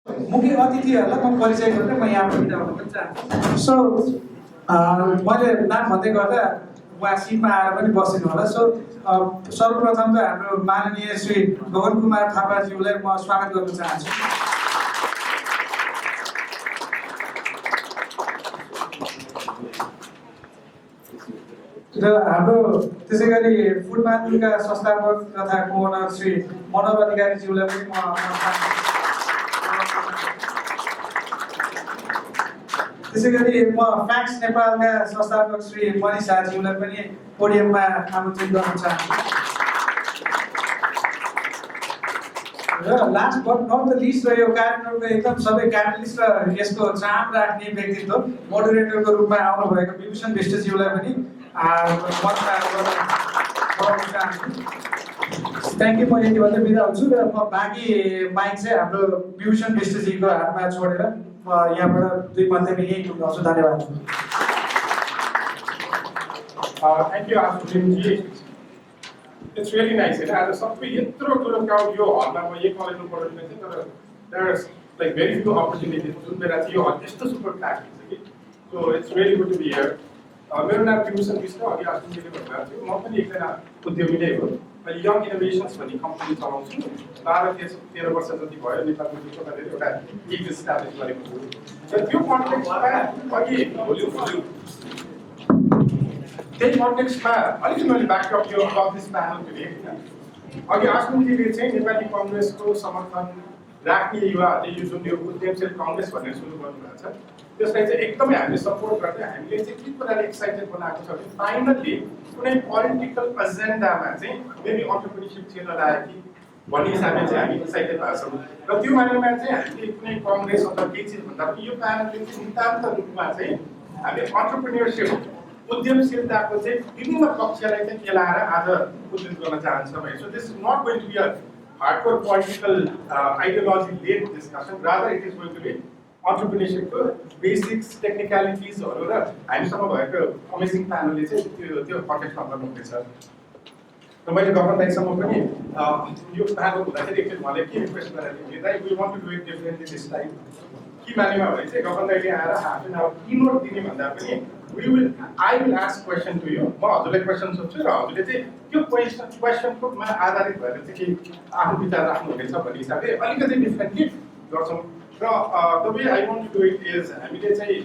मुख्य अतिथिहरूलाई म परिचय गरेर म यहाँबाट बिदा हुन पनि चाहन्छु। सो मैले नाम भन्दै गर्दा उहाँ सिटमा आएर पनि बसिदिनु होला। सो सर्वप्रथम त हाम्रो माननीय श्री गगन कुमार थापाज्यूलाई म स्वागत गर्न चाहन्छु। र हाम्रो त्यसै गरी फुड मार्केटका संस्थापक तथा कोअनर श्री मनोहर अधिकारीज्यूलाई पनि म त्यसै गरी म फ्याक्स नेपालका संस्थापक श्री मनिष शाहज्यूलाई पनि पोडियममा आमन्त्रित गर्न चाहन्छु। र last but not the least र यो कार्यक्रमको एकदम सबै क्याटलिस्ट र यसको चाम राख्ने व्यक्तित्व मोडरेटरको रूपमा आउनुभएको विभूषण विष्टज्यूलाई पनि थ्याङ्क यू। म यति भन्दै बिदा हुन्छु र म बाँकी माइक चाहिँ हाम्रो विभूषण विष्टजीको हातमा छोडेर म यहाँबाट 2 मन्तमा यही टुङ्गाउँछु। धन्यवाद। थ्याङ्क यू आशुजी। इट्स रियली नाइस हैन। आज सबै यत्रो ठुलो क्राउड यो हलमा म एक कलेजमा पढ्दै थिएँ तर there's like very few opportunities जुन बेला चाहिँ यो हल यस्तो सुपर प्याक हुन्छ कि so it's really good to be here. मेरो नाम विभूषण विष्ट, अघि आशुजीले भन्नुभएको थियो। म पनि एकजना उद्योगी नै हो। मैले यङ इनोभेसन्स भन्ने कम्पनी चलाउँछु। 12-13 वर्ष जति भयो नेपालको छोटाले एउटा गिग इस्टाब्लिस गरेको छु। र त्यो कन्टेक्स्टमा अघि त्यही कन्टेक्स्टमा अलिकति मैले ब्याकअप यो अफ दिस प्यानल दिएँ। अघि आशुजीले चाहिँ नेपाली कङ्ग्रेसको समर्थन राख्ने युवाहरूले यो जुन यो उद्यमशील कङ्ग्रेस भनेर सुरु गर्नुभएको छ त्यसलाई चाहिँ एकदमै हामीले सपोर्ट गर्दै हामीले चाहिँ के कुराले एक्साइटेड बनाएको छ भने फाइनल्ली कुनै पोलिटिकल एजेन्डामा चाहिँ मेबी अन्टरप्रेन्योरसिप छिर्न लाग्यो कि भन्ने हिसाबले चाहिँ हामी एक्साइटेड भएको छौँ। र त्यो बारेमा चाहिँ हामीले कुनै कङ्ग्रेस अथवा केही चिज भन्दा पनि यो प्यानलले चाहिँ नितान्त रूपमा चाहिँ हामी अन्टरप्रेन्योरसिप उद्यमशीलताको चाहिँ विभिन्न पक्षलाई चाहिँ केलाएर आज उद्धित गर्न चाहन्छ भने so this is not going to be a hardcore political ideology led discussion, rather it is going to be अन्टरप्रेन्योरसिपको बेसिक्स टेक्निकलिटिजहरू र हामीसँग भएको अमेजिङ प्यानलले चाहिँ त्यो कन्टेक्स्टमा गर्नुहुनेछ। र मैले गगन दाइसँग पनि यो प्यानल हुँदाखेरि एकचोटि मलाई के रिक्वेस्ट गरेको थिएँ दाइ we want to do it differently this time. के मानेमा भने चाहिँ गगन दाइले आएर हाफ एन आवर किनोट दिने भन्दा पनि I will ask question to you. म हजुरलाई क्वेसन सोध्छु र हजुरले चाहिँ त्यो क्वेसनको आधारित भएर चाहिँ केही आफ्नो विचार राख्नुहुनेछ भन्ने हिसाबले अलिकति डिफ्रेन्टली गर्छौँ। र the way I want to do it is हामीले चाहिँ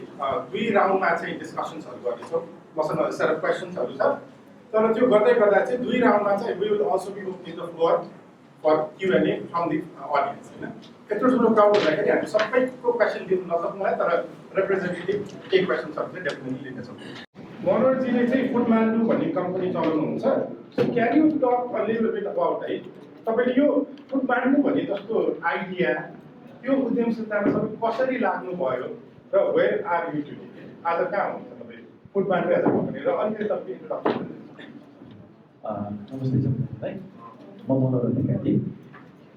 2 राउन्डमा चाहिँ डिस्कसन्सहरू गर्नेछौँ। मसँग सारा क्वेसन्सहरू छ तर त्यो गर्दै गर्दा चाहिँ 2 राउन्डमा चाहिँ we will also be opening the floor for Q&A from the audience हैन। यत्रो ठुलो क्राउड हुँदाखेरि हामी सबैको क्वेसन दिनु नसक्नुलाई तर रिप्रेजेन्टेटिभ केही क्वेसन्सहरू चाहिँ डेफिनेटली लिनेछौँ। मनोहरजीले चाहिँ फुड मान्डु भन्ने कम्पनी चलाउनुहुन्छ। So can you talk a little bit about है तपाईँले यो फुड मान्डु भन्ने जस्तो आइडिया त्यो उद्यमशीलतामा सबै कसरी लाग्नु भयो र वेयर आर यु टुडे? आज कहाँ हुनुहुन्छ तपाईँ food Mandu as a company र अलिकति तपाईँ इन्ट्रोडक्सन। नमस्ते सबैलाई, म मनोहर अधिकारी।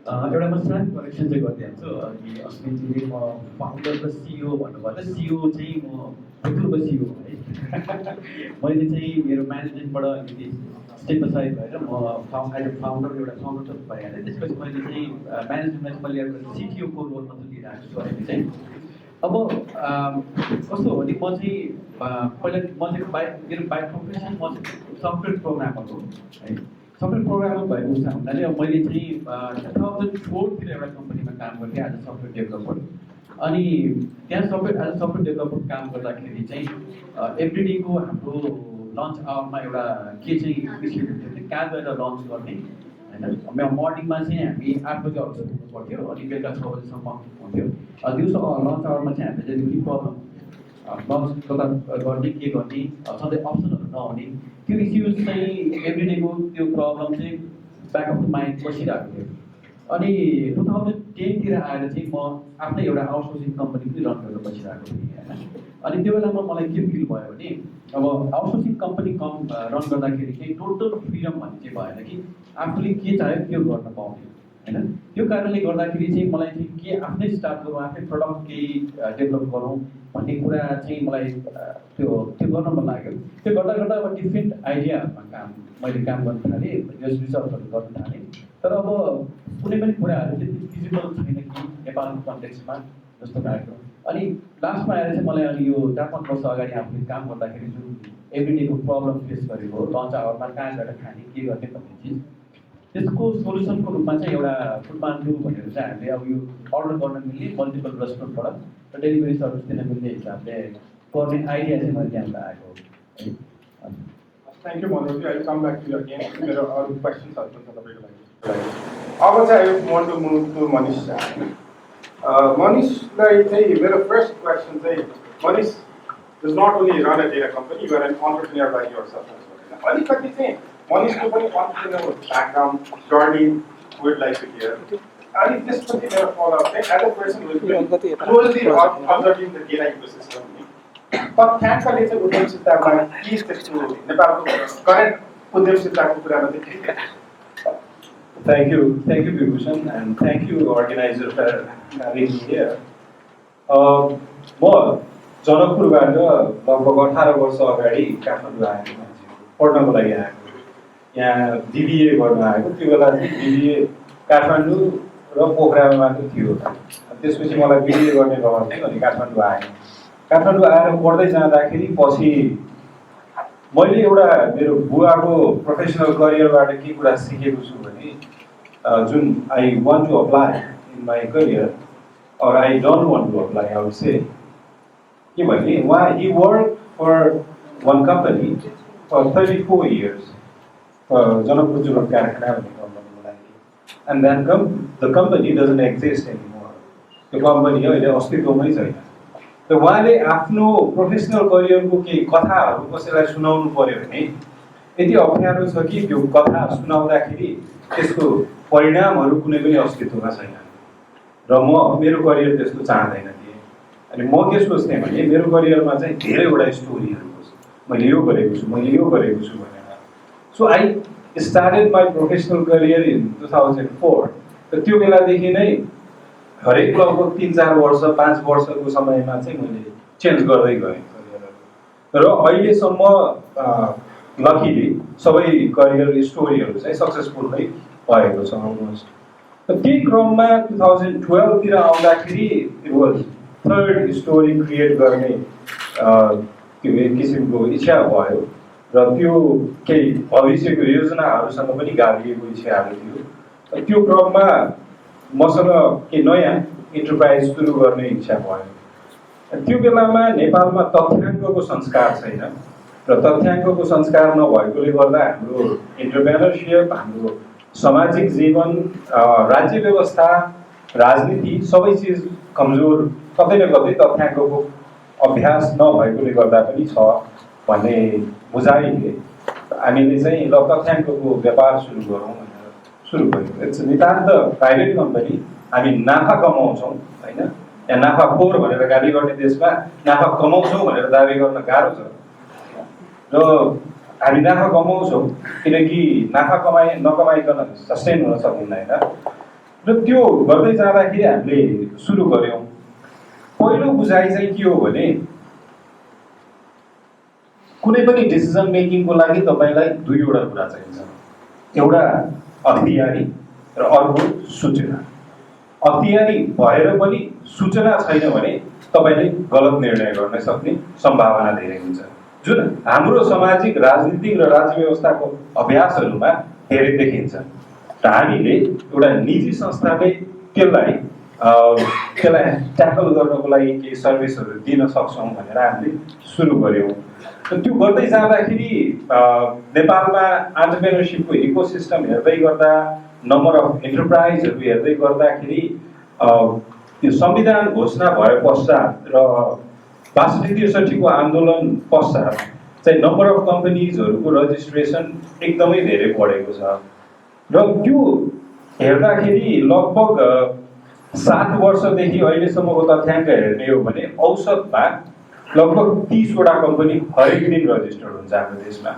एउटा म सानो करेक्सन चाहिँ गरिदिन्छु। अघि अस्मिनजीले म फाउन्डर र सिइओ भन्नुभयो। सिइओ चाहिँ म भुतपूर्व सिइओ है। मैले चाहिँ मेरो म्यानेजमेन्टबाट अलिकति स्टेप असाइड भएर म एज अ फाउन्डर एउटा फाउन्डर त भइहालेँ। त्यसपछि मैले चाहिँ म्यानेजमेन्टमा मैले एउटा सिटिओको रोलमा चाहिँ लिइरहेको छु अहिले चाहिँ। अब कस्तो हो भने म चाहिँ पहिला म चाहिँ मेरो बाई प्रोफेसन म चाहिँ सफ्टवेयर प्रोग्रामर हो है। सफ्टवेयर प्रोग्रामर भएको हुनाले मैले चाहिँ 2004 तिर एउटा कम्पनीमा काम गर्थेँ एज अ सफ्टवेयर डेभलपर। अनि त्यहाँ एज अ सफ्टवेयर डेभलपर काम गर्दाखेरि चाहिँ एभ्रिडेको हाम्रो लन्च आवरमा एउटा के चाहिँ इनिसिएटिभ थियो भने कहाँ गएर लन्च गर्ने होइन। मर्निङमा चाहिँ हामी 8 बजी अफिस पुग्नु पर्थ्यो अनि बेलुका 6 बजीसम्म हुन्थ्यो। दिउँसो लन्च आवरमा चाहिँ हामीले चाहिँ के प्रब्लम लन्च कता गर्ने के गर्ने सधैँ अप्सनहरू नहुने त्यो इस्युज चाहिँ एभ्रिडेको त्यो प्रब्लम चाहिँ ब्याक अफ द माइन्ड बसिरहेको थियो। अनि 2010 तिर आएर चाहिँ म आफ्नै एउटा आउटसोर्सिङ कम्पनी पनि रन गरेर बसिरहेको थिएँ होइन। अनि त्यो बेलामा मलाई के फिल भयो भने अब आउटसोर्सिङ कम्पनी रन गर्दाखेरि चाहिँ टोटल फ्रिडम भन्ने चाहिँ भएन कि आफूले के चाह्यो त्यो गर्न पाउने होइन। त्यो कारणले गर्दाखेरि चाहिँ मलाई चाहिँ के आफ्नै स्टार्ट गरौँ, आफ्नै प्रडक्ट केही डेभलप गरौँ भन्ने कुरा चाहिँ मलाई त्यो गर्न मन लाग्यो। त्यो गर्दा गर्दा अब डिफ्रेन्ट आइडियाहरूमा मैले काम गर्न थालेँ, रिसर्चहरू गर्न थालेँ। तर अब कुनै पनि कुराहरू त्यति फिजिबल छैन कि नेपालको कन्टेक्स्टमा जस्तो लाग्यो। अनि लास्टमा आएर चाहिँ मलाई अनि यो 4-5 वर्ष अगाडि आफूले काम गर्दाखेरि जुन एभ्रिडेको प्रब्लम फेस गरेको लन्च आवरमा कहाँ गएर खाने के गर्ने भन्ने चिज, त्यसको सोल्युसनको रूपमा चाहिँ एउटा फुडपान्डु भनेर चाहिँ हामीले अब यो अर्डर गर्न मिल्ने मल्टिपल रेस्टुरेन्टबाट र डेलिभरी सर्भिस दिन मिल्ने हिसाबले गर्ने आइडिया चाहिँ मैले त्यहाँबाट आएको है। Thank you, Manoj. I'll come back to you again. There are other questions also for the regular. I want to move to Manish. Manish, my first question is, Manish does not only run a data company, you are an entrepreneur by yourself as well. Manish को पनि entrepreneur background, journey, would like to hear. And this particular follow-up, as a person who has been closely observing the data ecosystem, तथ्याङ्कले चाहिँ उद्यमशीलतामा के त्यस्तो नेपालको current उद्यमशीलताको कुरामा चाहिँ के छ? Thank you, Vibhushan, and thank you, organizer, for having me here. म जनकपुरबाट लगभग 18 वर्ष अगाडि काठमाडौँ आएको मान्छे पढ्नको लागि आएको। यहाँ BBA गर्न आएको। त्यो बेला चाहिँ BBA काठमाडौँ र पोखरामा मात्र थियो। त्यसपछि मलाई BBA गर्ने रहर थियो अनि काठमाडौँ आएँ। काठमाडौँ आएर पढ्दै जाँदाखेरि पछि मैले एउटा मेरो बुवाको प्रोफेसनल करियरबाट के कुरा सिकेको छु भने जुन I want to apply in my career और I don't want to apply, I would say के भने उहाँ he work for one company for 34 years Janakpur जुलक कारखाना भन्ने कम्पनीको लागि, and then the company doesn't exist anymore. त्यो कम्पनी अहिले अस्तित्वमै छैन। त उहाँले आफ्नो प्रोफेसनल करियरको केही कथाहरू कसैलाई सुनाउनु पर्यो भने यति अप्ठ्यारो छ कि त्यो कथा सुनाउँदाखेरि त्यसको परिणामहरू कुनै पनि अस्तित्वमा छैन र मेरो करियर त्यस्तो चाहँदैन थिएँ। अनि म के सोच्थेँ भने मेरो करियरमा चाहिँ धेरैवटा स्टोरीहरू होस्, मैले यो गरेको छु भनेर। So I started my professional career in 2004। त त्यो बेलादेखि नै हरेक लगभग 3-4 वर्ष 5 वर्षको समयमा चाहिँ मैले चेन्ज गर्दै गएँ करियरहरू र अहिलेसम्म लकिली सबै करियर स्टोरीहरू चाहिँ सक्सेसफुल नै भएको छ अलमोस्ट। र त्यही क्रममा 2012 तिर आउँदाखेरि it was third story create गर्ने त्यो एक किसिमको इच्छा भयो र त्यो केही भविष्यको योजनाहरूसँग पनि गाभिएको इच्छाहरू थियो। त्यो क्रममा मसँग के नयाँ इन्टरप्राइज सुरु गर्ने इच्छा भयो। त्यो बेलामा नेपालमा तथ्याङ्कको संस्कार छैन र तथ्याङ्कको संस्कार नभएकोले गर्दा हाम्रो इन्टरप्रेनरसिप, हाम्रो सामाजिक जीवन, राज्य व्यवस्था, राजनीति सबै चिज कमजोर, कतै न कतै तथ्याङ्कको अभ्यास नभएकोले गर्दा पनि छ भन्ने बुझाइले हामीले चाहिँ ल तथ्याङ्कको व्यापार सुरु गरौँ भनेर सुरु गर्यौँ। इट्स नितान्त प्राइभेट कम्पनी, हामी नाफा कमाउँछौँ होइन। यहाँ नाफाखोर भनेर गाली गर्ने देशमा नाफा कमाउँछौँ भनेर दाबी गर्न गाह्रो छ र हामी नाफा कमाउँछौँ किनकि नाफा नकमाइकन सस्टेन हुन सकिँदैन। र त्यो गर्दै जाँदाखेरि हामीले सुरु गऱ्यौँ। पहिलो बुझाइ चाहिँ के हो भने कुनै पनि डिसिजन मेकिङको लागि तपाईँलाई दुईवटा कुरा चाहिन्छ, एउटा अख्तियारी र अर्को सूचना। अख्तियारी भएर पनि सूचना छैन भने तपाईँले गलत निर्णय गर्न सक्ने सम्भावना धेरै हुन्छ, जुन हाम्रो सामाजिक, राजनीतिक र राज्य व्यवस्थाको अभ्यासहरूमा धेरै देखिन्छ। र हामीले एउटा निजी संस्थाले त्यसलाई ट्याकल गर्नको लागि केही सर्भिसहरू दिन सक्छौँ भनेर हामीले सुरु गऱ्यौँ। र त्यो गर्दै जाँदाखेरि नेपालमा एन्टरप्रेन्योरसिपको इकोसिस्टम हेर्दै गर्दा, नम्बर अफ इन्टरप्राइजहरू हेर्दै गर्दाखेरि त्यो संविधान घोषणा भए पश्चात र 62-63 को आन्दोलन पश्चात चाहिँ नम्बर अफ कम्पनीजहरूको रजिस्ट्रेसन एकदमै धेरै बढेको छ। र त्यो हेर्दाखेरि लगभग 7 वर्षदेखि अहिलेसम्मको तथ्याङ्क हेर्ने हो भने औसतमा लगभग 30 वटा कम्पनी हरेक दिन रजिस्टर्ड हुन्छ हाम्रो देशमा।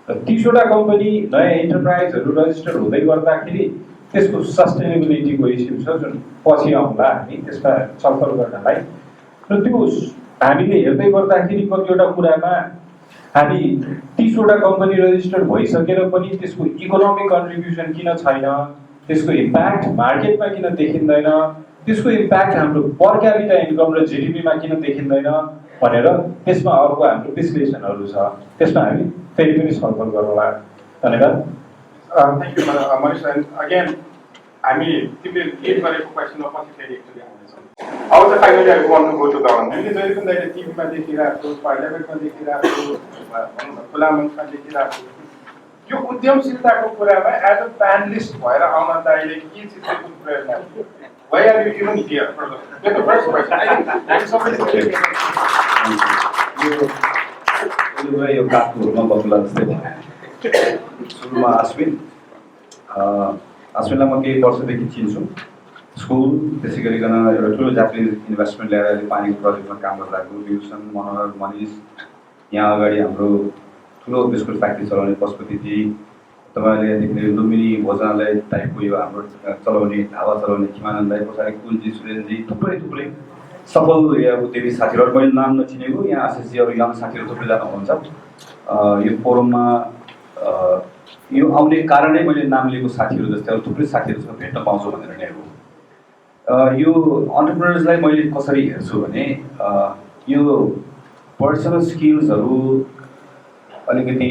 र 30 वटा कम्पनी नयाँ इन्टरप्राइजहरू रजिस्टर हुँदै गर्दाखेरि त्यसको सस्टेनेबिलिटीको इस्यु छ जुन पछि आउँला हामी त्यसमा छलफल गर्नलाई। र त्यो हामीले हेर्दै गर्दाखेरि कतिवटा कुरामा हामी 30 वटा कम्पनी रजिस्टर्ड भइसकेर पनि त्यसको इकोनोमिक कन्ट्रिब्युसन किन छैन त्यसको इम्प्याक्ट मार्केटमा किन देखिँदैन, त्यसको इम्प्याक्ट हाम्रो पर क्यापिटा इन्कम र जिडिपीमा किन देखिँदैन भनेर त्यसमा अर्को हाम्रो विश्लेषणहरू छ, त्यसमा हामी फेरि पनि छलफल गरौँला। धन्यवाद। Thank you Manish. अगेन हामी तिमीले लिड गरेको क्वेसनमा पछि फेरि एकचोटि आउनेछौँ। अब चाहिँ finally I want to go to the one. हामीले जहिले पनि अहिले टिभीमा देखिरहेको, पार्लियामेन्टमा देखिरहेको, खुला मञ्चमा देखिरहेको यो उद्यमशीलताको कुरामा एज अ प्यानलिस्ट भएर आउन त अहिले के चाहिँ कुन प्रयोजन? Why are you even here? That's the first question. I think somebody यो काठको बकुला जस्तै भयो। सुरुमा अश्विनलाई म केही वर्षदेखि चिन्छु। स्कुल त्यसै गरिकन एउटा ठुलो जापानिज इन्भेस्टमेन्ट ल्याएर अहिले पानीको प्रोजेक्टमा काम गरिरहेको विभूषण, मनोहर, मनिष, यहाँ अगाडि हाम्रो ठुलो बिस्कुट फ्याक्ट्री चलाउने पशुपति, तपाईँले देख्ने लुम्बिनी भोजनालय टाइपको यो हाम्रो चलाउने ढाबा चलाउने खिमानन्दलाई, पछाडि कुलजी, सुरेनजी, थुप्रै सफल उद्योगी साथीहरू, मैले नाम नचिनेको यहाँ आशिषजी अरू यङ साथीहरू थुप्रैजना हुनुहुन्छ। यो फोरममा यो आउने कारणै मैले नाम लिएको साथीहरू जस्तै अरू थुप्रै साथीहरूसँग भेट्न पाउँछु भनेर नै हो। यो अन्टरप्रेनर्सलाई मैले कसरी हेर्छु भने यो पर्सनल स्किल्सहरू अलिकति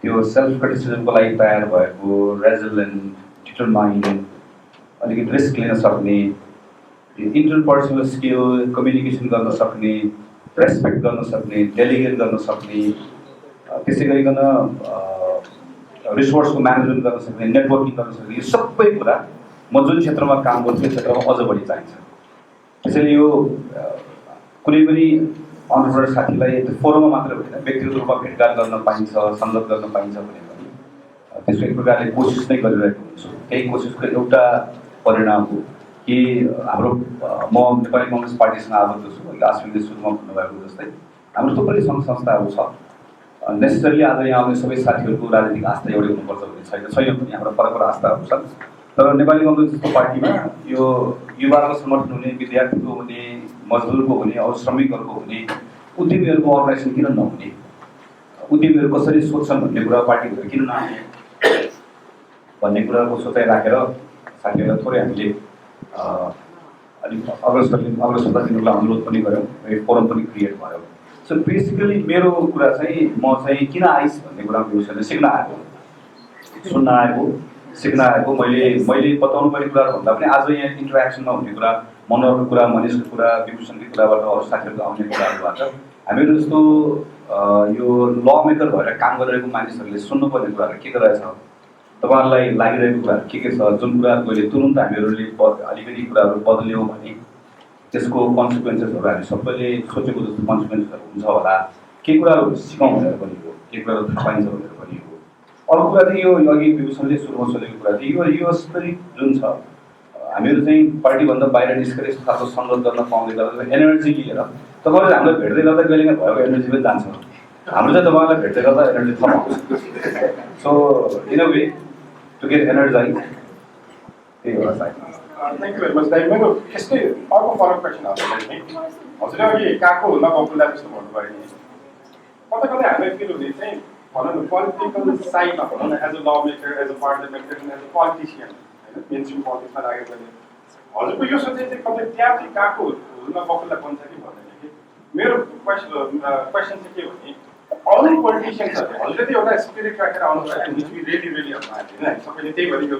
त्यो सेल्फ क्रिटिसिजमको लागि तयार भएको, रेजिलेन्ट, डिटरमाइन्ड, अलिकति रिस्क लिन सक्ने, इन्टरपर्सनल स्किल, कम्युनिकेसन गर्न सक्ने, रेस्पेक्ट गर्न सक्ने, डेलिगेट गर्न सक्ने, त्यसै गरिकन रिसोर्सको म्यानेजमेन्ट गर्न सक्ने, नेटवर्किङ गर्न सक्ने, यो सबै कुरा म जुन क्षेत्रमा काम गर्छु त्यो क्षेत्रमा अझ बढी चाहिन्छ। त्यसैले यो कुनै पनि अन्टरप्रेनर साथीलाई त्यो फोरममा मात्र होइन, व्यक्तिगत रूपमा भेटघाट गर्न पाइन्छ, संगत गर्न पाइन्छ भने पनि त्यसको एक प्रकारले कोसिस नै गरिरहेको हुन्छु। त्यही कोसिसको एउटा परिणाम हो कि हाम्रो म नेपाली कङ्ग्रेस पार्टीसँग आबद्ध छु। अहिले अश्विनले सुरुमा भन्नुभएको जस्तै हाम्रो थुप्रै सङ्घ संस्थाहरू छ। नेसेसरली आज यहाँ आउने सबै साथीहरूको राजनीतिक आस्था एउटै हुनुपर्छ भन्ने छैन पनि, हाम्रो फरक आस्थाहरू छन्। तर नेपाली कङ्ग्रेस जस्तो पार्टीमा यो युवाको समर्थन हुने, विद्यार्थीको हुने, मजदुरको हुने, अरू श्रमिकहरूको हुने, उद्यमीहरूको अर्गनाइजेसन किन नहुने, उद्यमीहरू कसरी सोध्छन् भन्ने कुरा, पार्टीहरू किन नआउने भन्ने कुराको सोचाइ राखेर साथीहरूलाई थोरै हामीले अलिक अग्रसरता दिनुलाई अनुरोध पनि गऱ्यौँ। यो फोरम पनि क्रिएट भयो। सो बेसिकली मेरो कुरा चाहिँ म चाहिँ किन आइस भन्ने कुरा विषयले सिक्न आएको, सुन्न आएको, सिक्न आएको। मैले बताउनु पर्ने कुराहरू भन्दा पनि आज यहाँ इन्टरेक्सनमा हुने कुरा, मनोहरको कुरा, मनिषको कुरा, विभूषणको कुराबाट, अरू साथीहरूको आउने कुराहरूबाट हामीहरू जस्तो यो ल मेकर भएर काम गरिरहेको मानिसहरूले सुन्नुपर्ने कुराहरू के रहेछ, तपाईँहरूलाई लागिरहेको कुराहरू के छ, जुन कुराहरू अहिले तुरुन्त हामीहरूले अलिकति कुराहरू बदल्यौँ भने त्यसको कन्सिक्वेन्सेसहरू हामी सबैले सोचेको जस्तो कन्सिक्वेन्सेसहरू हुन्छ होला। के कुराहरू सिकाउँ भनेर पनि हो, के कुराहरू थाहा पाइन्छ भनेर पनि हो। अर्को कुरा चाहिँ यो अघि विभूषणले सुरुमा सोधेको कुरा चाहिँ यो स्पिरिट जुन छ, हामीहरू चाहिँ पार्टीभन्दा बाहिर निस्केर यस्तो खालको सङ्गत गर्न पाउँदै गर्दा एनर्जी लिएर तपाईँहरूले हामीलाई भेट्दै गर्दा कहिलेकाहीँ भएको एनर्जी पनि जान्छ। हाम्रो चाहिँ तपाईँलाई भेट्दै गर्दा एनर्जी थप आउँछ। So in a way to get energize, त्यही होला सायद। थ्याङ्क यू भेरी मच दाइ। मेरो यस्तै अर्को फरक क्वेसन हजुरले हजुरले अघि काको नबकुला जस्तो भन्नुभयो नि, कता कतै हामीलाई फिल हुने चाहिँ भनौँ न पोलिटिकल साइडमा भनौँ न, as a lawmaker, as a parliamentarian, as a politician होइन, मेन स्ट्रिम पोलिटिक्समा लागेको भने हजुरको यो सोचाइ चाहिँ कतै त्यहाँ चाहिँ काको नबकुला बन्छ कि भन्दैन कि। मेरो क्वेसन चाहिँ के भने अरू पोलिटिसियन्सहरूले हजुरले चाहिँ एउटा स्पिरिट राखेर आउनु भएको विच वी रियली होइन, सबैले त्यही गरी यो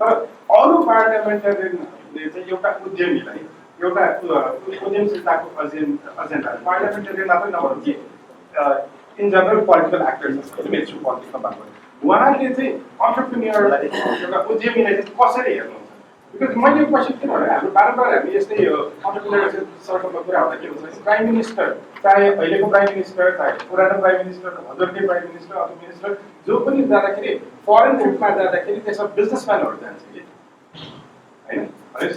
तर अरू पार्लियामेन्टेरियनले चाहिँ एउटा उद्यमीलाई एउटा उद्यमशीलताको एजेन्डा पार्लियामेन्टेरियन मात्रै नभनौँ कि इन जनरल पोलिटिकल एक्टर्सहरू मेन स्ट्रिम पोलिटिक्समा बात गर्नु, उहाँले चाहिँ अन्टरप्रेन्योरलाई एउटा उद्यमीलाई चाहिँ कसरी हेर्नुहुन्छ? बिकज मैले यो क्वेसन किन भने हाम्रो बारम्बार हामी यस्तै अन्टरप्रेन्योर सर्कलमा कुरा हुँदा के हुन्छ भने प्राइम मिनिस्टर, चाहे अहिलेको प्राइम मिनिस्टर, चाहे पुरानो प्राइम मिनिस्टर, हजुरकै प्राइम मिनिस्टर, अरू मिनिस्टर जो पनि जाँदाखेरि फरेन ट्रिपमा जाँदाखेरि त्यसमा बिजनेसम्यानहरू जान्छ कि होइन,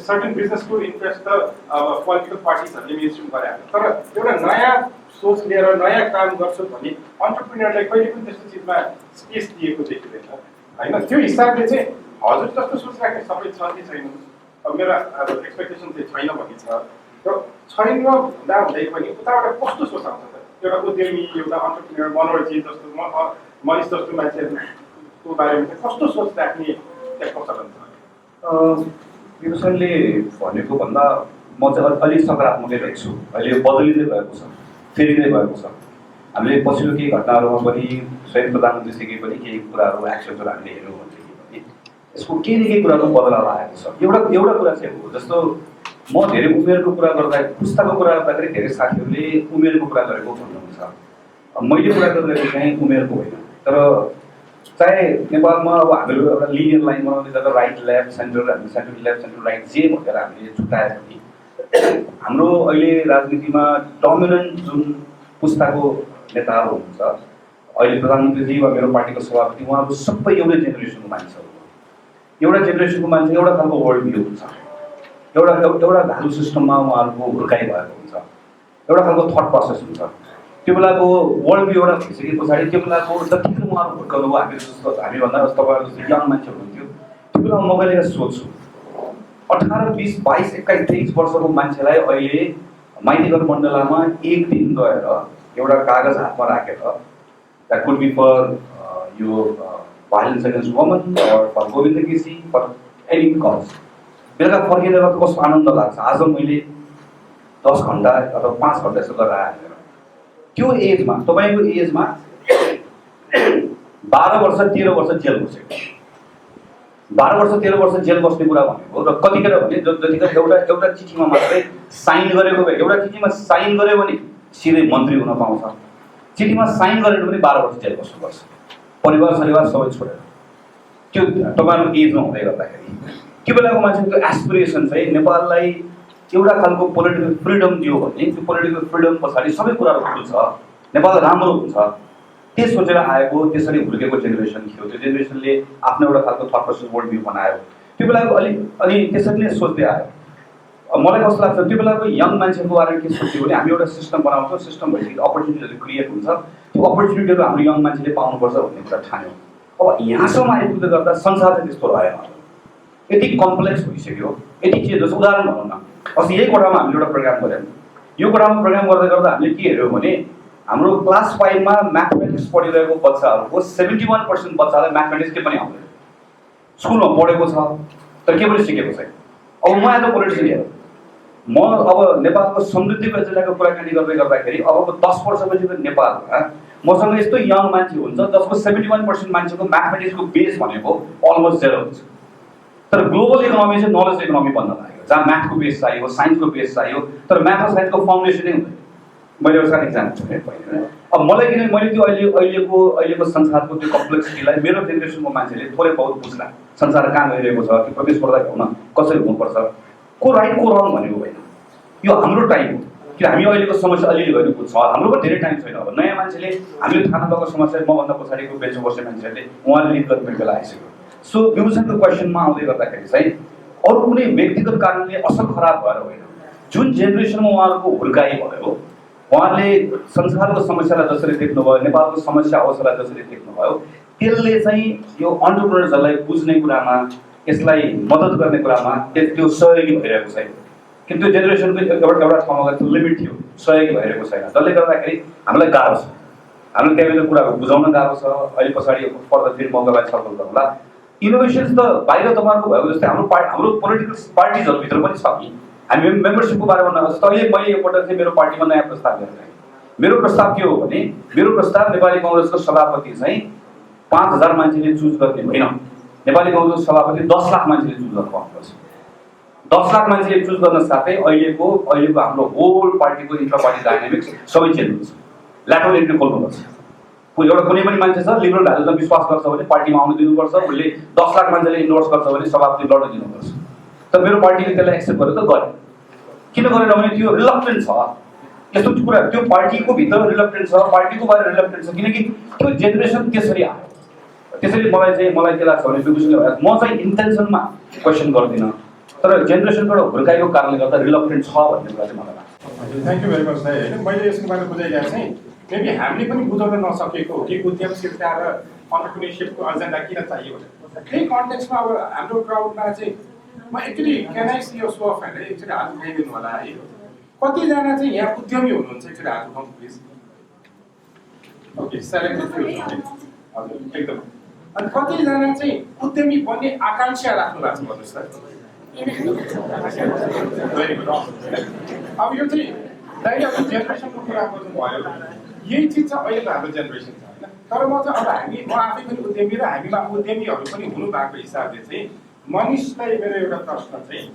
सर्टेन बिजनेसको इन्ट्रेस्ट त अब पोलिटिकल पार्टिजहरूले मेनस्ट्रिम गराएको, तर एउटा नयाँ सोच लिएर नयाँ काम गर्छु भने अन्टरप्रेन्योरलाई कहिले पनि त्यस्तो चिजमा स्पेस दिएको देखिँदैन होइन। त्यो हिसाबले चाहिँ हजुर जस्तो सोच राख्ने सबै छ कि छैन, अब मेरो एक्सपेक्टेसन चाहिँ छैन भन्ने छ। र छैन भन्दा हुँदै पनि उताबाट कस्तो सोच आउँछ त एउटा उद्यमी, एउटा अन्टरप्रेन्योर, मनोहरजी जस्तो, मनिष जस्तो मान्छेहरूको बारेमा चाहिँ कस्तो सोच राख्ने देख्न सक्नुहुन्छ? विभूषणले भनेको भन्दा म चाहिँ अलिक सकारात्मकै देख्छु। अहिले बदलिँदै गएको छ, फेरिँदै गएको छ। हामीले पछिल्लो केही घटनाहरूमा पनि स्वयं प्रधानमन्त्रीदेखि पनि केही कुराहरू एक्सनहरू हामीले हेऱ्यौँ भनेदेखि पनि यसको केही न केही कुराको बदलाव आएको छ। एउटा कुरा चाहिँ हो, जस्तो म धेरै उमेरको कुरा गर्दा पुस्ताको कुरा गर्दाखेरि धेरै साथीहरूले उमेरको कुरा गरेको भन्नुहुन्छ। मैले कुरा गर्दाखेरि चाहिँ उमेरको होइन, तर चाहे नेपालमा अब हामीहरू एउटा लिनियर लाइन बनाउने जग्गा राइट लेफ्ट सेन्टर, हामी सेन्टर लेफ्ट सेन्टर राइट जे भनेर हामीले छुट्याए पनि हाम्रो अहिले राजनीतिमा डोमिनेन्ट जुन पुस्ताको नेताहरू हुनुहुन्छ, अहिले प्रधानमन्त्रीजी वा मेरो पार्टीको सभापति, उहाँहरू सबै एउटै जेनेरेसनको मान्छेहरू हो। एउटा जेनेरेसनको मान्छे एउटा खालको वर्ल्ड भ्यू हुन्छ, एउटा भ्यालु सिस्टममा उहाँहरूको हुर्काइ भएको हुन्छ, एउटा खालको थट प्रोसेस हुन्छ। त्यो बेलाको वर्ल्ड भ्यू एउटा भइसके पछाडि त्यो बेलाको जतिखेर उहाँहरू हुर्काउनु भयो, हामीभन्दा तपाईँहरू जस्तो यङ मान्छे हुनुहुन्थ्यो, त्यो बेला म कहिले सोध्छु 18, 20, 22, 21, 23 वर्षको मान्छेलाई अहिले माइतीघर मण्डलामा एक दिन गएर एउटा कागज हातमा राखेर द्याट कुड बी फर यो violence against woman or for Govinda KC for any cause, बेलुका फर्किँदा कस्तो आनन्द लाग्छ। आज मैले 10 घन्टा अथवा 5 घन्टा जस्तो गरेर आएर त्यो एजमा, तपाईँको एजमा 12 वर्ष 13 वर्ष जेल बसेको, 12 वर्ष 13 वर्ष जेल बस्ने कुरा भनेको र कतिखेर भने जतिखेर एउटा चिठीमा मात्रै साइन गरेको भए, एउटा चिठीमा साइन गर्यो भने सिधै मन्त्री हुन पाउँछ, चिठीमा साइन गरेर पनि 12 वर्ष जेल बस्नुपर्छ, परिवार सरिवार सबै छोडेर। त्यो तपाईँहरूको एजमा हुँदै गर्दाखेरि त्यो बेलाको मान्छेको त्यो एस्पिरेसन चाहिँ नेपाललाई एउटा खालको पोलिटिकल फ्रिडम दियो भने त्यो पोलिटिकल फ्रिडम पछाडि सबै कुराहरू खुल्छ, नेपाल राम्रो हुन्छ, त्यो सोचेर आएको त्यसरी हुर्केको जेनेरेसन थियो। त्यो जेनेरेसनले आफ्नो एउटा खालको थट प्रोसेस वर्ल्ड भ्यू बनायो। त्यो बेलाको अलि त्यसरी नै सोच्दै आयो। मलाई कस्तो लाग्छ, त्यो बेलाको यङ मान्छेको बारेमा के सोच्यो भने हामी एउटा सिस्टम बनाउँछौँ, सिस्टम भएपछि अपर्च्युनिटिहरू क्रिएट हुन्छ, त्यो अपर्च्युनिटीहरू हाम्रो यङ मान्छेले पाउनुपर्छ भन्ने कुरा ठान्यो। अब यहाँसम्म आइपुग्दै गर्दा संसार चाहिँ त्यस्तो रहेन, यति कम्प्लेक्स भइसक्यो, यति चिज। जस्तो उदाहरण भनौँ न, अस्ति यही कोठामा हामीले एउटा प्रोग्राम गऱ्यौँ। यो कोठामा प्रोग्राम गर्दै गर्दा हामीले के हेऱ्यौँ भने हाम्रो क्लास 5 मा म्याथमेटिक्स पढिरहेको बच्चाहरूको 71% बच्चालाई म्याथमेटिक्स के पनि आउँदैन, स्कुलमा पढेको छ तर के पनि सिकेको छैन। अब म एज अ पोलिटिसियन हेरौँ, म अब नेपालको समृद्धिको एजेन्डाको कुराकानी गर्दै गर्दाखेरि अबको 10 वर्षपछि नेपालमा मसँग यस्तो यङ मान्छे हुन्छ जसको 71% मान्छेको म्याथमेटिक्सको बेस भनेको अलमोस्ट जेरो हुन्छ। तर ग्लोबल इकोनोमी चाहिँ नलेज इकोनोमी बन्न लाग्यो, जहाँ म्याथको बेस चाहियो, साइन्सको बेस चाहियो, तर म्याथ र साइन्सको फाउन्डेसनै हुँदैन। मैले एउटा इक्जाम्पल दिएँ। अब मलाई किन मैले त्यो अहिलेको संसारको त्यो कम्प्लेक्सिटीलाई मेरो जेनेरेसनको मान्छेले थोरै बहुत बुझ्ला, संसार कहाँ गइरहेको छ, त्यो प्रतिस्पर्धा हुन कसरी हुनुपर्छ, को राइट को रङ भनेको होइन। यो हाम्रो टाइम हो कि हामी अहिलेको समस्या अलिअलि गएर बुझ्छौँ, हाम्रो पनि धेरै टाइम छैन। अब नयाँ मान्छेले हामीले थाहा नपाएको समस्या मभन्दा पछाडिको बेन्चमा बस्ने मान्छेहरूले उहाँले लिड गर्ने बेला आइसक्यो। सो विभूषणको क्वेसनमा आउँदै गर्दाखेरि चाहिँ अरू कुनै व्यक्तिगत कारणले असल खराब भएर होइन, जुन जेनेरेसनमा उहाँहरूको हुर्काइ भयो, उहाँले संसारको समस्यालाई जसरी देख्नुभयो, नेपालको समस्या अवसरलाई जसरी देख्नुभयो, त्यसले चाहिँ यो अन्टरप्रेनर्सहरूलाई बुझ्ने कुरामा, यसलाई मद्दत गर्ने कुरामा त्यो सहयोगी भइरहेको छैन। किन त्यो जेनेरेसनको एउटा ठाउँमा त्यो लिमिट थियो, सहयोगी भइरहेको छैन, जसले गर्दाखेरि हामीलाई गाह्रो छ, हामीले त्यहाँभित्र कुराहरू बुझाउन गाह्रो छ। अहिले पछाडि फर्दर फेरि मौकालाई छलफल गरौँला। इनोभेसन्स त बाहिर तपाईँहरूको भएको जस्तै हाम्रो पोलिटिकल पार्टिजहरूभित्र पनि छ कि हामी मेम्बरसिपको बारेमा नजस्तो। अहिले मैले एकपल्ट चाहिँ मेरो पार्टीमा नयाँ प्रस्ताव लिएर आएँ। मेरो प्रस्ताव के हो भने मेरो प्रस्ताव नेपाली काङ्ग्रेसको सभापति चाहिँ 5000 मान्छेले चुज गर्ने होइन, नेपाली काङ्ग्रेसको सभापति 10 लाख मान्छेले चुज गर्न पाउनुपर्छ। 10 लाख मान्छेले चुज गर्न साथै अहिलेको हाम्रो होल पार्टीको इन्ट्रा पार्टी डाइनामिक्स सबै चेन्ज हुन्छ। ल्याटरल एन्ट्री खोल्नुपर्छ। एउटा कुनै पनि मान्छे छ लिबरल भ्यालुजमा विश्वास गर्छ भने पार्टीमा आउनु दिनुपर्छ, उसले 10 लाख मान्छेले इन्डोर्स गर्छ भने सभापति लड्न दिनुपर्छ। तर मेरो पार्टीले त्यसलाई एक्सेप्ट गरेर त गर्यो। किन गरेन भने त्यो रिलक्टेन्ट छ, यस्तो कुरा त्यो पार्टीको भित्र रिलक्टेन्ट छ, पार्टीको बाहिर रिलक्टेन्ट छ, किनकि त्यो जेनेरेसन त्यसरी आयो। त्यसरी मलाई के लाग्छ भने विभूषणले म चाहिँ इन्टेन्सनमा क्वेसन गर्दिनँ, तर जेनेरेसनको एउटा हुर्काइको कारणले गर्दा रिलक्टेन्ट छ भन्ने कुरा चाहिँ मलाई लाग्छ। थ्याङ्क यू भेरी मच दाइ। होइन मैले यसको बारेमा बुझाइदिएको चाहिँ मेबी हामीले पनि बुझाउन नसकेको हो कि उद्यमशीलता र अन्टरप्रेन्योरसिपको एजेन्डा किन चाहियो भनेर। त्यही कन्टेक्स्टमा अब हाम्रो क्राउडमा चाहिँ म एक्चुली क्यान आई सी यो सो अफ होइन, एकचोटि हात उठाइदिनु होला है। कतिजना चाहिँ यहाँ उद्यमी हुनुहुन्छ, एकचोटि हात उठाउनु प्लिज। ओके, सेलेक्ट हजुर एकदम अनि कतिजना चाहिँ उद्यमी बन्ने आकांक्षा राख्नु भएको छ भन्नुहोस् त। Very good. अब यो चाहिँ दाइले अब जेनेरेसनको कुरा गर्नुभयो, यही चिज चाहिँ अहिलेको हाम्रो जेनेरेसन छ होइन। तर म चाहिँ अब म आफै पनि उद्यमी र हामीमा उद्यमीहरू पनि हुनु भएको हिसाबले चाहिँ मनिषलाई मेरो एउटा प्रश्न चाहिँ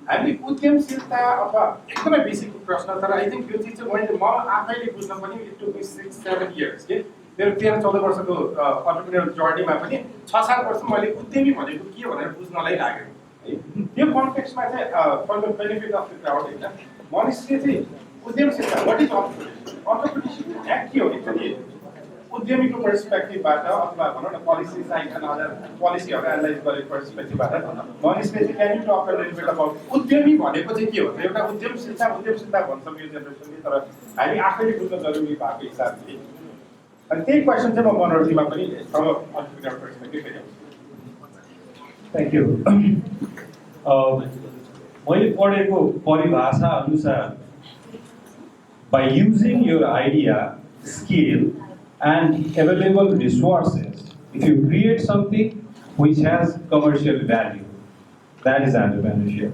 हामी उद्यमशीलता अथवा एकदमै बेसिक प्रश्न, तर आई थिङ्क यो चिज चाहिँ म आफैले बुझ्न पनि इट टुक मी 6-7 इयर्स के मेरो 13-14 वर्षको अन्टरप्रेन्योर जर्नीमा पनि 6-7 वर्ष मैले उद्यमी भनेको के भनेर बुझ्नलाई लाग्यो है। यो कन्टेक्स्टमा चाहिँ for the benefit of the crowd होइन, मनिषले चाहिँ उद्यमशीलता वाट इज अन्टरप्रेन्योरसिप के हो एकचोटि उद्यमीको पर्सपेक्टिभबाट अथवा भनौँ न पोलिसी साइड एन्ड अदर पोलिसीहरू एनालाइज गरेको पर्सपेक्टिभबाट मनिषले चाहिँ can you talk a little bit about उद्यमी भनेको चाहिँ के हो? एउटा उद्यमशीलता भन्छ यो जेनेरेसनले, तर हामी आफैले बुझ्न जरुरी भएको हिसाबले अनि त्यही क्वेसन चाहिँ म मनोरथीमा पनि फ्रम अन्टरप्रेन्योर पर्सपेक्टिभ हेरेँ। Thank you. मैले पढेको परिभाषा अनुसार by using your idea, skill and available resources, if you create something which has commercial value, that is entrepreneurship.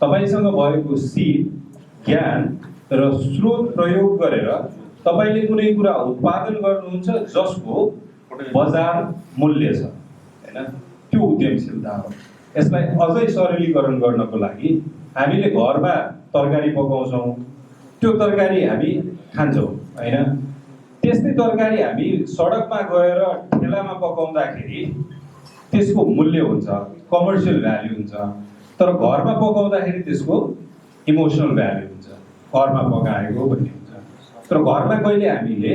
तपाईसँग भएको सिप, ज्ञान र स्रोत प्रयोग गरेर तपाईले कुनै कुरा उत्पादन गर्नुहुन्छ जसको बजार मूल्य छ हैन, त्यो उद्यमशीलता हो। यसलाई अझै सरलीकरण गर्नको लागि हामीले घरमा तरकारी पकाउँछौँ, त्यो तरकारी हामी खान्छौँ हैन, त्यस्तै तरकारी हामी सडकमा गएर ठेलामा पकाउँदाखेरि त्यसको मूल्य हुन्छ, कमर्सियल भ्याल्यु हुन्छ, तर घरमा पकाउँदाखेरि त्यसको इमोसनल भ्याल्यु हुन्छ, घरमा पकाएको भन्ने हुन्छ। तर घरमा कहिले हामीले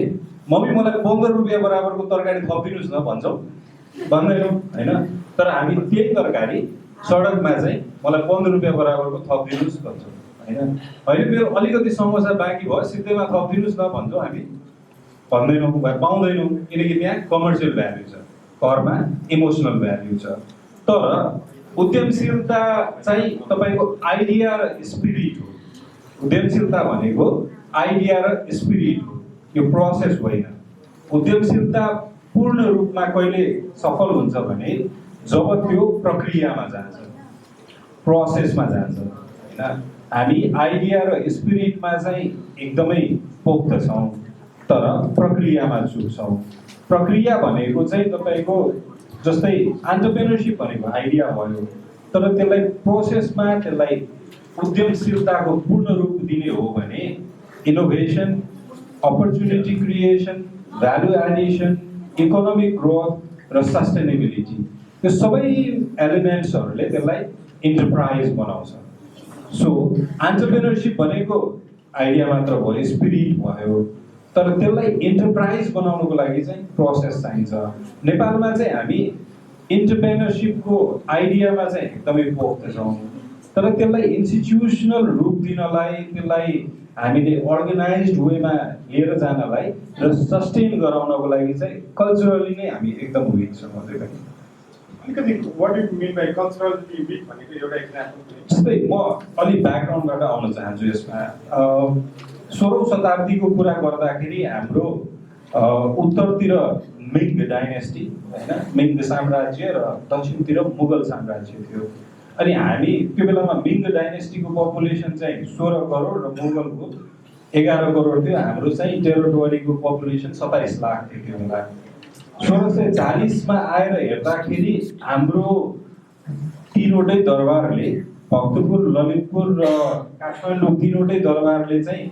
मम्मी मलाई 15 रुपियाँ बराबरको तरकारी थपिदिनुहोस् न भन्छौँ, भन्दैनौँ हैन, तर हामी त्यही तरकारी सडकमा चाहिँ मलाई 15 रुपियाँ बराबरको थपिदिनुहोस् भन्छौँ हैन। होइन मेरो अलिकति समोसा बाँकी भयो सिधैमा थपिदिनुहोस् न भन्छौँ हामी, भन्दैनौँ, पाउँदैनौँ, किनकि त्यहाँ कमर्सियल भ्याल्यु छ, घरमा इमोसनल भ्याल्यु छ। तर उद्यमशीलता चाहिँ तपाईँको आइडिया र स्पिरिट हो। उद्यमशीलता भनेको आइडिया र स्पिरिट हो, यो प्रोसेस होइन। उद्यमशीलता पूर्ण रूपमा कहिले सफल हुन्छ भने जब त्यो प्रक्रियामा जान्छ, प्रोसेसमा जान्छ हैन। हामी आइडिया र स्पिरिटमा चाहिँ एकदमै पोख्त छौँ, तर प्रक्रियामा चुक्छौँ। प्रक्रिया भनेको चाहिँ तपाईँको जस्तै एन्टरप्रेन्योरसिप भनेको आइडिया भयो, तर त्यसलाई प्रोसेसमा त्यसलाई उद्यमशीलताको पूर्ण रूप दिने हो भने innovation, opportunity creation, value Edison, economic growth र सस्टेनेबिलिटी, यो सबै एलिमेन्ट्सहरूले त्यसलाई इन्टरप्राइज बनाउँछ। सो एन्टरप्रेन्योरसिप भनेको आइडिया मात्र भयो, स्पिरिट भयो, तर त्यसलाई इन्टरप्राइज बनाउनुको लागि चाहिँ प्रोसेस चाहिन्छ। नेपालमा चाहिँ हामी इन्टरप्रेन्योरसिपको आइडियामा चाहिँ एकदमै पोख्त छौँ, तर त्यसलाई इन्स्टिट्युसनल रूप दिनलाई, त्यसलाई हामीले अर्गनाइज्ड वेमा लिएर जानलाई र सस्टेन गराउनको लागि चाहिँ कल्चरली नै हामी एकदम विक छौँ। अलिकति what do you mean by culturally weak भनेको एउटा एक्जाम्पल? जस्तै म अलि ब्याकग्राउन्डबाट आउन चाहन्छु यसमा। 16औं शताब्दीको कुरा गर्दाखेरि हाम्रो उत्तरतिर मिङ डाइनेस्टी हैन, मिङ साम्राज्य र दक्षिणतिर मुगल साम्राज्य थियो। अनि हामी त्यो बेलामा मिङ डाइनेस्टीको पपुलेसन चाहिँ 16 करोड र मुगलको 11 करोड थियो। हाम्रो चाहिँ टेरिटोरीको पपुलेसन 27 लाख थियो त्यो बेला। 1640 मा आएर हेर्दाखेरि हाम्रो तीनवटै दरबारले, भक्तपुर, ललितपुर र काठमाडौँ तीनवटै दरबारले चाहिँ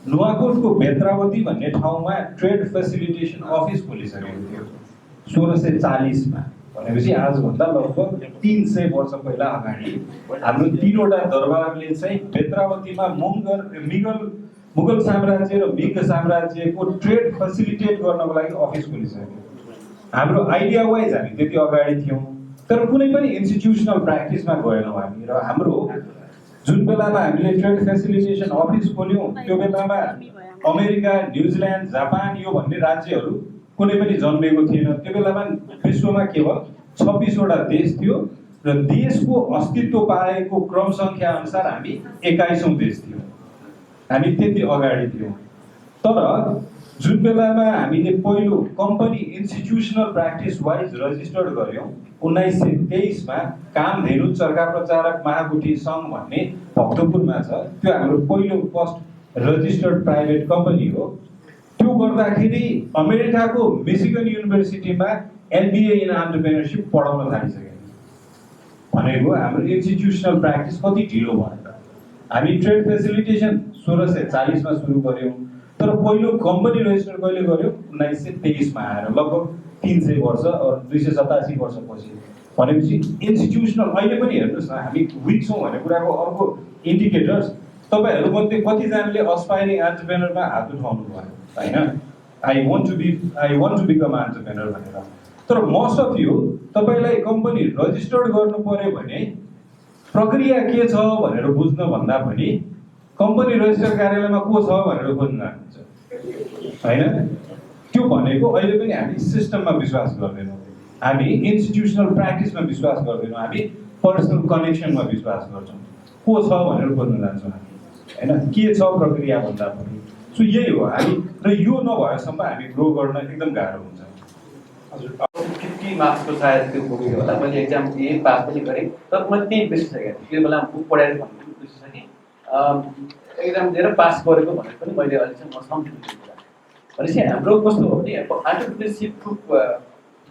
नुवाकोटको बेत्रावती भन्ने ठाउँमा ट्रेड फेसिलिटेसन अफिस खोलिसकेको थियो 1640 मा। भनेपछि आजभन्दा लगभग 300 वर्ष पहिला अगाडि हाम्रो तीनवटा दरबारले चाहिँ बेत्रावतीमा मुगल साम्राज्य र मिङ साम्राज्यको ट्रेड फेसिलिटेट गर्नको लागि अफिस खोलिसक्यो। हाम्रो आइडिया वाइज हामी त्यति अगाडि थियौँ, तर कुनै पनि इन्स्टिट्युसनल प्र्याक्टिसमा गएनौँ हामी। र हाम्रो जुन बेलामा हामीले ट्रेड फेसिलिटेसन अफिस खोल्यौँ त्यो बेलामा अमेरिका, न्युजिल्यान्ड, जापान यो भन्ने राज्यहरू कुनै पनि जन्मेको थिएन। त्यो बेलामा विश्वमा केवल 26 वटा देश थियो र देशको अस्तित्व पाएको क्रम सङ्ख्या अनुसार हामी 21औं देश थियौँ। हामी त्यति अगाडि थियौँ। तर जुन बेलामा हामीले पहिलो company institutional practice wise registered गऱ्यौँ 1923 मा कामधेनु चर्का प्रचारक महागुठी सङ्घ भन्ने भक्तपुरमा छ। त्यो हाम्रो पहिलो फर्स्ट रजिस्टर्ड प्राइभेट कम्पनी हो। त्यो गर्दाखेरि अमेरिकाको मिशिगन युनिभर्सिटीमा MBA इन एन्टरप्रेन्योरसिप पढाउन थालिसक्यो। भनेको हाम्रो इन्स्टिट्युसनल प्र्याक्टिस कति ढिलो भयो त। हामी ट्रेड फेसिलिटेसन 1640 मा सुरु गऱ्यौँ, तर पहिलो कम्पनी रजिस्टर कहिले गर्यो 1923 मा आएर लगभग 300 वर्ष 287 वर्षपछि। भनेपछि इन्स्टिट्युसनल अहिले पनि हेर्नुहोस् न हामी विक छौँ भन्ने कुराको अर्को इन्डिकेटर्स तपाईँहरूमध्ये कतिजनाले अस्पायरिङ एन्टरप्रेनरमा हात उठाउनु भयो होइन, I want to become entrepreneur भनेर। तर मोस्ट अफ यु तपाईँलाई कम्पनी रजिस्टर्ड गर्नु पर्यो भने प्रक्रिया के छ भनेर बुझ्न भन्दा पनि कम्पनी रजिस्टर कार्यालयमा को छ भनेर खोज्न जानुहुन्छ होइन। त्यो भनेको अहिले पनि हामी सिस्टममा विश्वास गर्दैनौँ, हामी इन्स्टिट्युसनल प्र्याक्टिसमा विश्वास गर्दैनौँ, हामी पर्सनल कनेक्सनमा विश्वास गर्छौँ। को छ भनेर खोज्न जान्छौँ हामी होइन, के छ प्रक्रिया भन्दा पनि। सो यही हो हामी, र यो नभएसम्म हामी ग्रो गर्न एकदम गाह्रो हुन्छ। हजुर 50 मार्क्सको सायद त्यो बुक थियो होला, मैले एक्जाम दिएँ पास पनि गरेँ, तर मैले त्यही बिर्सिसकेँ त्यो बेला बुक पढाएर भन्ने बिर्सिसकेँ। एक्जाम दिएर पास गरेको भनेर पनि मैले अहिलेसम्म म सम्झिँदै कुरा। भनेपछि हाम्रो कस्तो हो भने अब एन्टरप्रेन्योरसिपको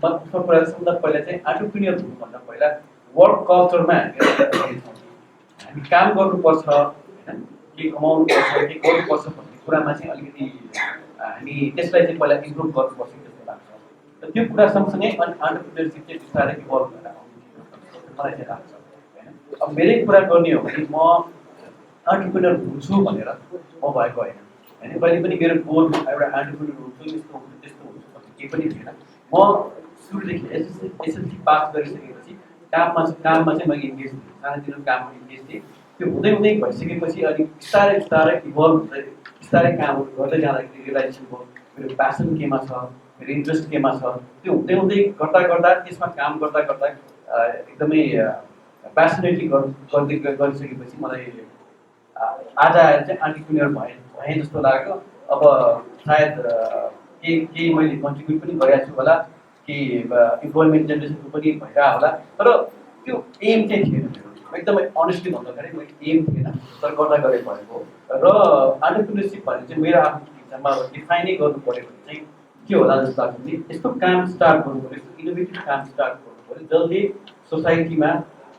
कुरा सबभन्दा पहिला चाहिँ एन्टरप्रेन्योर हुनुभन्दा पहिला वर्क कल्चरमा हामी काम गर्नुपर्छ होइन, के कमाउनुपर्छ के गर्नुपर्छ भन्ने कुरामा चाहिँ अलिकति हामी त्यसलाई चाहिँ पहिला इम्प्रुभ गर्नुपर्छ जस्तो लाग्छ। र त्यो कुरा सँगसँगै अनि एन्टरप्रेन्योरसिप चाहिँ बिस्तारै इभल्भ भएर आउँछ मलाई चाहिँ लाग्छ होइन। अब मेरै कुरा गर्ने हो भने म एन्टरप्रेन्योर हुन्छु भनेर म भएको होइन होइन, कहिले पनि मेरो गोल एउटा एन्टरप्रेन्योर हुन्छु यस्तो हुन्छु त्यस्तो हुन्छु भन्ने केही पनि थिएन। म सुरुदेखि एसएलसी पास गरिसकेपछि काममा चाहिँ मैले इन्गेज थिएँ, सानोतिनो काममा इन्गेज थिएँ। त्यो हुँदै हुँदै भइसकेपछि अलिक बिस्तारै इभल्भ हुँदै बिस्तारै कामहरू गर्दै जाँदाखेरि रियलाइजेसन भयो मेरो प्यासन केमा छ, मेरो इन्ट्रेस्ट केमा छ। त्यो हुँदै हुँदै गर्दा त्यसमा काम गर्दा एकदमै प्यासनेटली गरिसकेपछि मलाई आज आएर चाहिँ एन्टरप्रेन्योर भएँ जस्तो लाग्यो। अब सायद केही मैले कन्ट्रिब्युट पनि गरेको छु होला, कि इम्प्लोइमेन्ट जेनेरेसनको पनि भइरहेको होला, तर त्यो एम चाहिँ थिएन मेरो। एकदमै अनेस्टली भन्दाखेरि मेरो एम थिएन, तर गर्दा गरे भएको। र एन्टरप्रेन्योरसिप भन्ने चाहिँ मेरो आफ्नो हिसाबमा अब डिफाइनै गर्नु पऱ्यो भने चाहिँ के होला जस्तो लाग्छ भने यस्तो काम स्टार्ट गर्नु पऱ्यो, यस्तो इनोभेटिभ काम स्टार्ट गर्नु पऱ्यो जसले सोसाइटीमा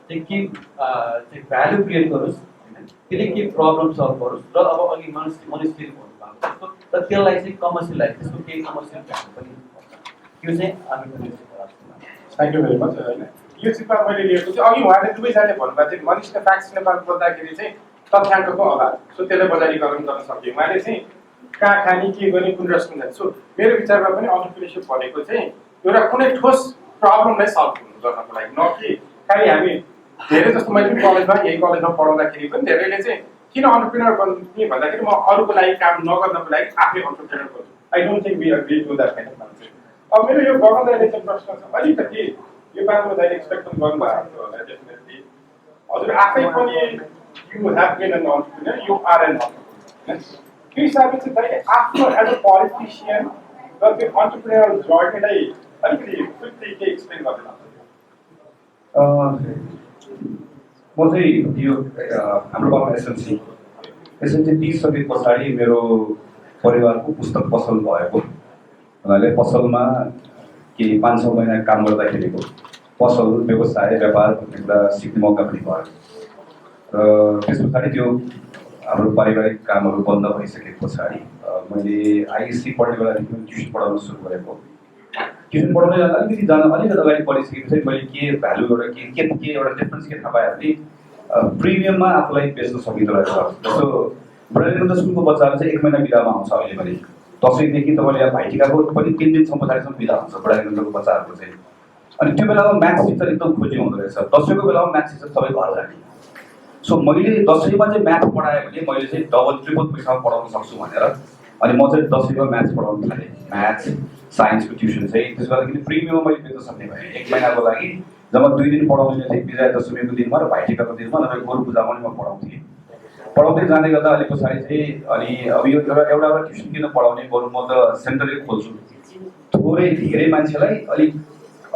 चाहिँ के चाहिँ भ्यालु क्रिएट गरोस् होइन, त्यसले के प्रब्लम सल्भ गरोस्। र अब अघि मनिषले भन्नुभएको जस्तो र त्यसलाई चाहिँ कमर्सियलाइज त्यसको केही कमर्सियल भ्यालु पनि त्यो चाहिँ एन्टरप्रेन्योरसिप होला जस्तो लाग्छ। थ्याङ्क यू भेरी मच होइन। यो चिजमा मैले लिएको चाहिँ अघि उहाँले दुवैजनाले भन्नुभएको थियो मनिषले फ्याक्ट्स नेपाल खोज्दाखेरि चाहिँ तथ्याङ्कको अभाव, सो त्यसलाई बजारीकरण गर्न सक्यो। उहाँले चाहिँ कहाँ खाने के गर्ने कुन रेस्टुरेन्ट जान्छ। सो मेरो विचारमा पनि एन्टरप्रेन्योरसिप भनेको चाहिँ एउटा कुनै ठोस प्रब्लमलाई सल्भ गर्नको लागि, न कि खालि हामी धेरै जस्तो मैले पनि कलेजमा यही कलेजमा पढाउँदाखेरि पनि धेरैले चाहिँ किन एन्टरप्रेन्योर बन्ने भन्दाखेरि म अरूको लागि काम नगर्नको लागि आफै एन्टरप्रेन्योर गर्छु। I don't think we agree to that kind of मान्छे। अब मेरो यो गगन दाइले चाहिँ प्रश्न छ, अलिकति यो बारेमा दाइले एक्सपेक्ट पनि गर्नुभएको थियो होला डेफिनेटली। हजुर आफै पनि you have been an entrepreneur, you are an entrepreneur. त्यो हिसाबले चाहिँ दाइले आफ्नो एज अ पोलिटिसियन र त्यो एन्टरप्रेन्योर जर्नीलाई अलिकति क्विकली के एक्सप्लेन गर्नु म चाहिँ यो हाम्रो गाउँमा एसएलसी दिइसके पछाडि मेरो परिवारको पुस्तक पसल भएको हुनाले पसलमा केही 5-6 महिना काम गर्दाखेरिको पसल व्यवसाय व्यापार भन्ने कुरा सिक्ने मौका पनि भयो। र त्यस पछाडि त्यो हाम्रो पारिवारिक कामहरू बन्द भइसके पछाडि मैले आइएससी पढ्ने बेलादेखि ट्युसन पढाउन सुरु गरेको। ट्युसन पढाउन जाँदा अलिकति अगाडि पढिसकेपछि मैले के भ्यालु एउटा के एउटा डिफ्रेन्स के थाहा पाएँ भने प्रिमियममा आफूलाई बेच्न सकिँदो रहेछ। जस्तो बुढानीगञ्ज स्कुलको बच्चाहरू चाहिँ 1 महिना बिदामा आउँछ अहिले पनि, दसैँदेखि तपाईँले यहाँ भाइटिकाको पनि 3 दिनसम्म पछाडिसम्म बिदा हुन्छ बुढानीगञ्जको बच्चाहरूको चाहिँ। अनि त्यो बेलामा म्याथ्स टिचर एकदम खोजी हुँदो रहेछ, दसैँको बेलामा म्याथ्स टिचर सबै घर जाने। सो मैले दसैँमा चाहिँ म्याथ पढाएँ भने मैले चाहिँ डबल ट्रिपल पैसामा पढाउन सक्छु भनेर अनि म चाहिँ दसैँमा म्याथ्स पढाउन थालेँ। म्याथ्स साइन्सको ट्युसन चाहिँ त्यसो गर्दाखेरि प्रिमियममा मैले बेच्न सक्ने भएँ। 1 महिनाको लागि जब 2 दिन पढाउने थिएँ, विजया दशमीको दिनमा र भाइटिकाको दिनमा, नभए गोरु पूजामा पनि म पढाउँथेँ। पढाउँदै जाँदै गर्दा अलिक पछाडि चाहिँ अनि अब यो एउटा ट्युसन किन पढाउने बरु म त सेन्टरै खोल्छु, थोरै धेरै मान्छेलाई अलिक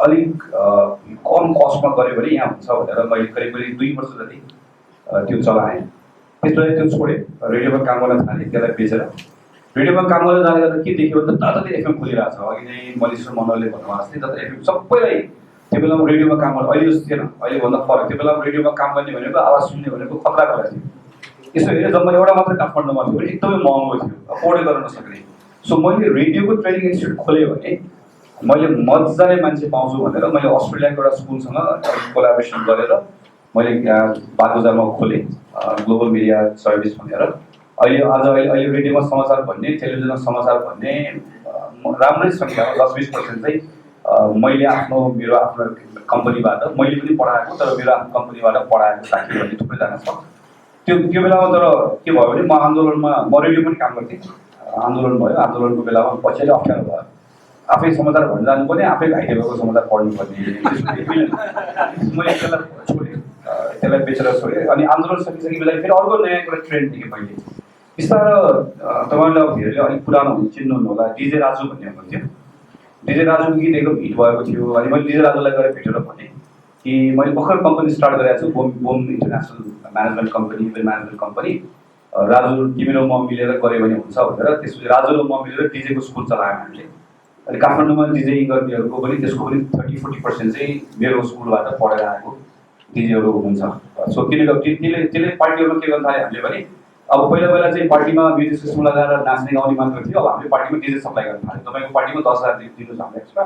अलिक कम कस्टमा गऱ्यो भने यहाँ हुन्छ भनेर मैले करिब 2 वर्ष जति त्यो चलाएँ। त्यसपछि त्यो छोडेँ, रेडियोमा काम गर्न थालेँ, त्यसलाई बेचेर रेडियोमा काम गर्न जाँदा गर्दा के देख्यो भने जताततै एफएम खोलिरहेको छ। अघि नै मलिश्वर मनोहरले भन्नुभएको जस्तै जता एफएम सबैलाई त्यो बेलामा रेडियोमा काम गर्ने, अहिले जस्तो थिएन, अहिले भन्दा फरक। त्यो बेलामा रेडियोमा काम गर्ने भनेको आवाज सुन्ने भनेको खतराको लागि थियो। यसो हेरेँ जब म एउटा मात्रै काठमाडौँमा थियो भने एकदमै महँगो थियो, अफोर्डै गर्न नसक्ने। सो मैले रेडियोको ट्रेनिङ इन्स्टिट्युट खोलेँ भने मैले मजाले मान्छे पाउँछु भनेर मैले अस्ट्रेलियाको एउटा स्कुलसँग कोलाबोरेसन गरेर मैले यहाँ बागबजारमा खोलेँ ग्लोबल मिडिया सर्भिस भनेर। अहिले रेडियोमा समाचार भन्ने, टेलिभिजनमा समाचार भन्ने राम्रै सङ्ख्यामा 10-20% चाहिँ मैले मेरो आफ्नो कम्पनीबाट मैले पनि पढाएको, तर मेरो आफ्नो कम्पनीबाट पढाएको साथीहरूले थुप्रैजना छ। त्यो बेलामा तर के भयो भने म रेडियो पनि काम गर्थेँ। आन्दोलन भयो, आन्दोलनको बेलामा पछि अप्ठ्यारो भयो, आफै समाचार भन्न जानुपर्ने, आफै घाइते भएको समाचार पढ्नुपर्ने। मैले त्यसलाई छोडेँ, त्यसलाई बेचेर छोडेँ। अनि आन्दोलन सकिसके बेला फेरि अर्को नयाँ कुरा ट्रेन्ड देखेँ मैले। बिस्तारो तपाईँले अब धेरैले अलिक पुरानो चिन्नुहुन्न होला, डिजे राजु भन्ने हुनुहुन्थ्यो। डिजे राजुको गीत एकदम हिट भएको थियो। अनि मैले डिजे राजुलाई गएर भेटेर भनेँ कि मैले भर्खर कम्पनी स्टार्ट गरेको छु, बोम international management company, event management company. Raju तिमी र म मिलेर गऱ्यो भने हुन्छ भनेर। त्यसपछि राजु र म मिलेर डिजेको स्कुल चलायौँ हामीले। अनि काठमाडौँमा डिजे गर्नेहरूको पनि त्यसको पनि 30-40% चाहिँ मेरो स्कुलबाट पढेर आएको डिजेहरू हुनुहुन्छ। सो किनकि त्यसले पार्टीहरूमा के गर्न थाल्यो हामीले भने अब पहिला चाहिँ पार्टीमा म्युजिक सिस्टम लगाएर नाच्ने गाउने मात्र थियो। अब हामीले पार्टीमा डिजे सप्लाई गर्न थाल्यो। तपाईँको पार्टीमा 10,000 दिनुहोस् हाम्रो एक्स्ट्रा,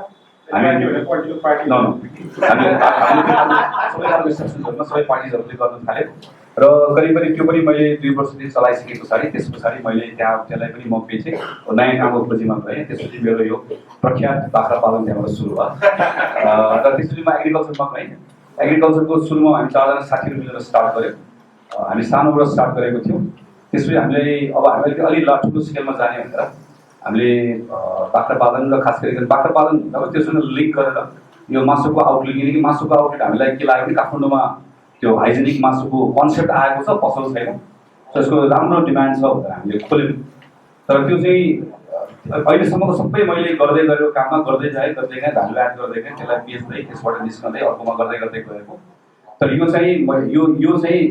सबै पार्टिजहरूले गर्न थाल्यो। र करिब त्यो पनि मैले 2 वर्षदेखि चलाइसके पछाडि त्यस पछाडि मैले त्यसलाई पनि म बेचेँ, नयाँ कामको खोजीमा गएँ। त्यसपछि मेरो यो प्रख्यात बाख्रा पालन त्यहाँबाट सुरु भयो। र त्यसपछि म एग्रिकल्चरमा गएँ। एग्रिकल्चरको सुरुमा हामी 4 जना साथीहरू मिलेर स्टार्ट गऱ्यौँ। हामी सानोबाट स्टार्ट गरेको थियौँ। त्यसपछि हामीले अब हामीले अलिक ठुलो स्केलमा जाने भनेर हामीले बाख्रा पालन र खास गरी बाख्रा पालन भन्दा पनि त्योसँग लिङ्क गरेर यो मासुको आउटलेट, किनकि मासुको आउटलेट हामीलाई के लाग्यो भने काठमाडौँमा त्यो हाइजेनिक मासुको कन्सेप्ट आएको छ, पसल छैन, त्यसको राम्रो डिमान्ड छ भनेर हामीले खोल्यौँ। तर त्यो चाहिँ अहिलेसम्मको सबै मैले गर्दै गरेको काममा गर्दै गएँ, भ्यालु एड गर्दै गएँ, त्यसलाई बेच्दै त्यसबाट निस्कँदै अर्कोमा गर्दै गएको। तर यो चाहिँ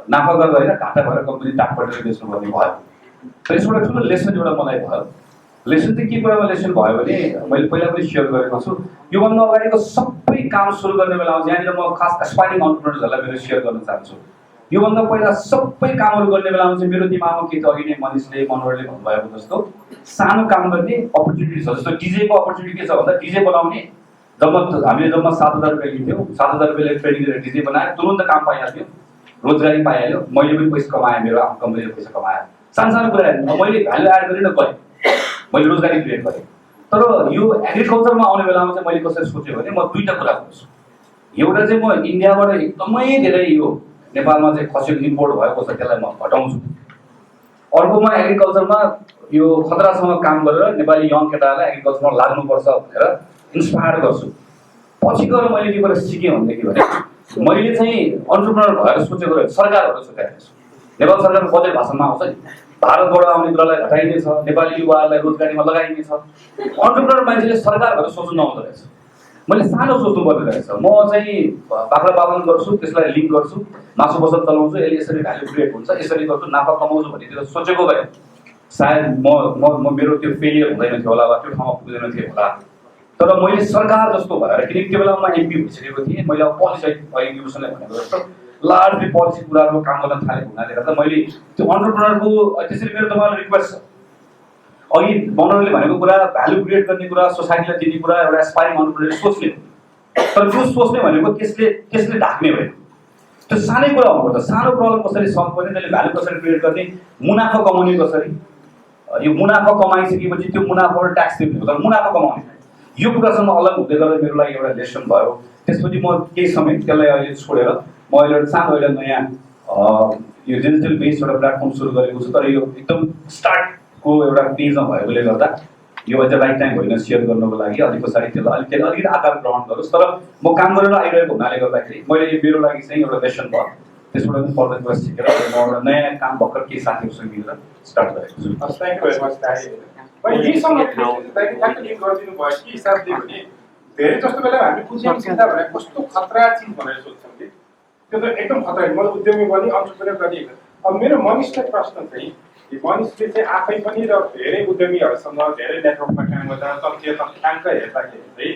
नाफा गरेर होइन, घाटा भएर कम्पनी टाटपटेर बेच्नुपर्ने भयो। तर यसबाट ठुलो लेसन एउटा मलाई भयो। लेसन चाहिँ के कुरामा लेसन भयो भने मैले पहिला पनि सेयर गरेको छु। योभन्दा अगाडिको सबै काम सुरु गर्ने बेलामा यहाँनिर म खास एस्पायरिङ अन्टरप्रेनर्सहरूलाई मेरो सेयर गर्न चाहन्छु। योभन्दा पहिला सबै कामहरू गर्ने बेलामा चाहिँ मेरो दिमागमा के थियो, अघि नै मनिषले मनोहरले भन्नुभएको जस्तो सानो काम गर्ने अपर्च्युनिटी छ। जस्तो डिजेको अपर्च्युनिटी के छ भन्दा डिजे बनाउने हामीले जम्मा 7,000 रुपियाँ लिन्थ्यौँ। 7,000 रुपियाँले ट्रेनिङ दिएर डिजे बनायो, तुरन्त काम पाइहाल्थ्यो, रोजगारी पाइहाल्यो, मैले पनि पैसा कमाएँ, मेरो आफ्नो कम्पनीले पैसा कमायो। सानो कुरा मैले भ्यालु एड गरेर गरेँ, मैले रोजगारी क्रिएट गरेँ। तर यो एग्रिकल्चरमा आउने बेलामा चाहिँ मैले कसरी सोचेँ भने म 2टा कुरा गर्छु। एउटा चाहिँ म इन्डियाबाट एकदमै धेरै यो नेपालमा चाहिँ खसीको इम्पोर्ट भएको छ, त्यसलाई म घटाउँछु। अर्कोमा एग्रिकल्चरमा यो खतरासँग काम गरेर नेपाली यङ केटाहरूलाई एग्रिकल्चरमा लाग्नुपर्छ भनेर इन्सपायर गर्छु। पछि गएर मैले के कुरा सिकेँ भनेदेखि मैले चाहिँ अन्टरप्रेनर भएर सोचेको रहेछ, सरकारहरू सोचेको छु। नेपाल सरकारको बजेट भाषणमा आउँछ नि, भारतबाट आउने कुरालाई घटाइनेछ, नेपाली युवाहरूलाई रोजगारीमा लगाइनेछ। अन्टरप्रेनर मान्छेले सरकार भएर सोच्नु नआउँदो रहेछ, मैले सानो सोच्नु पर्ने रहेछ। म चाहिँ बाख्रा पालन गर्छु, त्यसलाई लिङ्क गर्छु, मासु पसल चलाउँछु, यसले यसरी भ्यालु क्रिएट हुन्छ, यसरी गर्छु, नाफा कमाउँछु भन्ने सोचेको भए सायद म मेरो त्यो फेलियर हुँदैन थियो होला, वा त्यो ठाउँमा पुग्दैन थियो होला। तर मैले सरकार जस्तो भएर, किनकि त्यो बेलामा म एमपी भइसकेको थिएँ, मैले अब पोलिसी युसनले भनेको जस्तो लार्जली पोलिसी कुराहरू काम गर्न थालेको हुनाले गर्दा मैले त्यो अन्टरप्रेनरको त्यसरी मेरो तपाईँलाई रिक्वेस्ट छ। अघि मनोहरले भनेको कुरा भ्यालु क्रिएट गर्ने कुरा, सोसाइटीलाई दिने कुरा एउटा एस्पायरिङ अन्टरप्रेनरले सोच्ने, तर त्यो सोच्ने भनेको त्यसले ढाक्ने भयो। त्यो सानै कुरा हुनुपर्छ, सानो प्रब्लम कसरी सल्भ गर्ने, त्यसले भ्यालु कसरी क्रिएट गर्ने, मुनाफा कमाउने कसरी, यो मुनाफा कमाइसकेपछि त्यो मुनाफाबाट ट्याक्स तिर्नु, तर मुनाफा कमाउने यो कुरासँग अलग हुँदै गर्दा मेरो लागि एउटा लेसन भयो। त्यसपछि म केही समय त्यसलाई अहिले छोडेर म अहिले एउटा सानो एउटा नयाँ यो डिजिटल बेस्ड एउटा प्लेटफर्म सुरु गरेको छु। तर यो एकदम स्टार्टको एउटा पेजमा भएकोले गर्दा यो अझ राइट टाइम होइन सेयर गर्नको लागि। अलिक पछाडि त्यसलाई अलिकति आकार ग्रहण गरोस्। तर म काम गरेर आइरहेको हुनाले गर्दाखेरि मैले मेरो लागि चाहिँ एउटा लेसन भयो। त्यसबाट पनि फर्दर क्लास सिकेर म एउटा नयाँ काम भर्खर केही साथीहरूसँग मिलेर स्टार्ट गरेको छु। थ्याङ्क यू भेरी मच दाइ। मैले यहीसँग दाइले ठ्याक्कै लिङ्क गरिदिनु भयो कि हिसाबले भने धेरै जस्तो बेला हामी उद्यमशीलता भनेर कस्तो खतरा चिज भनेर सोच्छौँ कि त्यो त एकदम खतरा। म उद्यमी बनी अन्तरप्रेन्योर गरिएको। अब मेरो मनिषलाई प्रश्न चाहिँ मनिषले चाहिँ आफै पनि र धेरै उद्यमीहरूसँग धेरै नेटवर्कमा काम गर्दा तथ्य तथ्याङ्क हेर्दाखेरि चाहिँ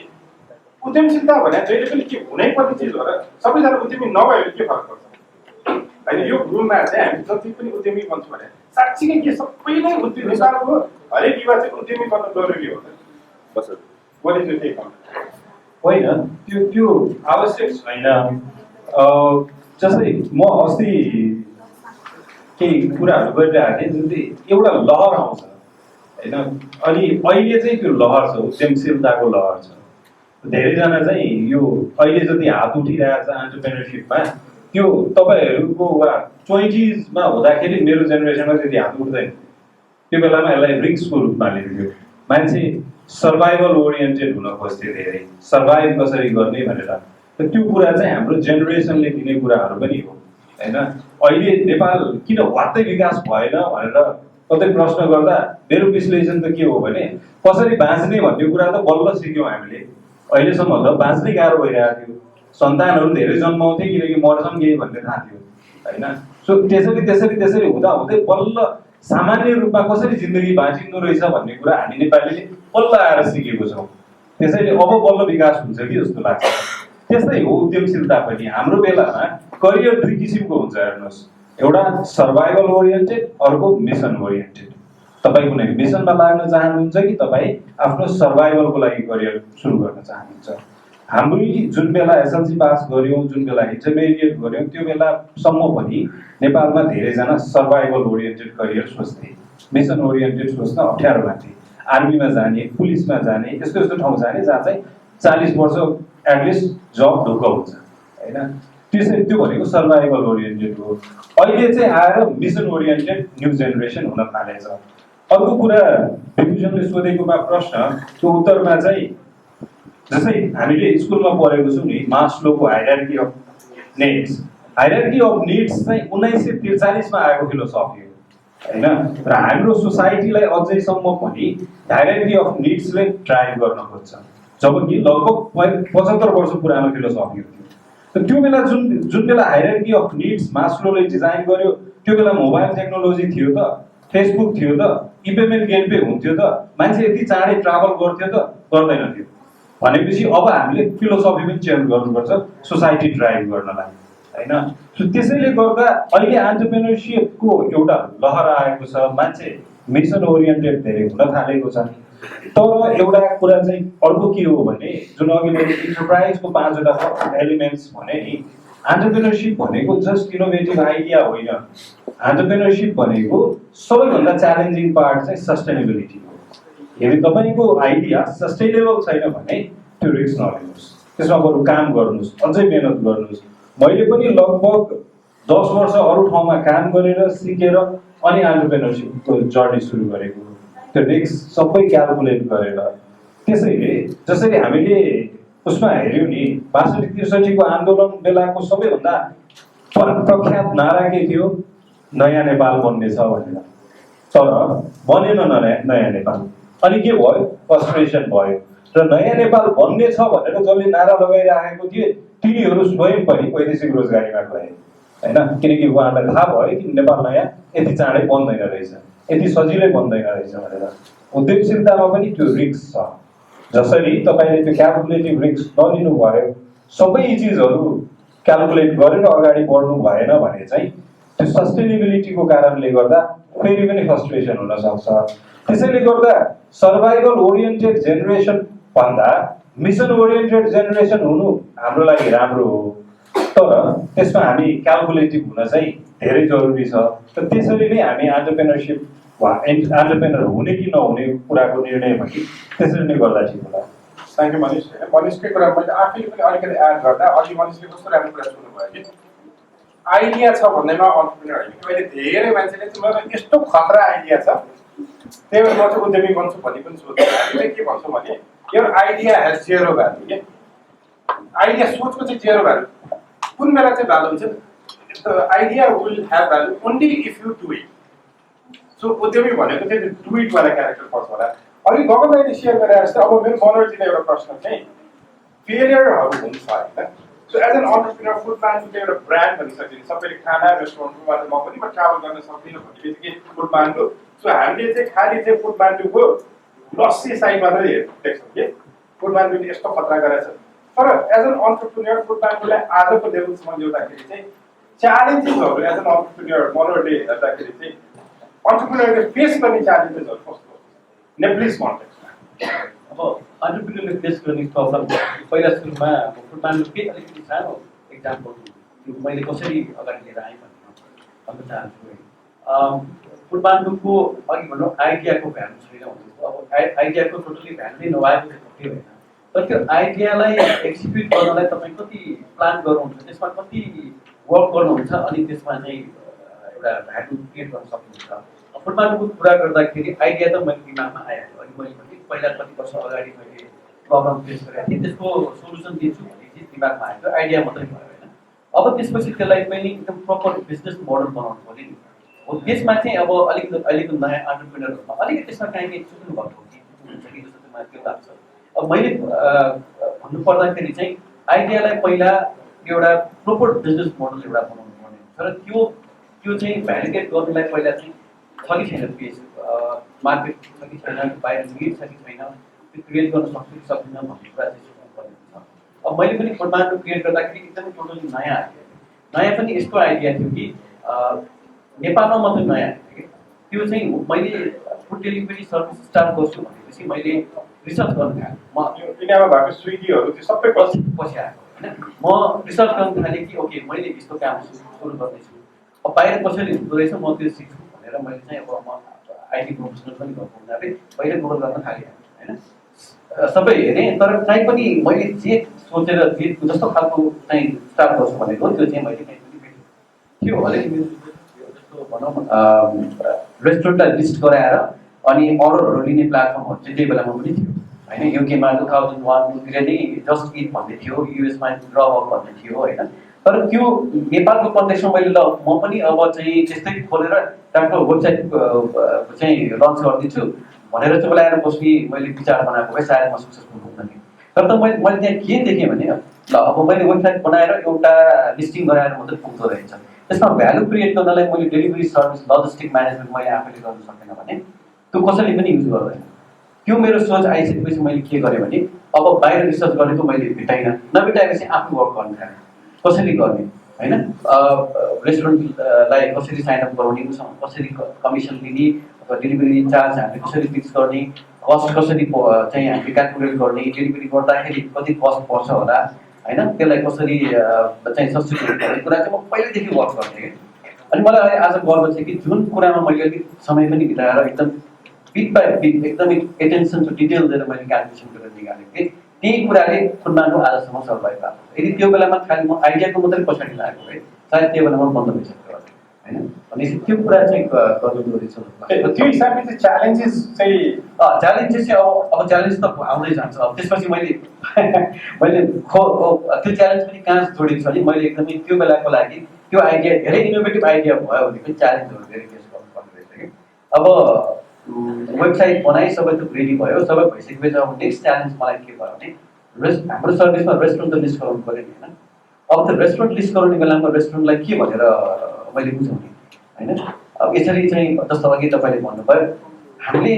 उद्यमशीलता भने जहिले पनि के हुनैपर्ने चिज हो र सबैजना उद्यमी नभए के फरक पर्छ होइन? यो रुममा चाहिँ हामी जति पनि उद्यमी बन्छौँ भने साँच्चीकै के सबै नै उद्यमी नेपालको हरेक युवा चाहिँ उद्यमी बन्न जरुरी हो त? बोलिदिनु त्यही होइन, त्यो आवश्यक छैन। जस्तै म अस्ति केही कुराहरू गरिरहेको थिएँ जुन चाहिँ एउटा लहर आउँछ होइन, अनि अहिले चाहिँ त्यो लहर छ, उद्यमशीलताको लहर छ। धेरैजना चाहिँ यो अहिले जति हात उठिरहेको छ एन्टरप्रेन्योरसिपमा त्यो तपाईँहरूको वा 20s हुँदाखेरि मेरो जेनेरेसनमा त्यति हात उठ्दैन। त्यो बेलामा यसलाई रिस्कको रूपमा लिन्थ्यो। मान्छे सर्भाइभल ओरिएन्टेड हुन खोज्थ्यो, धेरै सर्भाइभ कसरी गर्ने भनेर। त्यो कुरा चाहिँ हाम्रो जेनेरेसनले दिने कुराहरू पनि हो होइन। अहिले नेपाल किन वात्तै विकास भएन भनेर कतै प्रश्न गर्दा मेरो विश्लेषण त के हो भने कसरी बाँच्ने भन्ने कुरा त बल्ल सिक्यौँ हामीले। अहिलेसम्म त बाँच्नै गाह्रो भइरहेको थियो, सन्तानहरू धेरै जन्माउँथे किनकि मर्छन् केही भन्ने थाहा थियो होइन। सो त्यसरी हुँदा हुँदै बल्ल सामान्य रूपमा कसरी जिन्दगी बाँचिँदो रहेछ भन्ने कुरा हामी नेपालीले बल्ल आएर सिकेको छौँ। त्यसैले अब बल्ल विकास हुन्छ कि जस्तो लाग्छ। त्यस्तै हो उद्यमशीलता पनि। हाम्रो बेलामा करियर दुई किसिमको हुन्छ हेर्नुहोस्, एउटा सर्भाइभल ओरिएन्टेड, अर्को मिसन ओरिएन्टेड। तपाईँ कुनै मिसनमा लाग्न चाहनुहुन्छ कि तपाईँ आफ्नो सर्भाइभलको लागि करियर सुरु गर्न चाहनुहुन्छ। हाम्रो जुन बेला एसएलसी पास गऱ्यौँ, जुन बेला इन्टरमिडिएट गऱ्यौँ, त्यो बेलासम्म पनि नेपालमा धेरैजना सर्भाइभल ओरिएन्टेड करियर सोच्थे, मिसन ओरिएन्टेड सोच्न अप्ठ्यारो लाग्थे। आर्मीमा जाने, पुलिसमा जाने, यस्तो यस्तो ठाउँ जाने जहाँ चाहिँ 40 वर्ष एटलिस्ट जब ढुक्क हुन्छ होइन। त्यो भनेको सर्भाइभल ओरिएन्टेड हो। अहिले चाहिँ आएर मिसन ओरिएन्टेड न्यू जेनेरेसन हुन थालेछ। अर्को कुरा विभूषणले सोधेकोमा प्रश्न, त्यो उत्तरमा चाहिँ जस्तै हामीले स्कुलमा पढेको छौँ नि, मास्लोको hierarchy of needs. Hierarchy of needs चाहिँ 1943 मा आएको फिलोसफी हो होइन। र हाम्रो सोसाइटीलाई अझैसम्म पनि हायरार्की अफ निड्सले ड्राइभ गर्न खोज्छ, जबकि लगभग 75 वर्ष पुरानो फिलोसफी हो। त्यो बेला जुन बेला हायरार्की अफ निड्स मास्लोले डिजाइन गर्यो, त्यो बेला मोबाइल टेक्नोलोजी थियो त, फेसबुक थियो त, इपेमेन्ट गेटवे हुन्थ्यो त, मान्छे यति चाँडै ट्राभल गर्थ्यो त? गर्दैन थियो। भनेपछि अब हामीले फिलोसफी पनि चेन्ज गर्नुपर्छ सोसाइटी ड्राइभ गर्नलाई होइन। त्यसैले गर्दा अहिले एन्टरप्रेन्योरसिपको एउटा लहर आएको छ, मान्छे मिसन ओरिएन्टेड धेरै हुन थालेको छ। तर एउटा कुरा चाहिँ अर्को के हो भने, जुन अघि मैले इन्टरप्राइजको 5वटा एलिमेन्ट्स भने नि, एन्टरप्रेन्योरसिप भनेको जस्ट इनोभेटिभ आइडिया होइन। एन्टरप्रेन्योरसिप भनेको सबैभन्दा च्यालेन्जिङ पार्ट चाहिँ सस्टेनेबिलिटी हो। यदि तपाईँको आइडिया सस्टेनेबल छैन भने त्यो रिस्क नलिनुहोस्, त्यसमा बरु काम गर्नुहोस्, अझै मेहनत गर्नुहोस्। मैले पनि लगभग 10 वर्ष अरू ठाउँमा काम गरेर सिकेर अनि एन्टरप्रेन्योरसिपको जर्नी सुरु गरेको। त्यो रिस्क सबै क्यालकुलेट गरेर। त्यसैले जसरी हामीले उसमा हेऱ्यौँ नि, 62-63 को आन्दोलन बेलाको सबैभन्दा प्रख्यात नारा के थियो? नयाँ नेपाल बन्ने छ भनेर। तर बनेन नयाँ नेपाल। अनि के भयो? फ्रस्ट्रेसन भयो। र नयाँ नेपाल बन्ने छ भनेर जसले नारा लगाइरहेको थिए तिनीहरू स्वयं पनि वैदेशिक रोजगारीमा गए होइन। किनकि उहाँहरूलाई थाहा भयो कि नेपाल नयाँ यति चाँडै बन्दैन रहेछ, यति सजिलै बन्दैन रहेछ भनेर। उद्यमशीलतामा पनि त्यो रिस्क छ। जसरी तपाईँले त्यो क्यालकुलेटिभ रिस्क नलिनु भयो, सबै चिजहरू क्यालकुलेट गरेर अगाडि बढ्नु भएन भने चाहिँ त्यो सस्टेनेबिलिटीको कारणले गर्दा फेरि पनि फ्रस्ट्रेसन हुन सक्छ। त्यसैले गर्दा सर्भाइभल ओरिएन्टेड जेनेरेसन भन्दा मिसन ओरिएन्टेड जेनेरेसन हुनु हाम्रो लागि राम्रो हो। तर त्यसमा हामी क्यालकुलेटिभ हुन चाहिँ धेरै जरुरी छ। र त्यसरी नै हामी एन्टरप्रेन्योरसिप वा एन्टरप्रेन्योर हुने कि नहुने कुराको निर्णय पनि त्यसरी नै गर्दा ठिक होला। Thank you Manish. मनिषकै कुरा मैले आफैले पनि अलिकति एड गर्दा अघि मनिषले कस्तो राम्रो कुरा सुन्नुभयो कि आइडिया छ भन्दैमा एन्टरप्रेन्योर होइन। मैले धेरै मान्छेले चाहिँ मलाई यस्तो खतरा आइडिया छ, त्यही भएर म चाहिँ उद्यमी बन्छु भन्ने पनि सोध्छु। हामीले के भन्छौँ भने यो आइडिया हेज जेरो भ्यालु के, आइडिया सोचको चाहिँ जेरो भ्यालु। कुन बेला चाहिँ भ्यालु हुन्छ? the idea will have value only if you do it. So उद्यमी भनेको चाहिँ डु इट वाला क्यारेक्टर पर्छ होला। अनि गगनले सेयर गरे जस्तो अब मेरो मनोरञ्जन एउटा प्रश्न चाहिँ फेलियरहरू हुन्छ हैन। So as an entrepreneur food प्लान्टको एउटा ब्रान्ड भनिसकिन्छ सबैले खाना रेस्टुरेन्टबाट म पनि ट्राभल गर्न सक्दिनँ भन्ने बित्तिकै फुड प्लान्टको सो हामीले चाहिँ खाली चाहिँ फुड प्लान्टको लस्सी साइड मात्रै देख्छौँ कि फुड प्लान्टले यस्तो खतरा गरेछ। तर एज एन एन्टरप्रेन्योर फुड प्लान्टलाई आजको लेभलसम्म ल्याउँदाखेरि चाहिँ च्यालेन्जेसहरू एज एन एन्टरप्रेन्योर मनोरले हेर्दाखेरि चाहिँ एन्टरप्रेन्योरले फेस गर्ने च्यालेन्जेसहरू कस्तो हो नेप्लिज कन्टेक्स्टमा? अब एन्टरप्रेन्योरले फेस गर्ने प्रब्लम पहिला सुरुमा फुड प्लान्टको केही अलिकति सानो इक्जाम्पल मैले कसरी अगाडि लिएर आएँ भन्न चाहन्छु है। फुड प्लान्टको अघि भनौँ आइडियाको भ्यालु छैन भनेको अब आइडियाको टोटली भ्यालु नै नभएको चाहिँ कति होइन। तर त्यो आइडियालाई एक्जिक्युट गर्नलाई तपाईँ कति प्लान गर्नुहुन्छ, त्यसमा कति वर्क गर्नुहुन्छ, अनि त्यसमा चाहिँ एउटा भ्यालु क्रिएट गर्न सक्नुहुन्छ। फुड प्लान्टको कुरा गर्दाखेरि आइडिया त मैले दिमागमा आइहाल्यो। अनि मैले भने पहिला कति वर्ष अगाडि मैले प्रब्लम फेस गरेको थिएँ, त्यसको सोल्युसन दिन्छु भन्ने चाहिँ दिमागमा आयो। आइडिया मात्रै भयो होइन। अब त्यसपछि त्यसलाई मैले एकदम प्रपर बिजनेस मोडल बनाउनु पऱ्यो नि। हो त्यसमा चाहिँ अब अलिकति अहिलेको नयाँ एन्टरप्रेन्योरहरूमा अलिकति त्यसमा काहीँ सुन्नु भएको हुन्छ कि जस्तो चाहिँ मलाई त्यो लाग्छ। अब मैले भन्नु पर्दाखेरि चाहिँ आइडियालाई पहिला एउटा प्रोपर बिजनेस मोडल एउटा बनाउनु पर्ने हुन्छ र त्यो चाहिँ भ्यालिडेट गर्नलाई पहिला चाहिँ छ कि छैन पेज मार्केट छ कि छैन, बाहिर निड छ कि छैन, त्यो क्रिएट गर्न सक्छु कि सक्दिनँ भन्ने कुरा चाहिँ सोच्नुपर्ने हुन्छ। अब मैले पनि फुड प्लान्ट क्रिएट गर्दाखेरि एकदमै टोटली नयाँ आइडिया पनि यस्तो आइडिया थियो कि नेपालमा मात्रै नयाँ आएको थियो कि त्यो चाहिँ मैले फुड डेलिभरी सर्भिस स्टार्ट गर्छु भनेपछि मैले रिसर्च गर्न थालेँ। म इन्डियामा भएको स्विगीहरू त्यो सबै पछि आएको होइन। म रिसर्च गर्न थालेँ कि ओके मैले यस्तो काम सुरु गर्दैछु, अब बाहिर कसरी हुँदो रहेछ म त्यो सिक्छु भनेर मैले चाहिँ अब म आइटी प्रोफेसनल पनि भएको हुनाले पहिल्यै गुगल गर्न थालेँ होइन। सबै हेरेँ तर काहीँ पनि मैले जे सोचेर जे जस्तो खालको चाहिँ स्टार्ट गर्छु भनेको त्यो चाहिँ मैले कहीँ पनि भेटेँ थियो। अलिकति जस्तो भनौँ रेस्टुरेन्टलाई लिस्ट गराएर अनि अर्डरहरू लिने प्लेटफर्महरू चाहिँ त्यही बेलामा पनि थियो होइन। युकेमा 2001-2तिर नै जस्ट इट भन्ने थियो, युएसमा ड्रप भन्ने थियो होइन। तर त्यो नेपालको कन्टेक्स्टमा मैले ल म पनि अब चाहिँ त्यस्तै खोलेर आफ्नो वेबसाइट चाहिँ लन्च गरिदिन्छु भनेर चाहिँ बोलाएर बस्ने मैले विचार बनाएको भए सायद म सक्सेसफुल हुन्थेँ नि। तर त मैले त्यहाँ के देखेँ भने ल अब मैले वेबसाइट बनाएर एउटा लिस्टिङ गराएर मात्रै पुग्दो रहेछ। त्यसमा भ्यालु क्रिएट गर्नलाई मैले डेलिभरी सर्भिस लजिस्टिक म्यानेजमेन्ट मैले आफैले गर्न सकेन भने त्यो कसैले पनि युज गर्दैन। त्यो मेरो सोच आइसकेपछि मैले के गरेँ भने अब बाहिर रिसर्च गरेको मैले भेटाइनँ, नभेटाएपछि आफू वर्क गर्न थालेँ कसरी गर्ने होइन। रेस्टुरेन्टलाई कसरी साइनअप गराउने, उसँग कसरी कमिसन लिने अथवा डेलिभरी चार्ज हामीले कसरी फिक्स गर्ने, कस्ट कसरी चाहिँ हामीले क्यालकुलेट गर्ने, डेलिभरी गर्दाखेरि कति कस्ट पर्छ होला होइन, त्यसलाई कसरी चाहिँ सब्सिट्युट गर्ने कुरा चाहिँ म पहिल्यैदेखि वर्क गर्थेँ। अनि मलाई अहिले आज गर्व छ कि जुन कुरामा मैले अलिक समय पनि बिताएर एकदम बिट बाई बिट एकदमै एटेन्सन टु डिटेल दिएर मैले क्यालकुलेसन गरेर निकालेको थिएँ, त्यही कुराले फुड प्लान्टको आजसम्म सर्भाइभ भएको छ। यदि त्यो बेलामा खालि म आइडियाको मात्रै पछाडि लागेको भए सायद त्यो बेलामा बन्द भइसक्यो होइन। भनेपछि त्यो कुरा चाहिँ गर्नु रहेछ। त्यो हिसाबले चाहिँ च्यालेन्जेस चाहिँ अब च्यालेन्ज त आउँदै जान्छ। अब त्यसपछि मैले त्यो च्यालेन्ज पनि कहाँ जोडेको छ भने मैले एकदमै त्यो बेलाको लागि त्यो आइडिया धेरै इनोभेटिभ आइडिया भयो भने पनि च्यालेन्जहरू धेरै फेस गर्नुपर्ने रहेछ कि। अब वेबसाइट बनाइ सबै त रेडी भयो, सबै भइसकेपछि अब नेक्स्ट च्यालेन्ज मलाई के भयो भने हाम्रो सर्भिसमा रेस्टुरेन्ट त लिस्ट गराउनु पऱ्यो नि होइन। अब त्यो रेस्टुरेन्ट लिस्ट गराउने बेलामा रेस्टुरेन्टलाई के भनेर मैले बुझाउने होइन। अब यसरी चाहिँ जस्तो अघि तपाईँले भन्नुभयो हामीले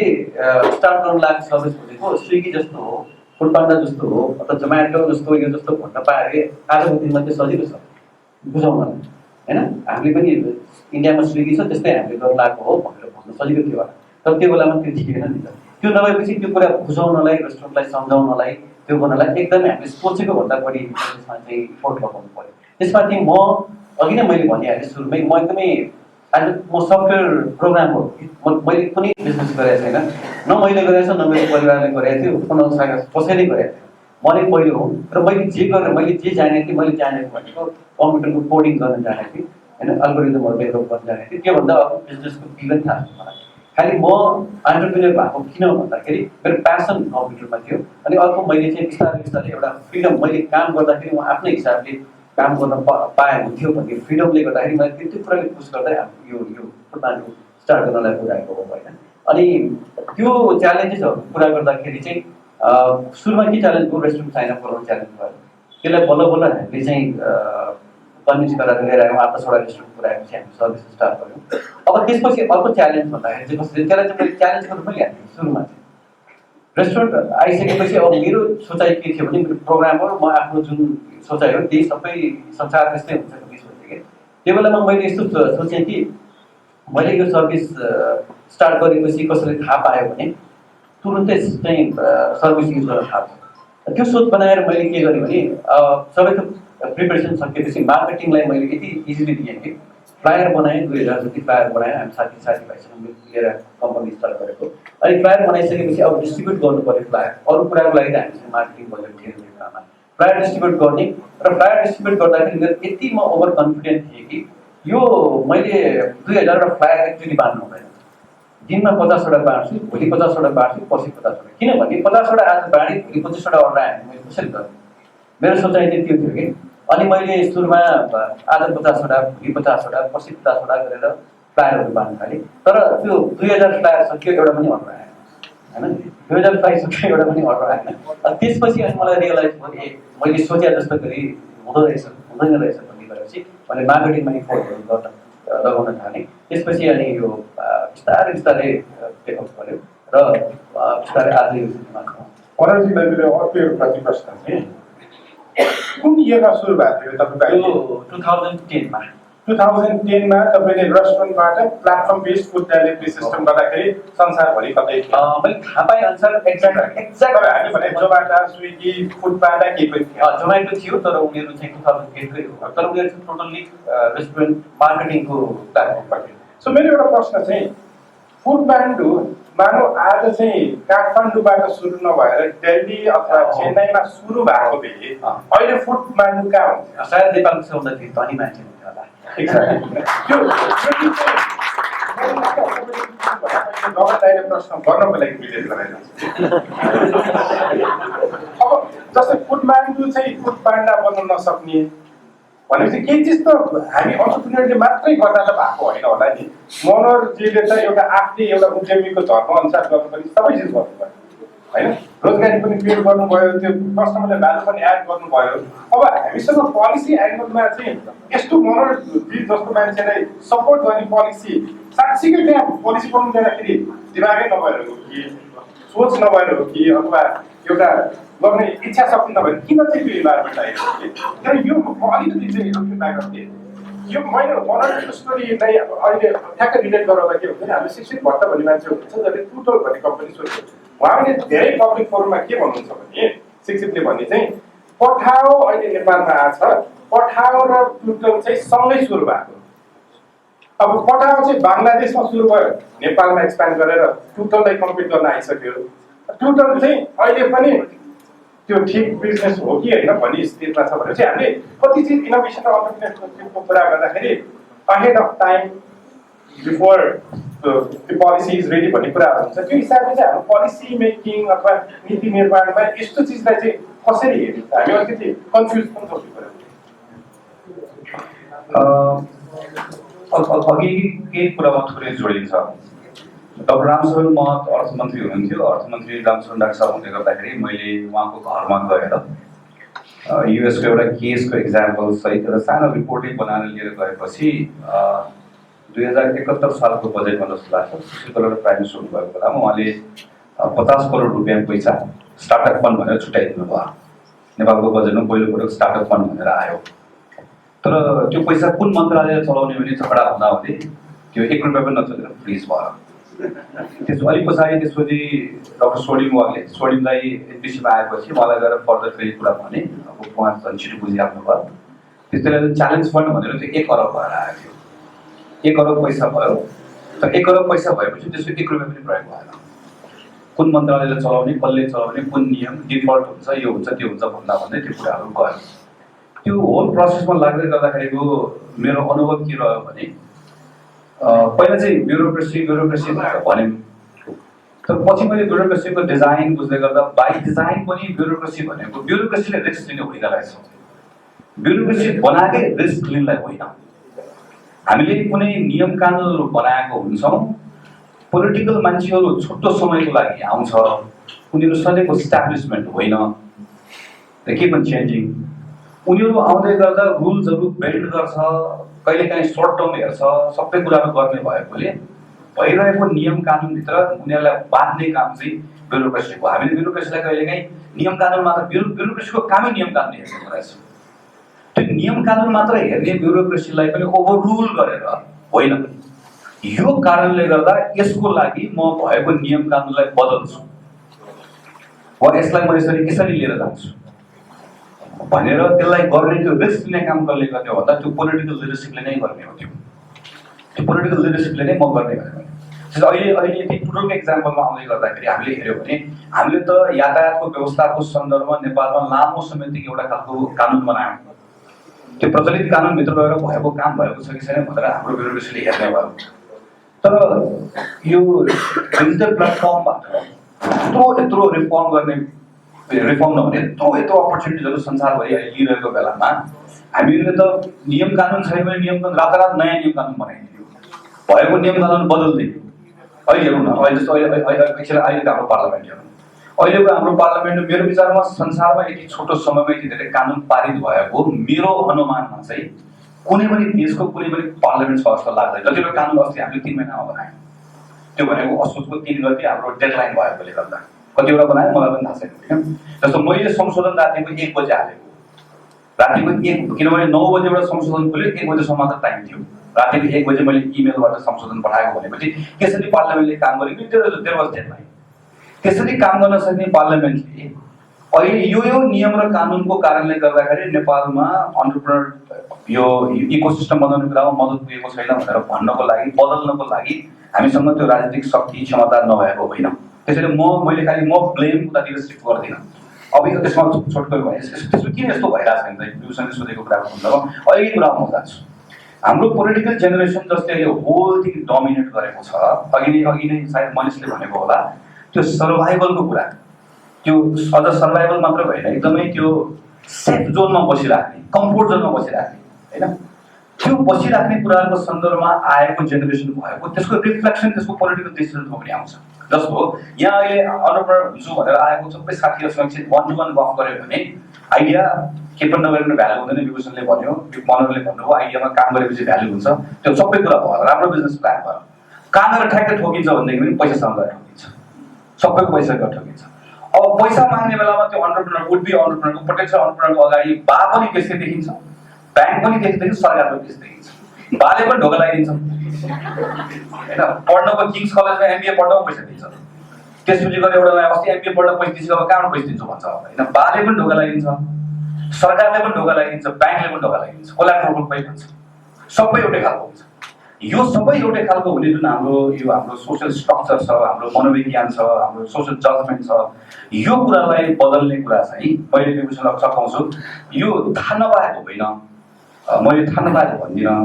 स्टार्ट गर्न लागेको सर्भिस भनेको स्विगी जस्तो हो, फुड पान्डा जस्तो हो अथवा जोम्याटो जस्तो यो जस्तो भन्न पाए आजको दिनमा त्यो सजिलो छ बुझाउन होइन। हामीले पनि इन्डियामा स्विगी छ त्यस्तै हामीले गर्न लागेको हो भनेर भन्न सजिलो थियो होला, तर त्यो बेलामा त्यो थिएन नि त। त्यो नभएपछि त्यो कुरा बुझाउनलाई रेस्टुरेन्टलाई सम्झाउनलाई त्यो गर्नलाई एकदमै हामीले सोचेको भन्दा बढी त्यसमा चाहिँ इफोर्ट लगाउनु पऱ्यो। त्यसमा चाहिँ म अघि नै मैले भनिहालेँ सुरुमै म एकदमै आज म सफ्टवेयर प्रोग्राम हो, मैले कुनै बिजनेस गरेको छैन, न मैले गरेको छ न मेरो परिवारले गरेको थियो, कुनै कसैले गरेको थियो, म नै पहिलो हो। र मैले जे गरेर मैले जे जानेको थिएँ मैले जानेको भनेको कम्प्युटरको कोडिङ गर्न जानेको थिएँ होइन, अल्गोरिदमहरू डेभलप गर्न जानेको थिएँ। त्योभन्दा अब बिजनेसको बिगन थाहा छ मलाई। खालि म एन्टरप्रेन्योर भएको किन भन्दाखेरि मेरो प्यासन कम्प्युटरमा थियो। अनि अर्को मैले चाहिँ बिस्तारै बिस्तारै एउटा फ्रिडम मैले काम गर्दाखेरि म आफ्नै हिसाबले काम गर्न पाए हुन्थ्यो भन्ने फ्रिडमले गर्दाखेरि मैले त्यो कुराले पुस गर्दै यो फुड प्यान्ट स्टार्ट गर्नलाई पुऱ्याएको हो होइन। अनि त्यो च्यालेन्जेसहरू पुरा गर्दाखेरि चाहिँ सुरुमा के च्यालेन्ज भयो, रेस्टुरेन्ट साइन अप गराउनु च्यालेन्ज भयो। त्यसलाई बल्ल बल्ल हामीले चाहिँ कन्भिन्स गरेर लिएर आयौँ। 8-10वटा रेस्टुरेन्ट पुऱ्याएपछि हामी सर्भिस स्टार्ट गऱ्यौँ। अब त्यसपछि अर्को च्यालेन्ज भन्दाखेरि चाहिँ कसरी त्यसलाई चाहिँ मैले च्यालेन्ज गर्नु पनि हाल्थेँ सुरुमा चाहिँ। रेस्टुरेन्ट आइसकेपछि अब मेरो सोचाइ के थियो भने मेरो प्रोग्राम हो, म आफ्नो जुन सोचाइ हो त्यही सबै संसार त्यस्तै हुन्छ कि सोचेँ कि त्यो बेलामा मैले यस्तो सोचेँ कि मैले यो सर्भिस स्टार्ट गरेपछि कसैले थाहा पायो भने तुरुन्तै चाहिँ सर्भिस युज गर्न थाल्छ। त्यो सोच बनाएर मैले के गरेँ भने सबैको प्रिपेरेसन सकेपछि मार्केटिङलाई मैले यति इजिली दिएँ कि फ्लायर बनाएँ। 2000 जति फ्लायर बनाएँ हामी साथीभाइसँग मिलेर कम्पनी स्टार्ट गरेको। अनि फ्लायर बनाइसकेपछि अब डिस्ट्रिब्युट गर्नु पऱ्यो फ्लायर। अरू कुराको लागि त हामीसँग मार्केटिङ बजेट थिएन त्यो बेलामा। फ्लायर डिस्ट्रिब्युट गर्ने र फ्लायर डिस्ट्रिब्युट गर्दाखेरि मेरो यति म ओभर कन्फिडेन्ट थिएँ कि यो मैले 2000वटा फ्लायर एक्चुअली बाँड्नु हुँदैन। दिनमा 50वटा बाँड्छु, भोलि 50वटा बाँड्छु, पर्सि 50वटा। किनभने 50वटा आज बाँडेँ, भोलि 25वटा अर्डर आयो भने मैले कसरी गर्छु? मेरो सोचाइ चाहिँ त्यो थियो कि। अनि मैले सुरुमा आज 50वटा, भोलि 50वटा, पर्सि 50वटा गरेर फ्लायरहरू बाँड्नु थालेँ। तर त्यो 2000 फ्लायर सक्यो, एउटा पनि अर्डर आएन होइन। 2000 फ्लायर सक्यो, एउटा पनि अर्डर आएन। त्यसपछि अनि मलाई रियलाइज भयो ए मैले सोचे जस्तो गरी हुँदैन रहेछ भन्ने गरेपछि मैले मार्केटिङमा इफोर्टहरू गर्न लगाउन थालेँ। त्यसपछि अनि यो बिस्तारै टेकअप गऱ्यो र बिस्तारै आज यो स्थितिमा छौँ। अनरजीलाई मेरो अर्को एउटा प्रश्न चाहिँ कुन इयरमा सुरु भएको थियो तपाईँको? 2010 मा 2010 मा तपाईँले रेस्टुरेन्टबाट platform based food delivery system गर्दाखेरि संसारभरि कतै मैले थाहा पाएँ अनुसार एक्ज्याक्ट हामी भने जोमाटो, स्विगी, फुड पान्डा के पनि थियो। जोमाटो थियो तर उनीहरू चाहिँ 2008 कै हो। तर उनीहरू चाहिँ टोटल्ली रेस्टुरेन्ट मार्केटिङको प्लेटफर्म थियो। सो मेरो एउटा प्रश्न चाहिँ फुड पान्डा मानौ आज चाहिँ काठमाडौँबाट सुरु नभएर दिल्ली अथवा चेन्नईमा सुरु भएको भए अहिले फुड पान्डा कहाँ हुन्छ? सायद नेपालको सबभन्दा धेरै धनी मान्छे हुन्थ्यो होला। जगतलाई प्रश्न गर्नको लागि विलेज गराइरहेको अब जस्तै फुड पान्डा चाहिँ फुड पान्डा बन्न नसक्ने भनेपछि केही चिज त हामी अन्टरप्रेन्योरले मात्रै गर्दा त भएको होइन होला नि। मनोहरजीले त एउटा आफ्नै एउटा उद्यमीको धर्म अनुसार गर्नुपर्ने सबै चिज गर्नुभयो होइन। रोजगारी पनि क्रिएट गर्नुभयो, त्यो कस्टमरलाई भ्यालु पनि एड गर्नुभयो। अब हामीसँग पोलिसी एङ्गलमा चाहिँ यस्तो मनोहरजी जस्तो मान्छेलाई सपोर्ट गर्ने पोलिसी साँच्चीकै त्यहाँ पोलिसी बनाउनु जाँदाखेरि दिमागै नभएर हो कि सोच नभएर हो कि अथवा एउटा गर्ने इच्छा शक्ति नभएर किन चाहिँ त्यो इन्भाइरोमेन्ट आएको तर यो अलिकति चाहिँ ब्याक थिएँ। यो मैले मनोरञ्जनको स्टोरीलाई अहिले ठ्याक्कै रिलेट गराउँदा के हुन्छ नि, हामीले शिक्षित भट्ट भन्ने मान्छे हुनुहुन्छ जसले टुटल भन्ने कम्पनी सुरु गर्छ। उहाँले धेरै पब्लिक फोरममा के भन्नुहुन्छ भने शिक्षितले भन्ने चाहिँ पठाओ अहिले नेपालमा आएको छ, पठाओ र टुटल चाहिँ सँगै सुरु भएको। अब पठाओ चाहिँ बङ्गलादेशमा सुरु भयो, नेपालमा एक्सप्यान्ड गरेर टुटललाई कम्पिट गर्न आइसक्यो। टुटल चाहिँ अहिले पनि त्यो ठिक बिजनेस हो कि होइन भन्ने स्थितिमा छ भने चाहिँ हामीले कति चिज इनोभेसन र अन्टरप्रेन्योरसिपको कुरा गर्दाखेरि अहेड अफ टाइम बिफोर त्यो पोलिसी इज रेडी भन्ने कुराहरू हुन्छ। त्यो हिसाबले चाहिँ हाम्रो पोलिसी मेकिङ अथवा नीति निर्माणमा यस्तो चिजलाई चाहिँ कसरी हेरिन्छ हामी अलिकति कन्फ्युज पनि छौँ। अघि केही कुरामा थोरै जोडिन्छ। डाक्टर रामशरण महत अर्थमन्त्री हुनुहुन्थ्यो। अर्थमन्त्री रामशरण डाक्टर साहब हुँदै गर्दाखेरि मैले उहाँको घरमा गएर युएसको एउटा केसको इक्जाम्पल सहित एउटा सानो रिपोर्टै बनाएर लिएर गएपछि 2071 सालको बजेटमा जस्तो लाग्छ सुशील कलर प्राइम मिनिस्टर हुनुभएको बेलामा उहाँले 50 करोड रुपियाँ पैसा स्टार्टअप फन्ड भनेर छुट्याइदिनु भयो। नेपालको बजेटमा पहिलोपटक स्टार्टअप फन्ड भनेर आयो। तर त्यो पैसा कुन मन्त्रालयले चलाउने भने झगडा हुँदा हुँदै त्यो 1 रुपियाँ पनि नचलेर फ्रिज भयो। त्यसो अलिक पछाडि त्यसपछि डाक्टर स्वर्णिमलाई एनपिसीमा आएपछि मलाई गएर फर्दर फेरि कुरा भने अब उहाँ झन् छिटो बुझिहाल्नु भयो। त्यस बेला च्यालेन्ज फन्ड भनेर त्यो 1 अरब भएर आएको थियो। 1 अरब पैसा भयो। तर 1 अरब पैसा भएपछि त्यसको 1 रुपियाँ पनि प्रयोग भएन। कुन मन्त्रालयले चलाउने, कसले चलाउने, कुन नियम डिफल्ट हुन्छ, यो हुन्छ त्यो हुन्छ भन्दा भन्दै त्यो कुराहरू गयो। त्यो होल प्रोसेसमा लाग्दै गर्दाखेरिको मेरो अनुभव के रह्यो भने पहिला चाहिँ ब्युरोक्रेसी भन्यौँ। तर पछि मैले ब्युरोक्रेसीको डिजाइन बुझ्दै गर्दा बाई डिजाइन पनि ब्युरोक्रेसी भनेको ब्युरोक्रेसीले रिस्क लिने होइन रहेछ। ब्युरोक्रेसी बनाएकै रिस्क लिनलाई होइन। हामीले कुनै नियम कानुनहरू बनाएको हुन्छौँ, पोलिटिकल मान्छेहरू छोटो समयको लागि आउँछ, उनीहरू सधैँको इस्टाब्लिसमेन्ट होइन, दे किप अन चेन्जिङ। उनीहरू आउँदै गर्दा रुल्सहरू बेन्ड गर्छ, कहिलेकाहीँ सर्ट टर्म हेर्छ, सबै कुराहरू गर्ने भएकोले भइरहेको नियम कानुनभित्र उनीहरूलाई बाँध्ने काम चाहिँ ब्युरोक्रेसीको। हामीले ब्युरोक्रेसीलाई कहिलेकाहीँ नियम कानुन मात्र, ब्युरोक्रेसीको कामै नियम कानुन हेर्ने रहेछ। त्यो नियम कानुन मात्र हेर्ने ब्युरोक्रेसीलाई पनि ओभररुल गरेर होइन। यो कारणले गर्दा यसको लागि म भएको नियम कानुनलाई बदल्छु वा यसलाई म यसरी लिएर जान्छु भनेर त्यसलाई गर्ने त्यो रिस्क लिने काम कसले गर्ने हो भन्दा त्यो पोलिटिकल लिडरसिपले नै गर्ने हो। त्यो पोलिटिकल लिडरसिपले नै म गर्ने भनेर अहिले यति टुटोको एक्जाम्पलमा आउँदै गर्दाखेरि हामीले हेऱ्यौँ भने हामीले त यातायातको व्यवस्थाको सन्दर्भमा नेपालमा लामो समयदेखि एउटा खालको कानुन बनायौँ। त्यो प्रचलित कानुनभित्र गएर भएको काम भएको छ कि छैन भनेर हाम्रो ब्युरोक्रेसीले हेर्ने भयो। तर यो डिजिटल प्लेटफर्मबाट यत्रो रिफर्म गर्ने, रिफर्म नभने यत्रो अपर्च्युनिटिजहरू संसारभरि अहिले लिइरहेको बेलामा हामीले त नियम कानुन छैन भने नियम कानुन रातारात नयाँ नियम कानुन बनाइदियो, भएको नियम कानुन बदल्दियो। अहिले हेरौँ न, अहिले जस्तो अहिलेको हाम्रो पार्लियामेन्ट हेरौँ, अहिलेको हाम्रो पार्लियामेन्ट मेरो विचारमा संसारमा यति छोटो समयमा यति धेरै कानुन पारित भएको मेरो अनुमानमा चाहिँ कुनै पनि देशको कुनै पनि पार्लियामेन्ट छ जस्तो लाग्दैन। जतिवटा कानुन अस्ति हामीले 3 महिनामा बनायौँ, त्यो भनेको असोजको 3 गते हाम्रो डेडलाइन भएकोले गर्दा कतिवटा बनायो मलाई पनि थाहा छैन। जस्तो मैले संशोधन रातिको 1 बजे हालेको, रातिको 1, किनभने 9 बजेबाट संशोधन खोल्यो, 1 बजेसम्म मात्र टाइम थियो। रातिको 1 बजे मैले इमेलबाट संशोधन पठाएको भनेपछि त्यसरी पार्लियामेन्टले काम गरेको देयर वाज डेडलाइन। त्यसरी काम गर्न सक्ने पार्लियामेन्टले अहिले यो नियम र कानुनको कारणले गर्दाखेरि नेपालमा अन्टरप्रेन्योर यो इकोसिस्टम बनाउने कुरामा मद्दत पुगेको छैन भनेर भन्नको लागि, बदल्नको लागि हामीसँग त्यो राजनीतिक शक्ति क्षमता नभएको होइन। त्यसैले मैले खालि ब्लेम उतातिर सिफ्ट गर्दिनँ। अब यो त्यसमा छोटकरी भयो, त्यसमा किन यस्तो भइरहेको छ भने युसनले सोधेको कुराको सन्दर्भमा अहिले कुरा म जान्छु। हाम्रो पोलिटिकल जेनेरेसन जसले अहिले होल थिङ डोमिनेट गरेको छ, अघि नै सायद मनिषले भनेको होला, त्यो सर्भाइभलको कुरा, त्यो अझ सर्भाइभल मात्र होइन, एकदमै त्यो सेफ जोनमा बसिराख्ने, कम्फोर्ट जोनमा बसिराख्ने होइन, त्यो बसिराख्ने कुराहरूको सन्दर्भमा आएको जेनेरेसन भएको त्यसको रिफ्लेक्सन त्यसको पोलिटिकल डिसिजनमा पनि आउँछ। जस्तो यहाँ अहिले अन्टरप्रेन्योर हुन्छु भनेर आएको सबै साथीहरूसँग चाहिँ 1-to-1 गफ गऱ्यो भने आइडिया के पनि नगरिकन भ्यालु हुँदैन। विभूषणले भन्यो, मनोहरले भन्नुभयो, आइडियामा काम गरेपछि भ्यालु हुन्छ। त्यो सबै कुरा भयो, राम्रो बिजनेस प्लान भयो, कहाँ गएर ठ्याक्कै ठोकिन्छ भनेदेखि पनि पैसासँग गएर ठोकिन्छ, सबैको पैसा गएर ठोकिन्छ। अब पैसा माग्ने बेलामा त्यो अन्टरप्रेन्योर वुड बी अन्टरप्रेन्योरको पोटेन्सियल अन्टरप्रेन्योरको अगाडि बा पनि त्यस्तै देखिन्छ, ब्याङ्क पनि त्यस्तै देखिन्छ, सरकार पनि त्यस्तै देखिन्छ, बाले पनि ढोका लगाइदिन्छ होइन। पढ्नको किङ्स कलेजमा MBA पढ्नमा पैसा दिन्छ, त्यसपछि गएर एउटा अस्ति MBA पढ्न पैसा दिन्छ, अब कहाँबाट पैसा दिन्छु भन्छ होइन। बाले पनि ढोका लगाइदिन्छ, सरकारले पनि ढोका लगाइदिन्छ, ब्याङ्कले पनि ढोका लगाइदिन्छ, कोलाट्रल पनि भन्छ, सबै एउटै खालको हुन्छ। यो सबै एउटै खालको हुने जुन हाम्रो सोसल स्ट्रक्चर छ, हाम्रो मनोविज्ञान छ, हाम्रो सोसल जजमेन्ट छ, यो कुरालाई बदल्ने कुरा चाहिँ मैले विभूषणलाई सघाउँछु। यो थाहा नपाएको होइन, मैले थाहा नपाएको भन्दिनँ,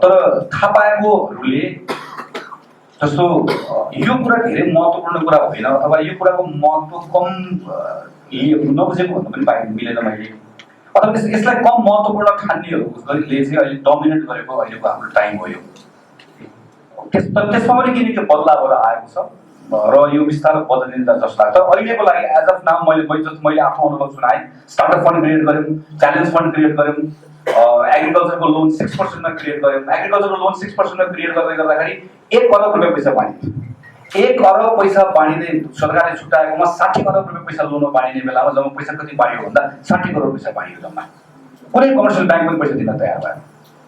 तर थाहा पाएकोहरूले जस्तो यो कुरा धेरै महत्त्वपूर्ण कुरा होइन अथवा यो कुराको महत्त्व कम नबुझेको भन्नु पनि मिलेन मैले, अथवा यसलाई कम महत्त्वपूर्ण ठान्नेहरूले चाहिँ अहिले डोमिनेट गरेको अहिलेको हाम्रो टाइम हो यो। त्यसमा पनि किनकि बदलावहरू आएको छ र यो बिस्तारै बदलिन्छ जस्तो लाग्छ। अहिलेको लागि एज अफ नाउ मैले आफ्नो अनुभव सुनाएँ। स्टार्टअप फन्ड क्रिएट गऱ्यौँ, च्यालेन्ज फन्ड क्रिएट गऱ्यौँ, एग्रिकल्चरको लोन 6%मा क्रिएट गऱ्यौँ। एग्रिकल्चरको लोन 6%मा क्रिएट गर्दाखेरि 1 करोड रुपियाँ पैसा बाँडियो। 1 करोड पैसा बाँडिँदै सरकारले छुट्याएकोमा 60 करोड रुपियाँ पैसा लोनमा बाँडिने बेलामा जम्मा पैसा कति बाँडियो भन्दा 60 करोड पैसा बाँडियो जम्मा। कुनै कमर्सियल ब्याङ्क पनि पैसा दिन तयार भयो,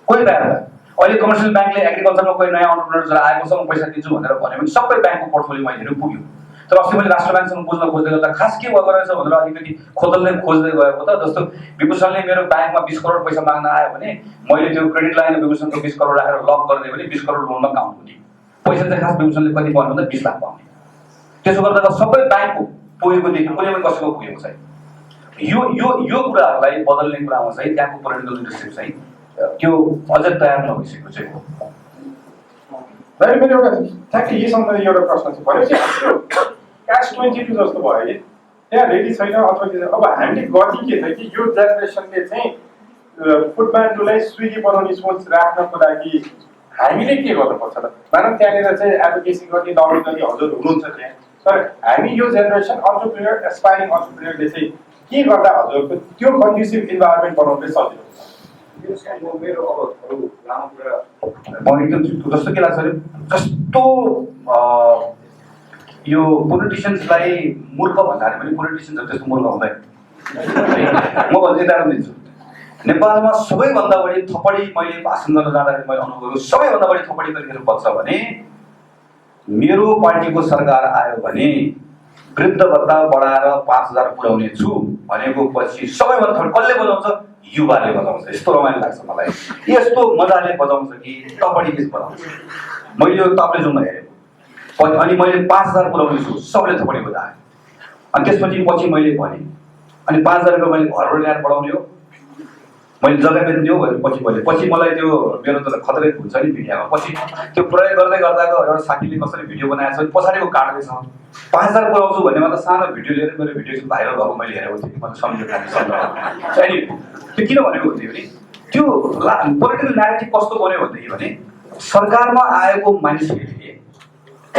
कोही तयार भयो। अहिले कमर्सियल ब्याङ्कले एग्रिकल्चरमा कोही नयाँ अन्टरप्रेन्योर आएको छ म पैसा दिन्छु भनेर भन्यो भने सबै ब्याङ्कको पोर्टफोलियोमा हेरेर पुग्यो। तर अस्ति मैले राष्ट्र ब्याङ्कसँग बुझ्न खोज्दै गर्दा खास के भएको रहेछ भनेर अलिकति खोज्दै गएको त जस्तो विभूषणले मेरो ब्याङ्कमा 20 करोड पैसा माग्न आयो भने मैले त्यो क्रेडिट लाइन विभूषणको 20 करोड राखेर लक गरिदियो भने 20 करोड लोनमा काउन्ट हुने। पैसा चाहिँ खास विभूषणले कति पाउनु भन्दा 20 लाख पाउने। त्यसो गर्दा सबै ब्याङ्कको पुगेकोदेखि कुनै पनि कसैको पुगेको छैन। यो कुराहरूलाई बदल्ने कुरामा चाहिँ त्यहाँको पोलिटिकल लिडरसिप चाहिँ त्यो अझै तयार नभइसकेको चाहिँ हो। मैले एउटा ठ्याक्कै यही सम्बन्धी एउटा प्रश्न चाहिँ भनेपछि हाम्रो क्याच 22 जस्तो भयो कि त्यहाँ रेडी छैन अथवा अब हामीले गति के छ कि यो जेनेरेसनले चाहिँ फुटबान्डुलाई स्विगी बनाउने सोच राख्नको लागि हामीले के गर्नुपर्छ त? मानव त्यहाँनिर चाहिँ एडभोकेसी गर्ने लबी गर्ने हजुर हुनुहुन्छ त्यहाँ, तर हामी यो जेनेरेसन अन्टरप्रिन्योर एस्पायरिङ अन्टरप्रिन्योरले चाहिँ के गर्दा हजुरको त्यो कन्ड्युसिभ इन्भाइरोमेन्ट बनाउनु सजिलो हुन्छ? मेरो अब अरू लामो कुरा म एकदम जस्तो के लाग्छ भने जस्तो यो पोलिटिसियन्सलाई मूर्ख भन्दाखेरि पनि पोलिटिसियन्सहरू त्यस्तो मूर्ख हुँदैन। म भन्छु उदाहरण दिन्छु। नेपालमा सबैभन्दा बढी थपडी मैले भाषण गर्न जाँदाखेरि मैले अनुभव गरेको सबैभन्दा बढी थपडी कतिखेर बज्छ भने मेरो पार्टीको सरकार आयो भने वृद्ध भत्ता बढाएर 5,000 पुर्याउने छु भनेको पछि सबैभन्दा कसले बजाउँछ? युवाले बजाउँछ। यस्तो रमाइलो लाग्छ मलाई, यस्तो मजाले बजाउँछ कि थपडी गीत बजाउँछ। मैले यो ताप्लेजुङमा हेरेको अनि मैले 5,000 पुर्याउने छु, सबले थपडी बजाए। अनि त्यसपछि पछि मैले भने अनि 5,000 रुपियाँ मैले घरबाट ल्याएर बढाउने हो, मैले जग्गा बेच्ने हो भनेर पछि मलाई त्यो मेरो त खतरै हुन्छ नि मिडियामा। पछि त्यो प्रयोग गर्दै गर्दाको एउटा साथीले कसरी भिडियो बनाएको छ पछाडिको काट्दैछ 5,000 पुऱ्याउँछु भन्ने मतलब सानो भिडियो लिएर मेरो भिडियो चाहिँ भाइरल भएको मैले हेरेको थिएँ। मैले सम्झेको त्यो किन भनेको हुन्थ्यो भने त्यो पोलिटिकल न्यारेटिभ कस्तो बन्यो भने सरकारमा आएको मानिसहरूले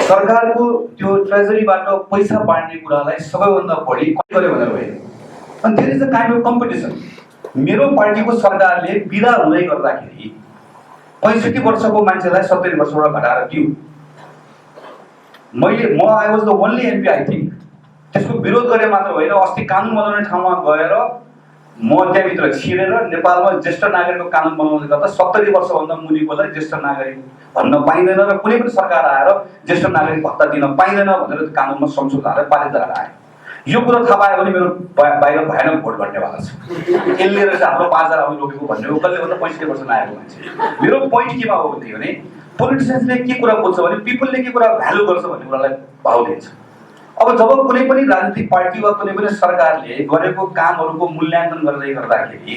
सरकारको त्यो ट्रेजरीबाट पैसा बाँड्ने कुरालाई सबैभन्दा बढी गर्यो भनेर भयो। अनि there is a kind of competition. मेरो पार्टीको सरकारले बिदा हुँदै गर्दाखेरि 65 वर्षको मान्छेलाई 70 वर्षबाट घटाएर दियो। म I was the only MP I think त्यसको विरोध गरे मात्र होइन। अस्ति कानुन बनाउने ठाउँमा गएर म त्यहाँभित्र छिरेर नेपालमा ज्येष्ठ नागरिकको कानुन बनाउँदै गर्दा 70 वर्षभन्दा मुनिकोलाई ज्येष्ठ नागरिक भन्न पाइँदैन र कुनै पनि सरकार आएर ज्येष्ठ नागरिक भत्ता दिन पाइँदैन भनेर कानुनमा संशोधन हालेर पारित गरेर आयो। यो कुरा थाहा पायो भने मेरो बाहिर भयानक भोट घट्नेवाला छ। यसले चाहिँ हाम्रो 5,000 आउने रोकेको भन्ने हो। कसले भन्दा 65 वर्ष नआएको मान्छे। मेरो पोइन्ट केमा हो भने पोलिटिसियन्सले के कुरा बुझ्छ भने पिपलले के कुरा भ्यालु गर्छ भन्ने कुरालाई भाव दिन्छ। अब जब कुनै पनि राजनीतिक पार्टी वा कुनै पनि सरकारले गरेको कामहरूको मूल्याङ्कन गर्दै गर्दाखेरि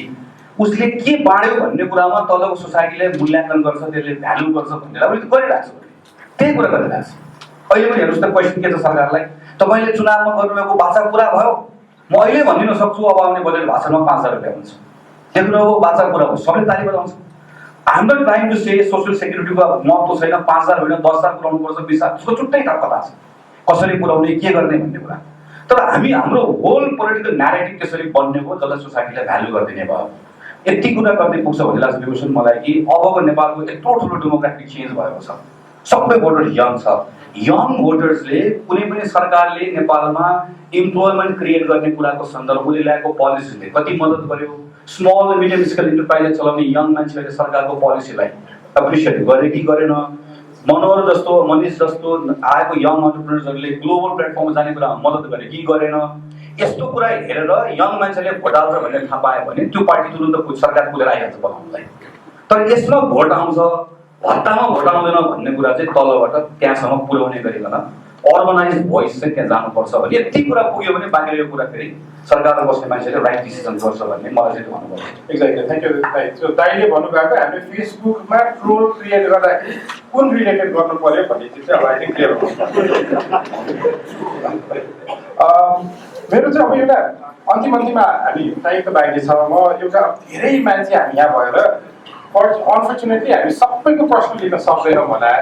उसले के बाँड्यो भन्ने कुरामा तलको सोसाइटीले मूल्याङ्कन गर्छ, त्यसले भ्यालु गर्छ भन्नेलाई उसले गरिरहेको छ। त्यही कुरा गरिरहेको छ। अहिले पनि हेर्नुहोस् त क्वेसन के छ सरकारलाई, तपाईँले चुनावमा गर्नुभएको वाचा पुरा भयो? म अहिले भनिदिन सक्छु अब आउने बजेट भाषणमा 5,000 रुपियाँ हुन्छ। देख्नुभयो वाचा पुरा भयो, सबले ताली बजाउँछ। I am not trying to say social सेक्युरिटीको महत्त्व छैन, 5,000 होइन 10,000 पुऱ्याउनु पर्छ, 20,000 त्यसको छुट्टै कथा छ कसरी पुऱ्याउने के गर्ने भन्ने कुरा। तर हाम्रो होल पोलिटिकल न्यारेटिभ त्यसरी बन्ने हो जसलाई सोसाइटीलाई भ्यालु गरिदिने भयो। यति कुरा गर्दै पुग्छ भन्ने लाग्छ विभूषण मलाई कि अबको नेपालको यत्रो ठुलो डेमोग्राफिक चेन्ज भएको छ। सबै भोटर यङ छ। यङ भोटर्सले कुनै पनि सरकारले नेपालमा इम्प्लोइमेन्ट क्रिएट गर्ने कुराको सन्दर्भले ल्याएको पोलिसीले कति मद्दत गर्यो? स्मल मिडियम स्केल इन्टरप्राइज चलाउने यङ मान्छेहरूले सरकारको पोलिसीलाई एप्रिसिएट गरे कि गरेन? मनोहर जस्तो मनिष जस्तो आएको यङ अन्टरप्रेनर्सहरूले ग्लोबल प्लेटफर्ममा जाने कुरामा मद्दत गरे कि गरेन? यस्तो कुरा हेरेर यङ मान्छेले भोट हाल्छ भन्ने थाहा पायो भने त्यो पार्टी तुरुन्त सरकार पुगेर आइहाल्छ बनाउनलाई। तर यसमा भोट आउँछ भत्तामा भोट आउँदैन भन्ने कुरा चाहिँ तलबाट त्यहाँसम्म पुर्याउने गरिकन अर्गनाइज भोइस चाहिँ त्यहाँ जानुपर्छ भने यति कुरा पुग्यो भने बाँकी यो कुरा फेरि सरकारमा बस्ने मान्छेले राइट डिसिजन गर्छ भन्ने मलाई चाहिँ भन्नुपर्छ। एक्ज्याक्टली, थ्याङ्क यू दाइ। सो दाइले भन्नुभएको हामीले फेसबुकमा ट्रोल क्रिएट गर्दाखेरि कुन रिलेटेड गर्नु पर्यो भन्ने चिज चाहिँ अब आई थिङ्क क्लियर हुन्छ। मेरो चाहिँ अब एउटा अन्तिममा हामी टाइम त बाहिर छ। म एउटा धेरै मान्छे हामी यहाँ भएर अनफर्चुनेटली हामी सबैको प्रश्न लिन सक्दैनौँ होला।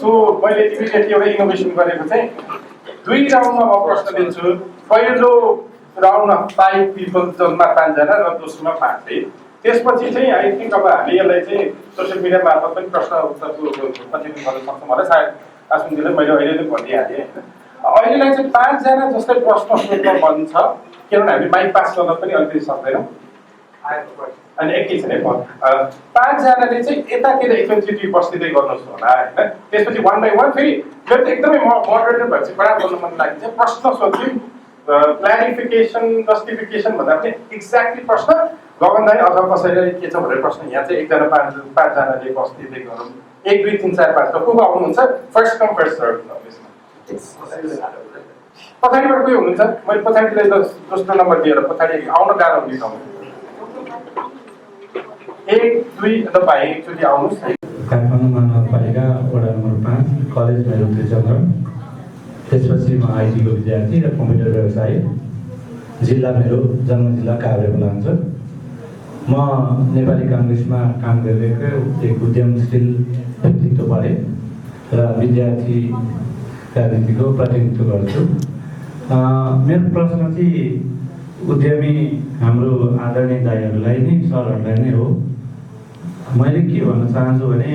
सो मैले इमिडिएटली एउटा इनोभेसन गरेको चाहिँ 2 राउन्डमा म प्रश्न लिन्छु। पहिलो राउन्डमा 5 पिपल जसमा 5 जना र दोस्रोमा 5 है। त्यसपछि चाहिँ आई थिङ्क अब हामी यसलाई चाहिँ सोसियल मिडिया मार्फत पनि प्रश्न उत्तरको कन्टिन्यू गर्न सक्छौँ होला। सायद आश्विनजीले मैले अहिले नै भनिहालेँ होइन। अहिलेलाई चाहिँ 5 जना जस्तै प्रश्न सोध्न मन छ किनभने हामी माइक पास गर्न पनि अलिकति सक्दैनौँ। अनि एकैछिन है 5 जनाले चाहिँ यतातिर एकैचोटि बस्दै गर्नुहोस् होला होइन। त्यसपछि 1 बाई 1 फेरि मेरो त एकदमै मोडरेटर भएर चाहिँ बडा बोल्नु मन लाग्छ। प्रश्न सोध्छु, क्ल्यारिफिकेसन जस्टिफिकेसन भन्दा पनि एक्ज्याक्टली प्रश्न गगन दाइ अथवा कसैले के छ भनेर प्रश्न यहाँ चाहिँ 1 जना 5 जनाले बस्दै गरौँ। 1 2 3 4 5 को आउनुहुन्छ फर्स्ट कम फर्स्ट सर्भ यसमा। पछाडिबाट कोही हुनुहुन्छ? मैले पछाडिलाई दोस्रो नम्बर दिएर पछाडि आउन गाह्रो हुने ठाउँ 1 2 तपाईँ एकचोटि आउनुहोस्। काठमाडौँ महानगरपालिका वडा नम्बर 5 कलेज मेरो त्रिचन्द्र। त्यसपछि म आइटीको विद्यार्थी र कम्प्युटर व्यवसायी। जिल्ला मेरो जन्म जिल्ला काभ्रेको हुन्छ। म नेपाली काङ्ग्रेसमा काम गरिरहेको एक उद्यमशील व्यक्तित्व भए र विद्यार्थी राजनीतिको प्रतिनिधित्व गर्छु। मेरो प्रश्न चाहिँ उद्यमी हाम्रो आदरणीय दाइहरूलाई नै सरहरूलाई नै हो। मैले के भन्न चाहन्छु भने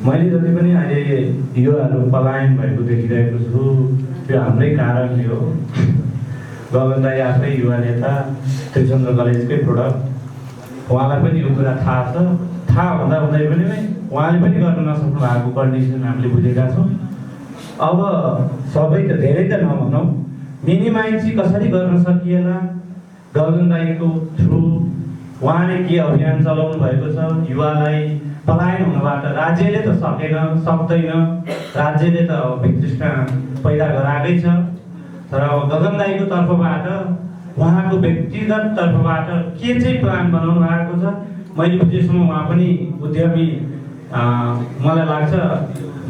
मैले जति पनि अहिले युवाहरू पलायन भएको देखिरहेको छु त्यो हाम्रै कारणले हो। गगन दाइ आफै युवा नेता, त्रिचन्द्र कलेजकै प्रोडक्ट, उहाँलाई पनि यो कुरा थाहा छ। थाहा हुँदा हुँदै पनि उहाँले पनि गर्न नसक्नु भएको कन्डिसन हामीले बुझेका छौँ। अब सबै त धेरै त नभनौँ, मिनिमाइज चाहिँ कसरी गर्न सकिएला, गगन दाइको थ्रु उहाँले के अभियान चलाउनु भएको छ युवालाई पलायन हुनबाट। राज्यले त सकेन, सक्दैन, राज्यले त वितृष्णा पैदा गराएकै छ। तर अब गगन दाइको तर्फबाट उहाँको व्यक्तिगत तर्फबाट के चाहिँ प्लान बनाउनु भएको छ, मैले बुझेसम्म उहाँ पनि उद्यमी, मलाई लाग्छ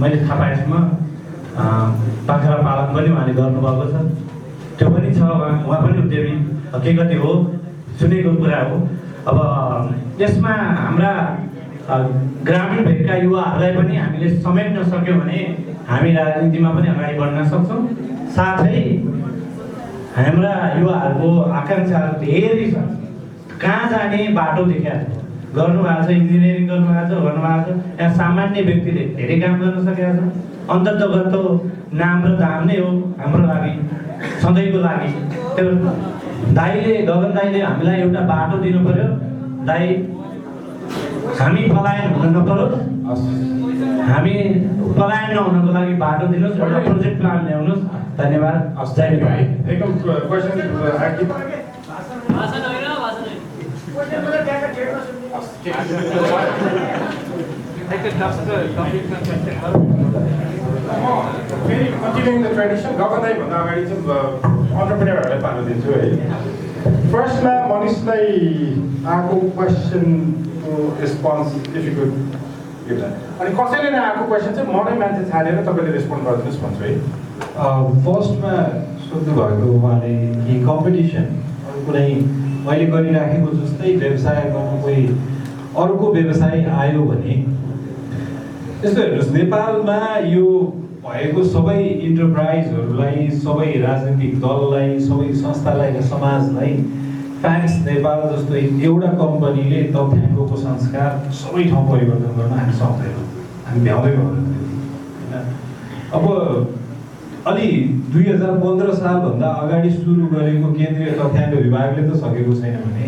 मैले थाहा पाएसम्म बाख्रा पालन पनि उहाँले गर्नुभएको छ, त्यो पनि छ। उहाँ पनि उद्यमी के कति हो सुनेको कुरा हो। अब यसमा हाम्रा ग्रामीण भेगका युवाहरूलाई पनि हामीले समेट्न सक्यौँ भने हामी राजनीतिमा पनि अगाडि बढ्न सक्छौँ। साथै हाम्रा युवाहरूको आकाङ्क्षाहरू धेरै छ। कहाँ जाने बाटो देखाएको गर्नुभएको छ, इन्जिनियरिङ गर्नुभएको छ, गर्नुभएको छ। यहाँ सामान्य व्यक्तिले धेरै काम गर्न सकेका छ। अन्ततगत नाम र दाम नै हो हाम्रो लागि, सधैँको लागि। त्यो दाइले, गगन दाइले हामीलाई एउटा बाटो दिनु पर्यो। दाइ हामी पलायन हुन नपरोस्, हामी पलायन नहुनको लागि बाटो दिनुहोस्, एउटा प्रोजेक्ट प्लान ल्याउनुहोस्। धन्यवाद। एकदम क्वेसन फेरि कन्टिन्युङ द ट्रेडिसन, गगन दाइभन्दा अगाडि चाहिँ अन्टरप्रेन्योरहरूलाई पाल्न दिन्छु है। फर्स्टमा मनिषलाई आएको क्वेसनको response if you could give that, अनि कसैले नआएको क्वेसन चाहिँ मनै मान्छे छानेर तपाईँले रेस्पोन्ड गरिदिनुहोस् भन्छु है। फर्स्टमा सोध्नुभएको उहाँले कि कम्पिटिसन कुनै मैले गरिराखेको जस्तै व्यवसाय गर्नु कोही अर्को व्यवसाय आयो भने यस्तो हेर्नुहोस्, नेपालमा यो भएको सबै इन्टरप्राइजहरूलाई, सबै राजनीतिक दललाई, सबै संस्थालाई र समाजलाई फ्याक्स नेपाल जस्तो एउटा कम्पनीले तथ्याङ्कको संस्कार सबै ठाउँ परिवर्तन गर्न हामी सक्दैनौँ, हामी भ्याउँदै होइन। अब अलि 2015 सालभन्दा अगाडि सुरु गरेको केन्द्रीय तथ्याङ्क विभागले त सकेको छैन भने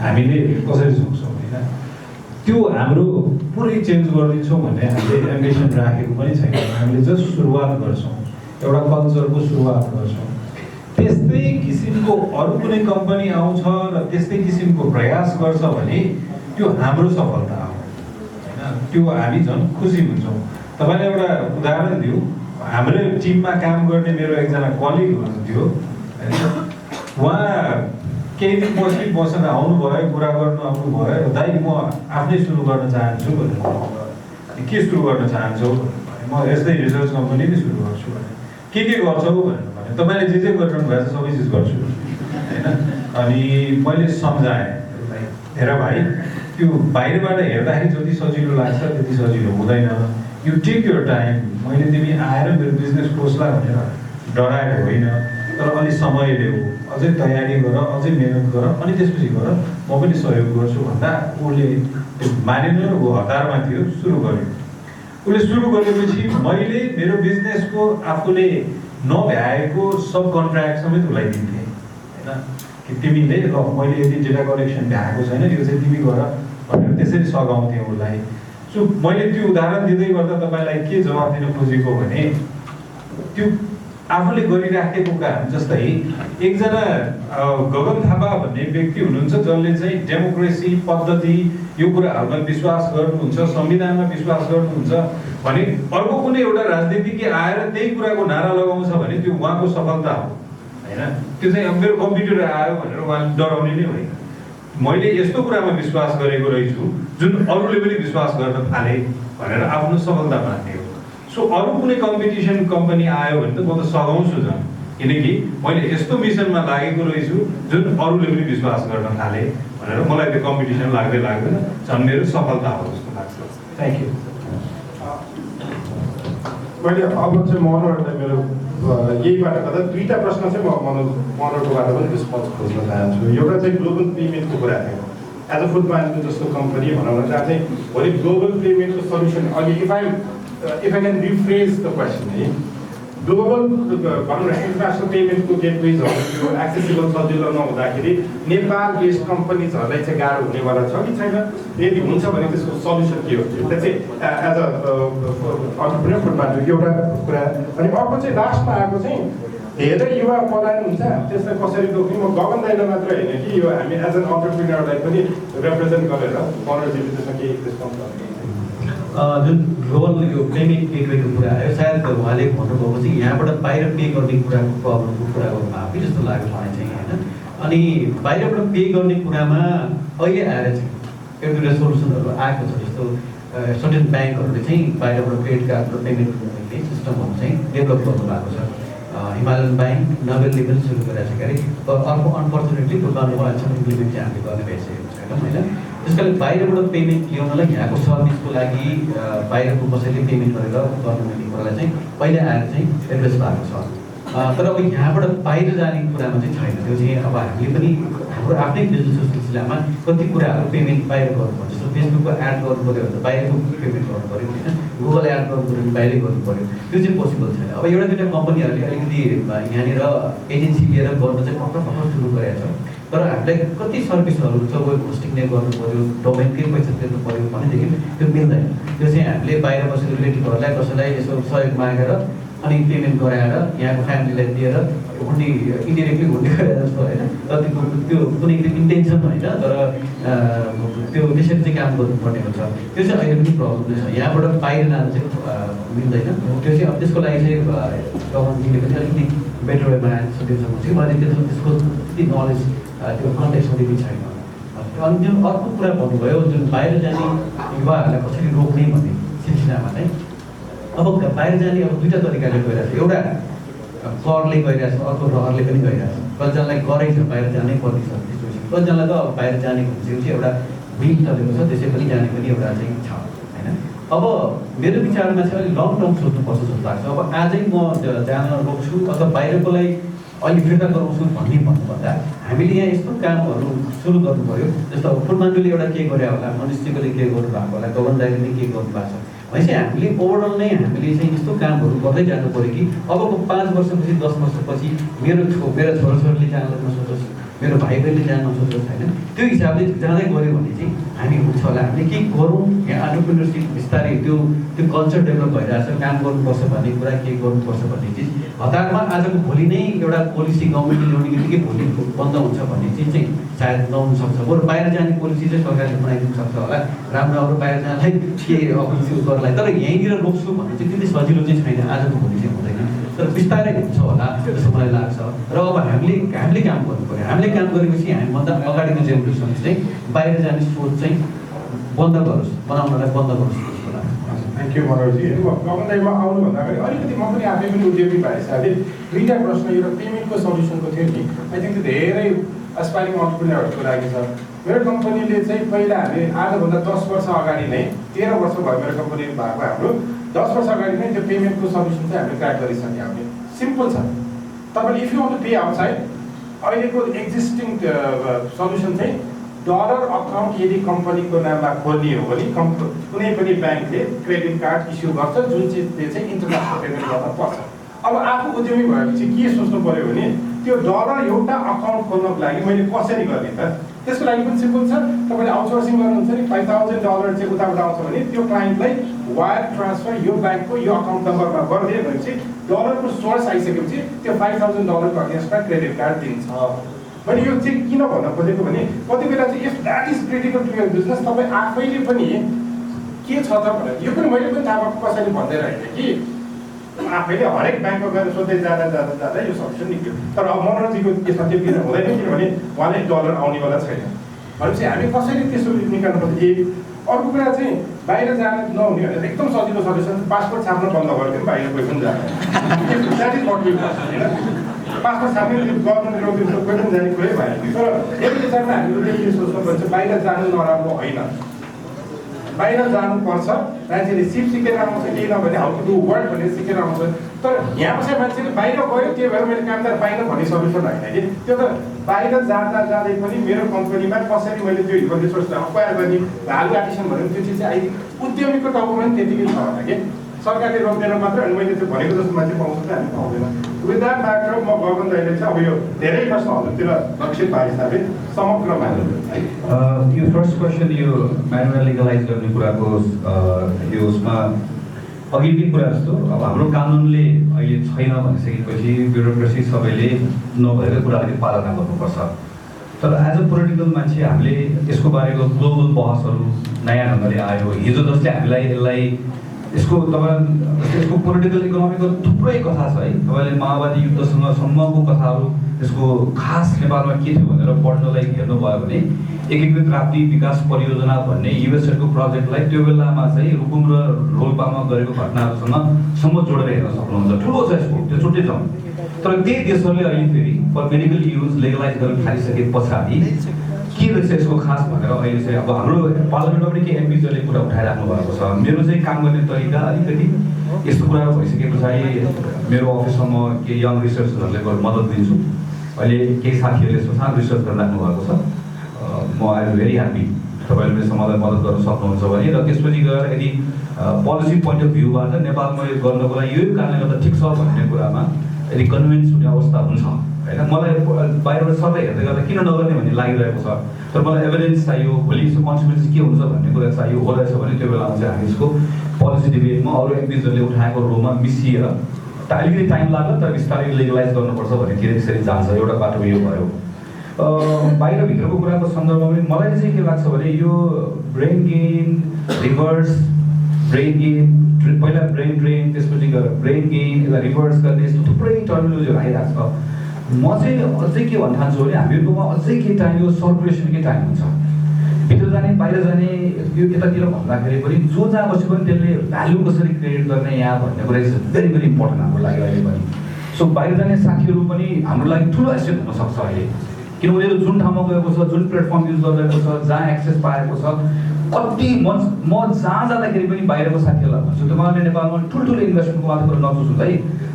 हामीले कसरी सक्छौँ होइन। त्यो हाम्रो पुरै चेन्ज गरिदिन्छौँ भन्ने हामीले एम्बिसन राखेको पनि छैन। हामीले जस्ट सुरुवात गर्छौँ, एउटा कल्चरको सुरुवात गर्छौँ। त्यस्तै किसिमको अरू कुनै कम्पनी आउँछ र त्यस्तै किसिमको प्रयास गर्छ भने त्यो हाम्रो सफलता हो होइन। त्यो हामी झन् खुसी हुन्छौँ। तपाईँले एउटा उदाहरण दिउँ, हाम्रो टिममा काम गर्ने मेरो एकजना कलिग हुनुहुन्थ्यो होइन, उहाँ केही दिन पछि मसँग आउनुभयो, कुरा गर्नु आउनुभयो, दाइ म आफ्नै सुरु गर्न चाहन्छु भनेर। के सुरु गर्न चाहन्छौ भने म यस्तै रिसर्च कम्पनी नै सुरु गर्छु भने। के गर्छौ भने तपाईँले जे गरिरहनु भएको छ सबै चिज गर्छु होइन। अनि मैले सम्झाएँ हेर भाइ, त्यो बाहिरबाट हेर्दाखेरि जति सजिलो लाग्छ त्यति सजिलो हुँदैन। You take your time. मैले तिमी आएर मेरो बिजनेस क्लोजला भनेर डराएको होइन, तर अलि समय ल्याऊ, अझै तयारी गर, अझै मेहनत गर, अनि त्यसपछि गर, म पनि सहयोग गर्छु भन्दा उसले त्यो मानेन र ऊ हतारमा थियो, सुरु गर्यो। उसले सुरु गरेपछि मैले मेरो बिजनेसको आफूले नभ्याएको सब कन्ट्र्याक्ट समेत उसलाई दिन्थेँ होइन, कि तिमीले ल मैले यति डेटा कलेक्सन भ्याएको छैन, यो चाहिँ तिमी गर भनेर त्यसरी सघाउँथेँ उसलाई। सो मैले त्यो उदाहरण दिँदै गर्दा तपाईँलाई के जवाब दिन खोजेको भने त्यो आफूले गरिराखेको काम जस्तै एकजना गगन थापा भन्ने व्यक्ति हुनुहुन्छ जसले चाहिँ डेमोक्रेसी पद्धति यो कुराहरूमा विश्वास गर्नुहुन्छ, संविधानमा विश्वास गर्नुहुन्छ भने अर्को कुनै एउटा राजनीतिज्ञ आएर त्यही कुराको नारा लगाउँछ भने त्यो उहाँको सफलता हो होइन। त्यो चाहिँ अब मेरो कम्प्युटर आयो भनेर उहाँले डराउने नै होइन। मैले यस्तो कुरामा विश्वास गरेको रहेछु जुन अरूले पनि विश्वास गर्न थाले भनेर आफ्नो सफलता मान्ने हो। सो अरू कुनै कम्पिटिसन कम्पनी आयो भने त म त सघाउँछु झन्, किनकि मैले यस्तो मिसनमा लागेको रहेछु जुन अरूले पनि विश्वास गर्न थाले भनेर मलाई त्यो कम्पिटिसन लाग्दैन झन् मेरो सफलता हो जस्तो लाग्छ। Thank you. मैले अब चाहिँ मनोहरलाई मेरो यहीबाट गर्दा दुईवटा प्रश्न चाहिँ म मनोहरकोबाट पनि रेस्पोन्स खोज्न चाहन्छु। एउटा चाहिँ ग्लोबल पेमेन्टको कुरा थियो। एज अ फुड म्यानेजमेन्ट जस्तो कम्पनी भनौँ न, जहाँ चाहिँ भोलि ग्लोबल पेमेन्टको सल्युसन अघि if I can rephrase the question है, ग्लोबल भनौँ न इन्टरनेसनल पेमेन्टको गेटवेजहरू एक्सेसिबल सजिलो नहुँदाखेरि नेपाल बेस्ड कम्पनीजहरूलाई चाहिँ गाह्रो हुनेवाला छ कि छैन? यदि हुन्छ भने त्यसको सल्युसन के हो? त्यो चाहिँ as a entrepreneur food management एउटा कुरा। अनि अर्को चाहिँ लास्टमा आएको चाहिँ धेरै युवा पलायन हुन्छ, त्यसलाई कसरी रोक्ने? म गगन दाइलाई मात्र होइन कि यो हामी एज एन अन्टरप्रेन्योरलाई पनि रिप्रेजेन्ट गरेर मनोरञ्जनले त्यसमा केही रेस्पोन्स गर्नु। जुन ग्लोबल यो पेमेन्ट गेटवेको कुरा आयो, सायद उहाँले भन्नुभएको चाहिँ यहाँबाट बाहिर पे गर्ने कुराको प्रब्लमको कुरा गर्नुभएको कि जस्तो लाग्यो मलाई चाहिँ होइन। अनि बाहिरबाट पे गर्ने कुरामा अहिले आएर चाहिँ एउटा दुईवटा सोल्युसनहरू आएको छ। जस्तो सर्टेन ब्याङ्कहरूले चाहिँ बाहिरबाट क्रेडिट कार्ड र पेमेन्ट गर्ने सिस्टमहरू चाहिँ डेभलप गर्नुभएको छ। हिमालयन ब्याङ्क नोबेलले पनि सुरु गरेको छ क्यारे। अर्को अनफर्चुनेटली त्यो गर्नुभएको छ, इम्प्लिमेन्ट चाहिँ हामीले गर्ने भइसकेको छैनौँ होइन। त्यस कारण बाहिरबाट पेमेन्ट ल्याउनलाई यहाँको सर्भिसको लागि बाहिरको कसैले पेमेन्ट गरेर गर्नु भन्ने कुरालाई चाहिँ पहिले आएर चाहिँ एड्रेस भएको छ। तर अब यहाँबाट बाहिर जाने कुरामा चाहिँ छैन। त्यो चाहिँ अब हामीले पनि हाम्रो आफ्नै बिजनेसको सिलसिलामा कति कुराहरू पेमेन्ट बाहिर गर्नुपर्छ। जस्तो फेसबुकको एड गर्नु पऱ्यो भने त बाहिरको पेमेन्ट गर्नु पऱ्यो होइन, गुगल एड गर्नु पऱ्यो भने बाहिरै गर्नु पऱ्यो, त्यो चाहिँ पोसिबल छैन। अब एउटा दुईवटा कम्पनीहरूले अलिकति यहाँनिर एजेन्सी लिएर गर्न चाहिँ भर्खर सुरु गरेको छ। तर हामीलाई कति सर्भिसहरू छ, वेब होस्टिङले गर्नु पऱ्यो, डोमेनकै पैसा तिर्नु पऱ्यो भनेदेखि त्यो मिल्दैन। त्यो चाहिँ हामीले बाहिर बसेको रिलेटिभहरूलाई कसैलाई यसो सहयोग मागेर अनि पेमेन्ट गराएर यहाँको फ्यामिलीलाई दिएर हुने इन्डिरेक्टली हुने गरेर जस्तो होइन। तर त्यो कुनै इन्टेन्सन होइन, तर त्यो त्यसरी चाहिँ काम गर्नुपर्ने हुन्छ। त्यो चाहिँ अहिले पनि प्रब्लम छ। यहाँबाट बाहिर जानु चाहिँ मिल्दैन। त्यो चाहिँ अब त्यसको लागि चाहिँ गभर्मेन्टले पनि अलिकति बेटर वेमा सजेसन हुन्छ कि मैले त्यसको त्यति नलेज त्यो कन्टेक्स्ट पनि छैन। अनि जुन अर्को कुरा भन्नुभयो, जुन बाहिर जाने युवाहरूलाई कसरी रोक्ने भन्ने सिलसिलामा चाहिँ अब बाहिर जाने अब दुईवटा तरिकाले गइरहेको छ। एउटा करले गइरहेको छ, अर्को रहरले पनि गइरहेको छ। कतिजनालाई करै छ, बाहिर जानै पर्ने छ सिचुएसन। कतिजनालाई त अब बाहिर जाने भनेपछि एउटा बिल चलेको छ, त्यसै पनि जाने पनि एउटा चाहिँ छ होइन। अब मेरो विचारमा चाहिँ अलिक लङ टर्म सोच्नुपर्छ जस्तो लाग्छ। अब आजै म जान रोक्छु अथवा बाहिरकोलाई अहिले फिर्ता गराउँछु भन्नुभन्दा हामीले यहाँ यस्तो कामहरू सुरु गर्नु पऱ्यो। जस्तो अब फुलमान्डुले एउटा के गरे होला, मनिषजीले के गर्नु भएको होला, गगन दाइले के गर्नु भएको छ भनेपछि हामीले ओभरअल नै हामीले चाहिँ यस्तो कामहरू गर्दै जानु पऱ्यो कि अबको 5 वर्षपछि 10 वर्षपछि मेरो छोराछोरीले जान नसोचोस्, मेरो भाइ बहिनीले जान नसोचोस् होइन। त्यो हिसाबले जाँदै गऱ्यो भने चाहिँ हामी हुन्छ होला। हामीले के गरौँ, यहाँ एन्टरप्रेन्योरसिप बिस्तारै त्यो कल्चर डेभलप भइरहेछ, काम गर्नुपर्छ भन्ने कुरा, के गर्नुपर्छ भन्ने चिज हतारमा आजको भोलि नै एउटा पोलिसी गभर्मेन्टले ल्याउने बित्तिकै भोलि बन्द हुन्छ भन्ने चिज चाहिँ सायद नहुन सक्छ। बरु बाहिर जाने पोलिसी चाहिँ सरकारले बनाइदिनु सक्छ होला, राम्रो बाहिर जानलाई के अफिस गर्नलाई। तर यहीँनिर रोक्छु भन्ने चाहिँ त्यति सजिलो चाहिँ छैन, आजको भोलि चाहिँ हुँदैन। तर बिस्तारै हुन्छ होला जस्तो मलाई लाग्छ। र अब हामीले काम गर्नु पऱ्यो। हामीले काम गरेपछि हामीभन्दा अगाडिको जेनेरेसन चाहिँ बाहिर जाने सोच चाहिँ बन्द गरोस्, बनाउनलाई बन्द गरोस् जस्तो लाग्छ। थ्याङ्क यू मनोहरजी। गगन दाइमा आउनुभन्दा अगाडि अलिकति म पनि आफै पनि उद्योगी भए हिसाबले दुईवटा प्रश्न, एउटा पेमेन्टको सल्युसनको थियो नि। आई थिङ्क त्यो धेरै एस्पाइरिङ अन्टरप्रेन्योरहरूको लागि छ। मेरो कम्पनीले चाहिँ पहिला हामी आजभन्दा 10 वर्ष अगाडि नै, 13 वर्ष भयो मेरो कम्पनी भएको, हाम्रो 10 वर्ष अगाडि नै त्यो पेमेन्टको सल्युसन चाहिँ हामीले क्र्याक गरिसक्यो। हामीले सिम्पल छ। तपाईँले if you want to pay outside, अहिलेको एक्जिस्टिङ सल्युसन चाहिँ डलर अकाउन्ट यदि कम्पनीको नाममा खोल्ने हो भने कुनै पनि ब्याङ्कले क्रेडिट कार्ड इस्यु गर्छ, जुन चिजले चाहिँ इन्टरनेसनल पेमेन्ट गर्न पर्छ। अब आफू उद्यमी भएपछि के सोच्नु पऱ्यो भने त्यो डलर एउटा अकाउन्ट खोल्नको लागि मैले कसरी गर्ने त? त्यसको लागि पनि सिम्पल छ। तपाईँले आउटसोर्सिङ गर्नुहुन्छ नि, $5,000 चाहिँ उताबाट आउँछ भने त्यो क्लाइन्टलाई वायर ट्रान्सफर यो ब्याङ्कको यो अकाउन्ट नम्बरमा गरिदियो भनेपछि डलरको सोर्स आइसकेपछि त्यो $5,000 को अगेन्स्टमा क्रेडिट कार्ड दिन्छ। मैले यो चाहिँ किन भन्न खोजेको भने कति बेला चाहिँ if that is critical to your business, तपाईँ आफैले पनि के छ त भनेर, यो पनि मैले पनि थाहा भएको कसैले भन्दै रहेको कि आफैले हरेक ब्याङ्कमा गएर सोध्दै जाँदा यो सल्युसन निक्ल्यो। तर अब मनोरञ्जनको त्यसमा त्यो किन हुँदैन, किनभने उहाँले डलर आउनेवाला छैन भनेपछि हामी कसरी त्यसो निकाल्नु पर्छ। अर्को कुरा चाहिँ बाहिर जान नहुने भनेर एकदम सजिलो सल्युसन, पासपोर्ट छाप्न बन्द गरिदियो, बाहिर कोही पनि जाँदैन। That is what we want होइन। पासमा सामने गभर्मेन्ट रोकेर कोही पनि जाने कुरै भएन तर यति विचारमा हामीले के सोच्नुपर्छ बाहिर जानु नराम्रो होइन बाहिर जानुपर्छ मान्छेले सिप सिकेर आउँछ केही नभने हाउ टु डु वर्क भनेर सिकेर आउँछ तर यहाँ बसेर मान्छेले बाहिर गयो त्यही भएर मैले कामदार पाइनँ भन्ने सल्युसन होइन कि त्यो त बाहिर जाँदै पनि मेरो कम्पनीमा कसरी मैले त्यो ह्युमन रिसोर्स अक्वायर गर्ने भ्यालु एडिसन भनेको त्यो चिज चाहिँ अहिले उद्यमीको टाउकोमा पनि त्यतिकै छ होला कि सरकारले रोक्दैन मात्र अनि मैले त्यो भनेको जस्तो मान्छे पाउँछ कि हामी पाउँदैन विथ द्याट ब्याकग्राउन्ड म गगन दाइले चाहिँ अब यो धेरै प्रश्नहरूतिर लक्षित भए हिसाबले समग्र मान्नु यो फर्स्ट क्वेसन यो म्यानुअल लिगलाइज गर्ने कुराको यो उसमा अघिकै कुरा जस्तो अब हाम्रो कानुनले अहिले छैन भनिसकेपछि ब्युरोक्रेसी सबैले नभएको कुरालाई पालना गर्नुपर्छ तर एज अ पोलिटिकल मान्छे हामीले यसको बारेको ग्लोबल बहसहरू नयाँ ढङ्गले आयो हिजो जसले हामीलाई यसलाई यसको यसको पोलिटिकल इकोनोमीको थुप्रै कथा छ है तपाईँले माओवादी युद्धसँग सम्मको कथाहरू यसको खास नेपालमा के थियो भनेर पढ्नलाई हेर्नुभयो भने एकीकृत राप्ती विकास परियोजना भन्ने युएसएको प्रोजेक्टलाई त्यो बेलामा चाहिँ रुकुम र रोल्पामा गरेको घटनाहरूसँग जोडेर हेर्न सक्नुहुन्छ ठुलो छ यसको त्यो छुट्टै छ तर त्यही देशहरूले अहिले फेरि फर मेडिकल युज लिगलाइज गर्न थालिसके पछाडि के रहेछ यसको खास भनेर अहिले चाहिँ अब हाम्रो पार्लियामेन्टमा पनि के एमपिजहरूले कुरा उठाइराख्नु भएको छ मेरो चाहिँ काम गर्ने तरिका अलिकति यस्तो कुराहरू भइसके पछाडि मेरो अफिसमा म केही यङ रिसर्चरहरूले मद्दत दिन्छु अहिले केही साथीहरूले यसमा सानो रिसर्च गरिराख्नु भएको छ म आई एम भेरी ह्याप्पी तपाईँले यसमा मलाई मद्दत गर्न सक्नुहुन्छ भने र त्यसपछि गएर यदि पोलिसी पोइन्ट अफ भ्यूबाट नेपालमा यो गर्नको लागि यही कारणले गर्दा ठिक छ भन्ने कुरामा यदि कन्भिन्स हुने अवस्था हुन्छ होइन मलाई बाहिरबाट सबै हेर्दै गर्दा किन नगर्ने भन्ने लागिरहेको छ तर मलाई एभिडेन्स चाहियो भोलि यसको कन्सिक्वेन्स के हुन्छ भन्ने कुरा चाहियो हो रहेछ भने त्यो बेलामा चाहिँ हामी यसको पोलिसी डिबेटमा अरू एमपिजहरूले उठाएको रोमा मिसिएर अलिकति टाइम लाग्यो तर बिस्तारै लिगलाइज गर्नुपर्छ भन्ने त्यसरी जान्छ एउटा बाटो यो भयो बाहिरभित्रको कुराको सन्दर्भमा पनि मलाई चाहिँ के लाग्छ भने यो brain gain reverse brain gain पहिला ब्रेन ड्रेन त्यसपछि गएर ब्रेन गेन यसलाई रिभर्स गर्ने यस्तो थुप्रै टर्मिनोलोजीहरू आइरहेको छ म चाहिँ अझै के भन्न चाहन्छु भने हामीहरूकोमा अझै के टाइम यो सर्कुलेसनकै टाइम हुन्छ भित्र जाने बाहिर जाने यो यतातिर भन्दाखेरि पनि जो जहाँ बस्यो पनि त्यसले भ्यालु कसरी क्रिएट गर्ने यहाँ भन्ने कुरा इज भेरी भेरी इम्पोर्टेन्ट हाम्रो लागि अहिले पनि सो बाहिर जाने साथीहरू पनि हाम्रो लागि ठुलो एसेट हुनसक्छ अहिले किन उनीहरू जुन ठाउँमा गएको छ जुन प्लेटफर्म युज गरिरहेको छ जहाँ एक्सेस पाएको छ कति म जहाँ जाँदाखेरि पनि बाहिरको साथीहरूलाई भन्छु तपाईँहरूले नेपालमा ठुल्ठुलो इन्भेस्टमेन्टको मात्र कुरा नसोच्नु है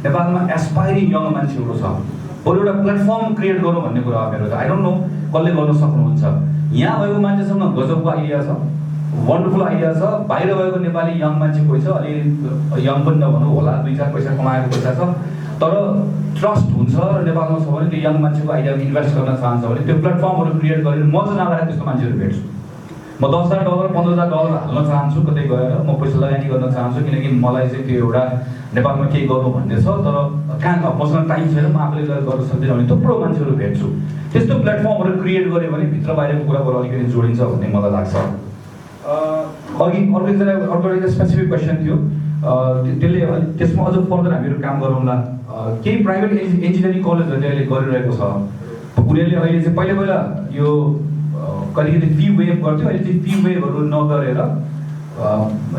नेपालमा एस्पायरिङ यङ मान्छेहरू छ बरु एउटा प्लेटफर्म क्रिएट गर्नु भन्ने कुरा हो मेरो चाहिँ आई डोन्ट नो कसले गर्न सक्नुहुन्छ यहाँ भएको मान्छेसँग गजबको आइडिया छ वन्डरफुल आइडिया छ बाहिर भएको नेपाली यङ मान्छे कोही छ अलि यङ पनि नभनौँ होला 2-4 पैसा कमाएको पैसा छ तर ट्रस्ट हुन्छ र नेपालमा छ भने त्यो यङ मान्छेको आइडियामा इन्भेस्ट गर्न चाहन्छ भने त्यो प्लेटफर्महरू क्रिएट गरेर म चाहिँ जाँदाखेरि त्यस्तो मान्छेहरू भेट्छु म $10,000 $15,000 हाल्न चाहन्छु कतै गएर म पैसा लगानी गर्न चाहन्छु किनकि मलाई चाहिँ त्यो एउटा नेपालमा केही गर्नु भन्ने छ तर कहाँ मसँग टाइम छैन म आफूले गएर गर्न सक्दिनँ भने थुप्रो मान्छेहरू भेट्छु त्यस्तो प्लेटफर्महरू क्रिएट गऱ्यो भने भित्र बाहिरको कुराबाट अलिकति जोडिन्छ भन्ने मलाई लाग्छ अघि अर्को एउटा स्पेसिफिक क्वेसन थियो त्यसले त्यसमा अझ फर्दर हामीहरू काम गरौँला केही प्राइभेट इन्जिनियरिङ कलेजहरूले अहिले गरिरहेको छ उनीहरूले अहिले चाहिँ पहिला यो कतिकति फी वेभ गर्थ्यो अहिले चाहिँ फी वेभहरू नगरेर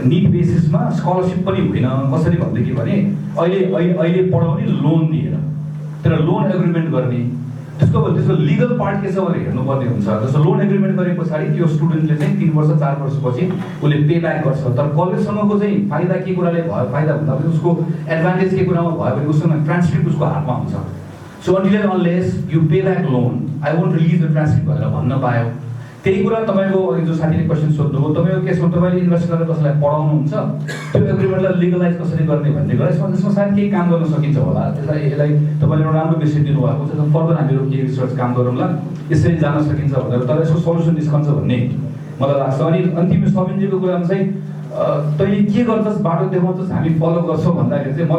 निड बेसिसमा स्कलरसिप पनि होइन कसरी भनेदेखि भने अहिले पढाउने लोन दिएर तर लोन एग्रिमेन्ट गर्ने त्यसको लिगल पार्ट के छ भनेर हेर्नुपर्ने हुन्छ जस्तो लोन एग्रिमेन्ट गरे पछाडि त्यो स्टुडेन्टले चाहिँ 3 वर्ष 4 वर्षपछि उसले पे ब्याक गर्छ तर कलेजसँगको चाहिँ फाइदा के कुराले भयो फाइदा भन्दा पनि उसको एडभान्टेज के कुरामा भयो भने उसँग ट्रान्सक्रिप्ट उसको हातमा हुन्छ so until and unless you pay back loan I won't release the transcript भनेर भन्न पायो त्यही कुरा तपाईँको अघि जो साथीले क्वेसन सोध्नुभयो तपाईँको केसमा तपाईँले इन्भेस्ट गरेर कसैलाई पढाउनुहुन्छ त्यो एग्रिमेन्टलाई लिगलाइज कसरी गर्ने भन्ने कुरा यसमा सायद केही काम गर्न सकिन्छ होला यसलाई तपाईँले एउटा राम्रो विषय दिनुभएको छ फर्दर हामीहरू केही रिसर्च काम गरौँला यसरी जान सकिन्छ भनेर तर यसको सल्युसन निस्कन्छ भन्ने मलाई लाग्छ अनि अन्तिम सबिनजीको कुरामा चाहिँ तैँले के गर्छस् बाटो देखाउँछस् हामी फलो गर्छौँ भन्दाखेरि चाहिँ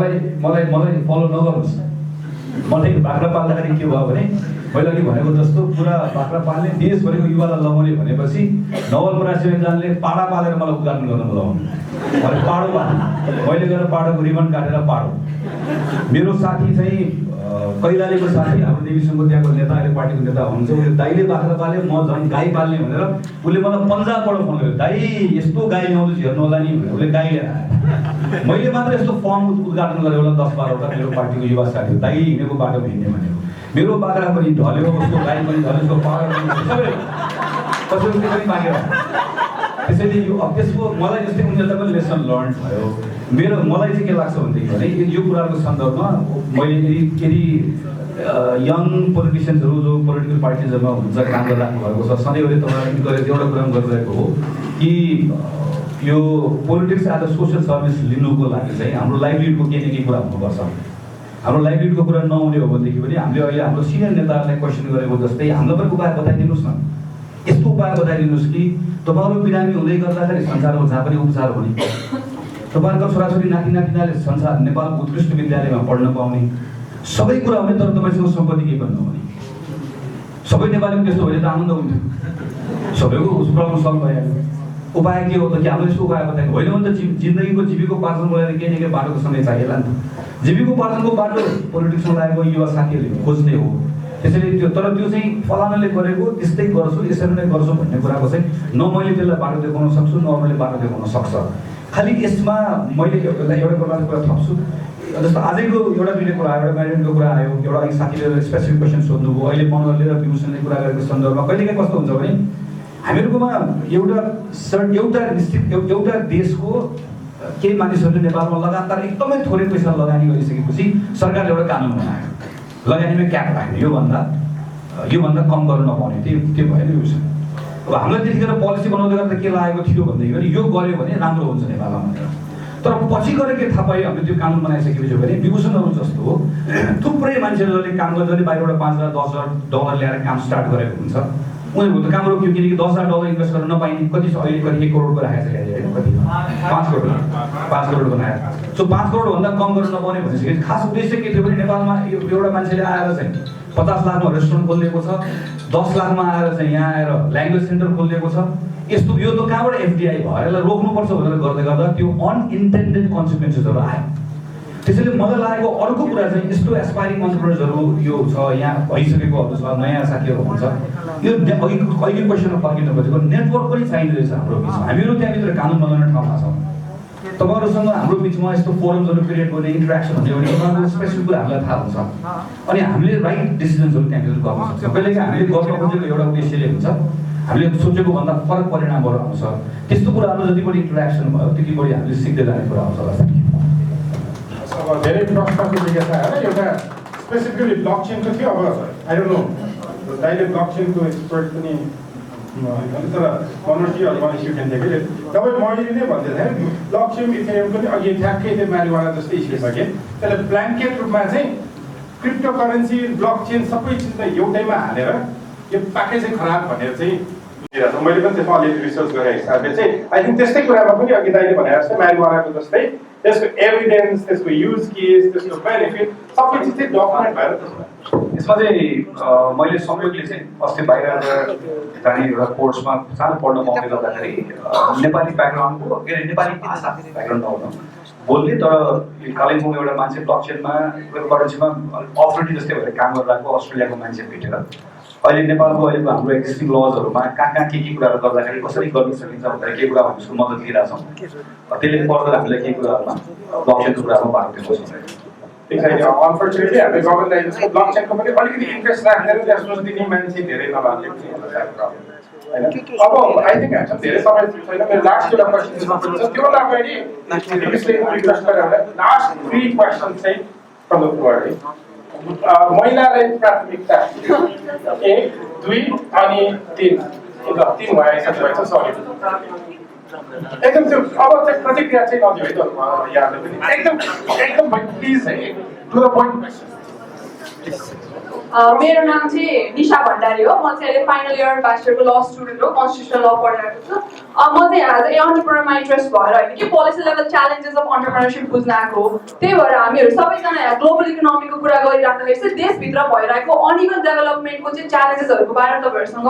मलाई फलो नगर्नुहोस् मलाई बाख्रा पाल्दाखेरि के भयो भने मैले अघि भनेको जस्तो पुरा बाख्रा पाल्ने देशभरिको युवालाई लगाउने भनेपछि नवलपरासी जानले पाडा पालेर मलाई उद्घाटन गर्न बोलाउनु मैले पाडो पाल्नु मैले गएर पाडोको रिबन काटेर पाडो मेरो साथी चाहिँ कैलालीको साथी हाम्रो नेविसङको त्यहाँको नेता अहिले पार्टीको नेता हुनुहुन्छ उसले दाइले बाख्रा पाले म झन् गाई पाल्ने भनेर उसले मलाई पन्जाबबाट फोन गर्यो दाइ यस्तो गाई ल्याउँदैछु हेर्नु होला नि भनेर उसले गाई लिएर आयो मैले मात्र यस्तो फर्म उद्घाटन गरेँ होला 10-12वटा मेरो पार्टीको युवा साथी दाइ हिँडेको बाटो हिँड्ने भनेको मेरो बाख्रा पनि ढल्यो उसको गाई पनि ढल्यो उसको पावर पनि सबै कसैको त्यो पनि मागेर त्यसैले यो अब त्यसको मलाई जस्तै उनीहरूलाई पनि लेसन लर्न भयो मलाई चाहिँ के लाग्छ भनेदेखि भने यो कुराको सन्दर्भमा मैले यदि यङ पोलिटिसियन्सहरू जो पोलिटिकल पार्टिजमा हुन्छ काम गरिराख्नु भएको छ सधैँभरि तपाईँलाई इन्करेज एउटा कुरा गरिरहेको हो कि यो politics as a social service लिनुको लागि चाहिँ हाम्रो लाइभलीहुडको केही न केही कुरा हुनुपर्छ हाम्रो लाइभलीहुडको कुरा नहुने हो भनेदेखि पनि हामीले अहिले हाम्रो सिनियर नेताहरूलाई क्वेसन गरेको जस्तै हामीलाई पनि उपाय बताइदिनुहोस् न यस्तो उपाय बताइदिनुहोस् कि तपाईँहरू बिरामी हुँदै गर्दाखेरि संसारमा जहाँ पनि उपचार हुने तपाईँहरूको छोराछोरी नातिनाले संसार नेपालको उत्कृष्ट विद्यालयमा पढ्न पाउने सबै कुरा हुने तर तपाईँसँग सम्पत्ति केही पनि नहुने सबै नेपालीको त्यस्तो भयो त आनन्द हुन्थ्यो सबैको प्रब्लम सल्भ भइहाल्यो उपाय के हो त कि हामीले यस्तो उपाय बताएको होइन भने त जिन्दगीको जीविकोपार्जनको लागि केही न केही बाटोको समय चाहिएला नि त जीविकोपार्जनको बाटो पोलिटिक्समा लागेको युवा साथीहरूले खोज्ने हो त्यसैले त्यो तर त्यो चाहिँ फलानाले गरेको त्यस्तै गर्छु यसरी नै गर्छु भन्ने कुराको चाहिँ न मैले त्यसलाई बाटो देखाउन सक्छु न मैले बाटो देखाउन सक्छ खालि यसमा मैले एउटा कुरा थप्छु जस्तो आजैको एउटा दुईवटा कुरा आयो एउटा म्यारिडको कुरा आयो एउटा अघि साथीले स्पेसिफिक क्वेसन सोध्नुभयो अहिले मनोहरले र विभूषणले कुरा गरेको सन्दर्भमा कहिलेकाहीँ कस्तो हुन्छ भने हामीहरूकोमा एउटा देशको केही मानिसहरूले नेपालमा लगातार एकदमै थोरै पैसा लगानी गरिसकेपछि सरकारले एउटा कानुन बनायो लगानीमा क्याप राख्ने योभन्दा कम गर्नु नपाउने त्यो भयो नि विभूषण अब हामीलाई त्यतिखेर पोलिसी बनाउँदै गर्दा के लागेको थियो भनेदेखि यो गऱ्यो भने राम्रो हुन्छ नेपालमा भनेर तर पछि गएर के थाहा पायो हामीले त्यो कानुन बनाइसकेपछि भने विभूषणहरू जस्तो हो थुप्रै मान्छेहरूले काम गर्दै बाहिरबाट $5,000-10,000 ल्याएर काम स्टार्ट गरेको हुन्छ उनीहरूको त काम रोक्यो किनकि $10,000 इन्भेस्ट गर्न नपाइने कति छ अहिले कति 1 करोडको राखेको छ होइन कति 5 करोड बनाएर सो 5 करोडभन्दा कम गर्न नपाउने भनिसकेपछि खास उद्देश्य के थियो भने नेपालमा एउटा मान्छेले आएर चाहिँ 50 लाखमा रेस्टुरेन्ट खोलिदिएको छ 10 लाखमा आएर चाहिँ यहाँ आएर ल्याङ्ग्वेज सेन्टर खोलिदिएको छ यस्तो यो त कहाँबाट एफडिआई भयो यसलाई रोक्नुपर्छ भनेर गर्दै गर्दा त्यो अनइन्टेन्डेड कन्सिक्वेन्सेसहरू आयो त्यसैले मलाई लागेको अर्को कुरा चाहिँ यस्तो एस्पायरिङ एन्टरप्रेनर्सहरू यो छ यहाँ भइसकेकोहरू छ नयाँ साथीहरू हुन्छ यो अघि क्वेसनमा फर्किनु खोजेको नेटवर्क पनि चाहिँदो रहेछ हाम्रो बिचमा हामीहरू त्यहाँभित्र कानुन बनाउने ठाउँमा छौँ तपाईँहरूसँग हाम्रो बिचमा यस्तो फोरम्सहरू क्रिएट गर्ने इन्टरेक्सन हुने भने तपाईँहरूको स्पेसिफिक कुरा हामीलाई थाहा हुन्छ अनि हामीले राइट डिसिजन्सहरू त्यहाँभित्र गर्न सक्छौँ कहिलेकाहीँ हामीले गर्न खोजेको एउटा उद्देश्यले हुन्छ हामीले सोचेको भन्दा फरक परिणामहरू आउँछ त्यस्तो कुराहरू जति बढी इन्टरेक्सन भयो त्यति बढी हामीले सिक्दै जाने कुरा आउँछ होला अब धेरै प्रश्नको जिज्ञासा होइन एउटा स्पेसिफिकली ब्लकचेनको थियो अब आई डोन्ट नो दाइले ब्लकचेनको एक्सपर्ट पनि तर मनोजीहरू मलाई यु क्यान टेक इट तपाईँ मैले नै भन्दै थिएँ ब्लकचेन इथेरियम पनि अघि ठ्याक्कै त्यो म्यारिवाना जस्तै इस्किसकेँ त्यसलाई ब्ल्याङ्केट रूपमा चाहिँ क्रिप्टो करेन्सी ब्लकचेन सबै चिजलाई एउटैमा हालेर यो प्याकेज चाहिँ खराब भनेर चाहिँ मैले पनि त्यसमा अलिकति रिसर्च गरेँ हिसाबले चाहिँ आई थिङ्क त्यस्तै कुरामा पनि अघि दाइले भने जस्तै म्यारिवानाको जस्तै त्यसको एभिडेन्स त्यसको युज केस त्यसको बेनिफिट सबै चिज चाहिँ डकुमेन्ट भएर यसमा चाहिँ मैले संयोगले चाहिँ अस्ति बाहिर जाने एउटा कोर्समा सानो पढ्न पाउँदै गर्दाखेरि नेपाली ब्याकग्राउन्डको के अरे नेपाली भाषा ब्याकग्राउन्ड नहुनु बोल्ने तर कालिम्पोङ एउटा मान्छे ब्लकचेनमा करेन्सीमा अथोरिटी जस्तै भएर काम गरिरहेको अस्ट्रेलियाको मान्छे भेटेर अहिले नेपालको अहिलेको हाम्रो एक्जिस्टिङ लजहरूमा कहाँ के कुराहरू गर्दाखेरि कसरी गर्न सकिन्छ भनेर केही कुरा हामी उसको मद्दत लिइरहेछौँ त्यसले पर्दा हामीलाई केही कुराहरूमा ब्लकचेनको कुरामा भाग दिएको छ अनफर्चुनेटली हामीले गभर्मेन्टलाई ब्लकचेनको पनि अलिकति इन्ट्रेस्ट राखेर त्यहाँ सोचिदिने मान्छे धेरै नभएको होइन अब आई थिङ्क हामीसँग धेरै समय छैन मेरो लास्ट एउटा क्वेसन छ त्योभन्दा अगाडि रिक्वेस्ट गरेर लास्ट 3 क्वेसन चाहिँ फ्रम द फ्लोर है महिलालाई प्राथमिकता 1, 2 अनि 3 भयो साथीभाइ छ सरी एकदम त्यो अब चाहिँ प्रतिक्रिया चाहिँ नदियो है त यहाँले पनि एकदम प्लिज है टु द पोइन्ट मेरो नाम चाहिँ निशा भण्डारी हो म चाहिँ अहिले फाइनल इयर ब्याचलरको ल स्टुडेन्ट हो कन्स्टिट्युसनल ल पढिरहेको छु म चाहिँ आज एन्टरप्रेन्योरमा इन्ट्रेस्ट भएर होइन कि पोलिसी लेभल च्यालेन्जेस अफ एन्टरप्रेन्योरसिप बुझ्न आएको हो। त्यही भएर हामीहरू सबैजना यहाँ ग्लोबल इकोनोमीको कुरा गरिराख्दाखेरि चाहिँ देशभित्र भइरहेको अनइभन डेभलपमेन्टको चाहिँ च्यालेन्जेसहरूको बारेमा तपाईँहरूसँग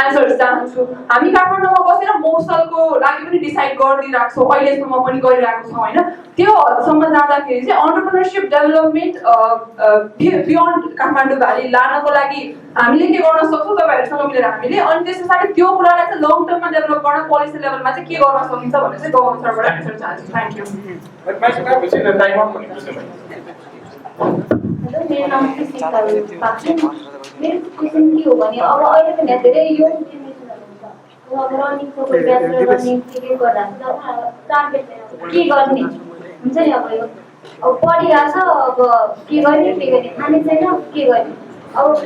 एन्सर्स चाहन्छु। हामी काठमाडौँमा बसेर मौसलको लागि पनि डिसाइड गरिदिइरहेको छौँ, अहिलेसम्म पनि गरिरहेको छौँ होइन। त्यो हदसम्म जाँदाखेरि चाहिँ एन्टरप्रेन्योरसिप डेभलपमेन्ट बियोन्ड काठमाडौँ भ्याली लानको लागि हामीले के गर्न सक्छौँ तपाईँहरूसँग मिलेर हामीले, अनि त्यस पछाडि त्यो कुरालाई चाहिँ लङ टर्ममा डेभलप गर्न पोलिसी लेभलमा चाहिँ के गर्न सकिन्छ भनेर चाहिँ गभर्नमेन्ट सरबाट एन्सर चाहन्छु। Thank you. मेरो नाम कृषिका पाखिन। मेरो क्वेसन के हो भने अब अहिले पनि धेरै यङ जेनेरेसनहरू हुन्छ, अब रनिङको ब्याचलर रनिङ के गरिरहेको छ, टार्गेट के गर्ने हुन्छ नि, अब पढिरहेको छ, अब के गर्ने खाने छैन, के गर्ने अब के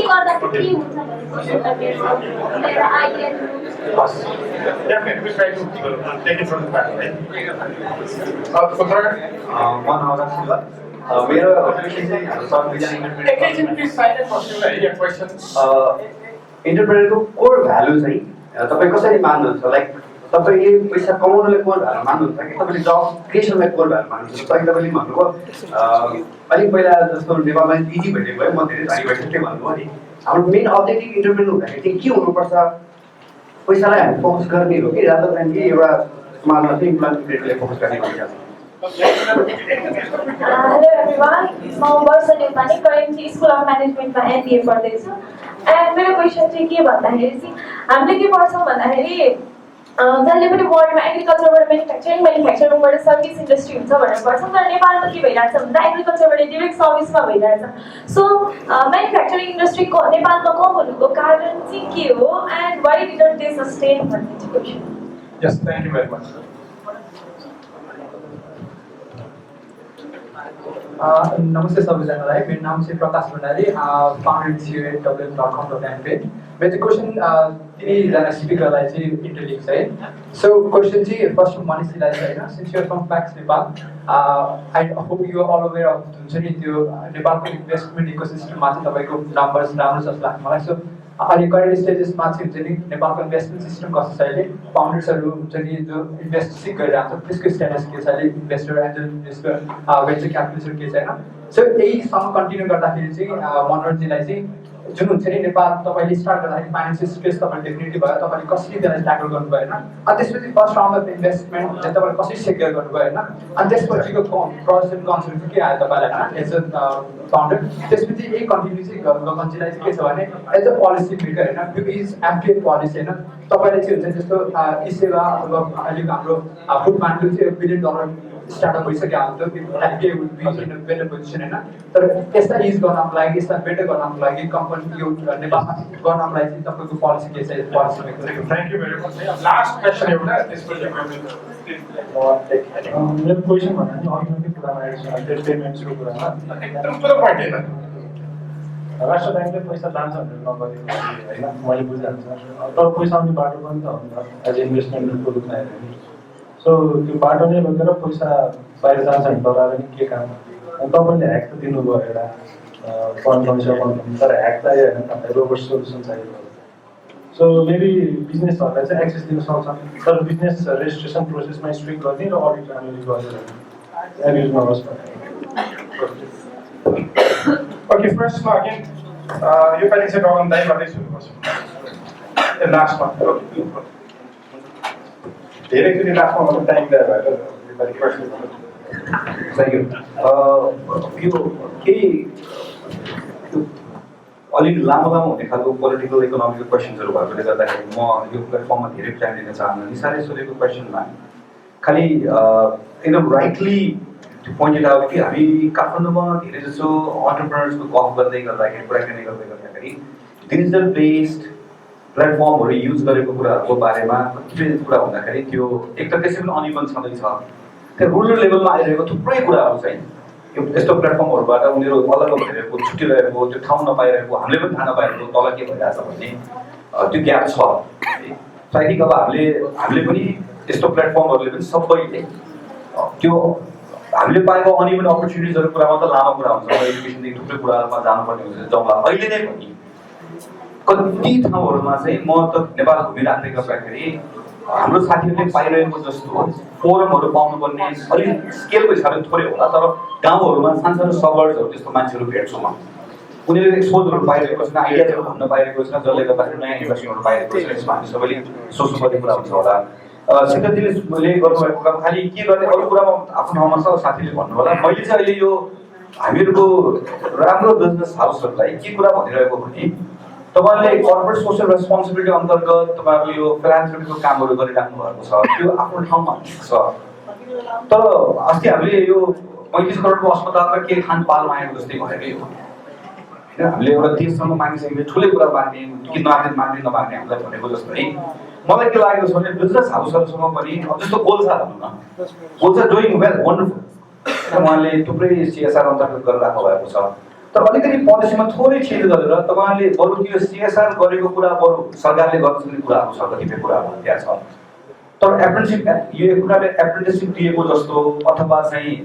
गर्दा के हुन्छ मेरो आइडिया। इन्टरप्रेनरको कोर भ्यालु चाहिँ तपाईँ कसरी मान्नुहुन्छ? लाइक तपाईँले पैसा कमाउनुलाई कोर भ्यालु मान्नुहुन्छ कि तपाईँले जब क्रिएसनलाई कोर भ्यालु मान्नुहुन्छ? तपाईँले भन्नुभयो अलिक पहिला जस्तो नेपालमा इजी भेटेको भयो, म धेरै धनी भइसकेँ भन्नुभयो नि। हाम्रो मेन अब्जेक्टिभ इन्टरप्रेनर हुँदाखेरि चाहिँ के हुनुपर्छ? पैसालाई हामी फोकस गर्ने हो कि रादर देन कि एउटा समाजमा चाहिँ इम्प्लोइमेन्टलाई फोकस गर्ने भनिरहेको छ? हेलो एभ्रिवान, म Barsha Nepali currently school of म्यानेजमेन्टमा एमबिए पढ्दैछु। एन्ड मेरो क्वेसन चाहिँ के भन्दाखेरि चाहिँ हामीले के पढ्छौँ भन्दाखेरि जसले पनि वर्ल्डमा एग्रिकल्चरबाट म्यानुफ्याक्चरिङबाट सर्भिस इन्डस्ट्री हुन्छ भनेर पढ्छौँ, तर नेपालमा के भइरहेको छ भन्दा एग्रिकल्चरबाट डिरेक्ट सर्भिसमा भइरहेछ। सो म्यानुफ्याक्चरिङ इन्डस्ट्रीको नेपालमा कम हुनुको कारण चाहिँ के हो and why didn't they sustain भन्ने चाहिँ question. Yes, thank you very much. नमस्ते सबैजनालाई, मेरो नाम चाहिँ प्रकाश भण्डारी, फाउन्डर सिओ www.com.mp। मेरो चाहिँ क्वेसन तिनैजना स्पिकरलाई चाहिँ इन्टरलिङ्क छ है। सो क्वेसन चाहिँ फर्स्ट मनिषीलाई चाहिँ होइन, since you're from fax Nepal, I hope you all aware of हुन्छ नि त्यो नेपालको इन्भेस्टमेन्ट इकोसिस्टममा चाहिँ तपाईँको नम्बर्स राम्रो जस्तो लाग्छ मलाई। सो अहिले करेन्ट स्टेजेसमा चाहिँ हुन्छ नि नेपालको इन्भेस्टमेन्ट सिस्टम कस्तो छ अहिले, फाउन्डर्सहरू हुन्छ नि जो इन्भेस्ट सिक गरिरहेको छ त्यसको स्ट्याटस के छ अहिले, इन्भेस्टर एन्जल इन्भेस्टर भेन्चर क्यापिटलिस्टहरू के छैन। सो यहीसँग कन्टिन्यू गर्दाखेरि चाहिँ मनोहरजीलाई चाहिँ जुन हुन्छ नि नेपाल तपाईँले स्टार्ट गर्दाखेरि फाइनेन्सियल स्पेस तपाईँले डेफिनेटली भयो, तपाईँले कसरी त्यसलाई ट्याकल गर्नुभयो होइन, अनि त्यसपछि फर्स्ट राउन्ड अफ इन्भेस्टमेन्ट तपाईँले कसरी सेक्योर गर्नुभयो होइन, अनि त्यसपछिको प्रोसेस एन्ड कन्सेप्ट के आयो तपाईँलाई होइन एज अ फाउन्डर। त्यसपछि यही कन्टिन्यू चाहिँ गगनजीलाई चाहिँ के छ भने एज अ पोलिसी मेकर होइन, यो इज एम्प्लियर पोलिसी होइन, तपाईँले चाहिँ हुन्छ जस्तो ई सेवा अथवा अहिलेको हाम्रो फुड मार्केट चाहिँ $1 बिलियन स्टार्टअप भइसक्यो हाम्रो, FDA would be in a better position होइन। तर यसलाई इज गर्नको लागि, यसलाई बेटर गर्नको लागि कम्पनी यो नेपालमा गर्नको लागि चाहिँ तपाईँको पोलिसी के छ, policy maker. Thank you very much. Last question एउटा त्यसपछि मेरो क्वेसन भन्दा पनि अर्ग्यानिक कुरामा एन्टरटेनमेन्टको कुरामा एकदम पुरो पोइन्ट होइन। राष्ट्र ब्याङ्कले पैसा लान्छ भनेर नगरेको होइन, मैले बुझिहाल्छु, तर पैसा आउने बाटो पनि त हुन्छ एज इन्भेस्टमेन्टको रूपमा हेऱ्यो भने। सो त्यो बाटो नै लगेर पैसा बाहिर जान्छ भने तपाईँलाई पनि के काम? तपाईँले ह्याक त दिनुभयो एउटा फन्ड कमिसन, तर ह्याक चाहियो होइन, तपाईँलाई रोबोट सोल्युसन चाहियो। सो मेबी बिजनेसहरूलाई चाहिँ एक्सेस दिन सक्छन्, तर बिजनेस रेजिस्ट्रेसन प्रोसेसमा स्ट्रिक्ट गर्ने र अडिट राम्ररी गरेर एब्युज नहोस् भनेर। ओके, फर्स्टमा अगेन योपालि चाहिँ गगन दाइ गर्दै सुन्नुपर्छ लास्टमा। धेरैचोटि लास्टमा मतलब टाइम दिएर भएर योपालि फर्स्ट। Thank you. यो केही अलिक लामो हुने खालको पोलिटिकल इकोनोमिकल क्वेसन्सहरू भएकोले गर्दाखेरि म यो प्लेटफर्ममा धेरै टाइम दिन चाहन्न। निसारले सोधेको क्वेसनमा खालि एकदम राइटली पोइन्टेड आउट कि हामी काठमाडौँमा धेरै जसो अन्टरप्रेनर्सको गफ गर्दै गर्दाखेरि कुराकानी गर्दै गर्दाखेरि डिजिटल बेस्ड प्लेटफर्महरू युज गरेको कुराहरूको बारेमा कतिपय कुरा हुँदाखेरि त्यो एक त त्यसै पनि अनिबन छँदैछ। त्यो रुरल लेभलमा आइरहेको थुप्रै कुराहरू चाहिँ यो यस्तो प्लेटफर्महरूबाट उनीहरू अलग भइरहेको, छुट्टिरहेको, त्यो ठाउँ नपाइरहेको, हामीले पनि थाहा नपाइरहेको तल के भइरहेछ भन्ने त्यो ग्याप छ। सो आई थिङ्क अब हामीले पनि यस्तो प्लेटफर्महरूले पनि सबैले त्यो हामीले पाएको अनइभन अपर्च्युनिटिजहरू कुरामा त लामो कुरा हुन्छ, एजुकेसनदेखि थुप्रै कुराहरूमा जानुपर्ने हुन्छ। जम्मा अहिले नै पनि कति ठाउँहरूमा चाहिँ म त नेपाल घुमिराख्दै गर्दाखेरि हाम्रो साथीहरूले पाइरहेको जस्तो फोरमहरू पाउनुपर्ने अलिक स्केलको हिसाबले थोरै होला, तर गाउँहरूमा सानसानो सबर्ड्सहरू त्यस्तो मान्छेहरू भेट्छु म। उनीहरूले एक्सपोजहरू पाइरहेको छैन, आइडियाजहरू भन्न पाइरहेको छैन, जसले गर्दाखेरि नयाँ इन्भेस्टमेन्टहरू पाइरहेको छैन। यसमा हामी सबैले सोच्नुपर्ने कुरा हुन्छ होला। सिद्धजीले गर्नुभएको काम खालि के गर्ने अरू कुरामा आफ्नो ठाउँमा छ, साथीले भन्नु होला। मैले चाहिँ अहिले यो हामीहरूको राम्रो बिजनेस हाउसहरूलाई के कुरा भनिरहेको भने तपाईँले कर्पोरेट सोसियल रेस्पोन्सिबिलिटी अन्तर्गत तपाईँहरूले यो फिलान्थ्रोपीको कामहरू गरिराख्नु भएको छ, त्यो आफ्नो ठाउँमा ठिक छ। तर अस्ति हामीले यो 35 करोडको अस्पतालमा के खान पाल मागेको जस्तै भएकै हो। हामीले एउटा देशसँग मागिसकेपछि ठुलै कुरा माग्ने कि माग्ने नमाग्ने हामीलाई भनेको जस्तै मलाई के लागेको छ भने बिजनेस हाउसहरूसँग पनि जस्तो गोल्सा भनौँ न, गोल्सा डुइङ वेल वन्डरफुल, उहाँले थुप्रै सिएसआर अन्तर्गत गरेर राख्नु भएको छ। तर अलिकति पोलिसीमा थोरै चेन्ज गरेर तपाईँले बरु त्यो सिएसआर गरेको कुरा बरु सरकारले गर्न सक्ने कुराहरू छ, कतिपय कुराहरू त्यहाँ छ। तर एप्रेन्टिससिप यो एक प्रकारले एप्रेन्टिससिप दिएको जस्तो अथवा चाहिँ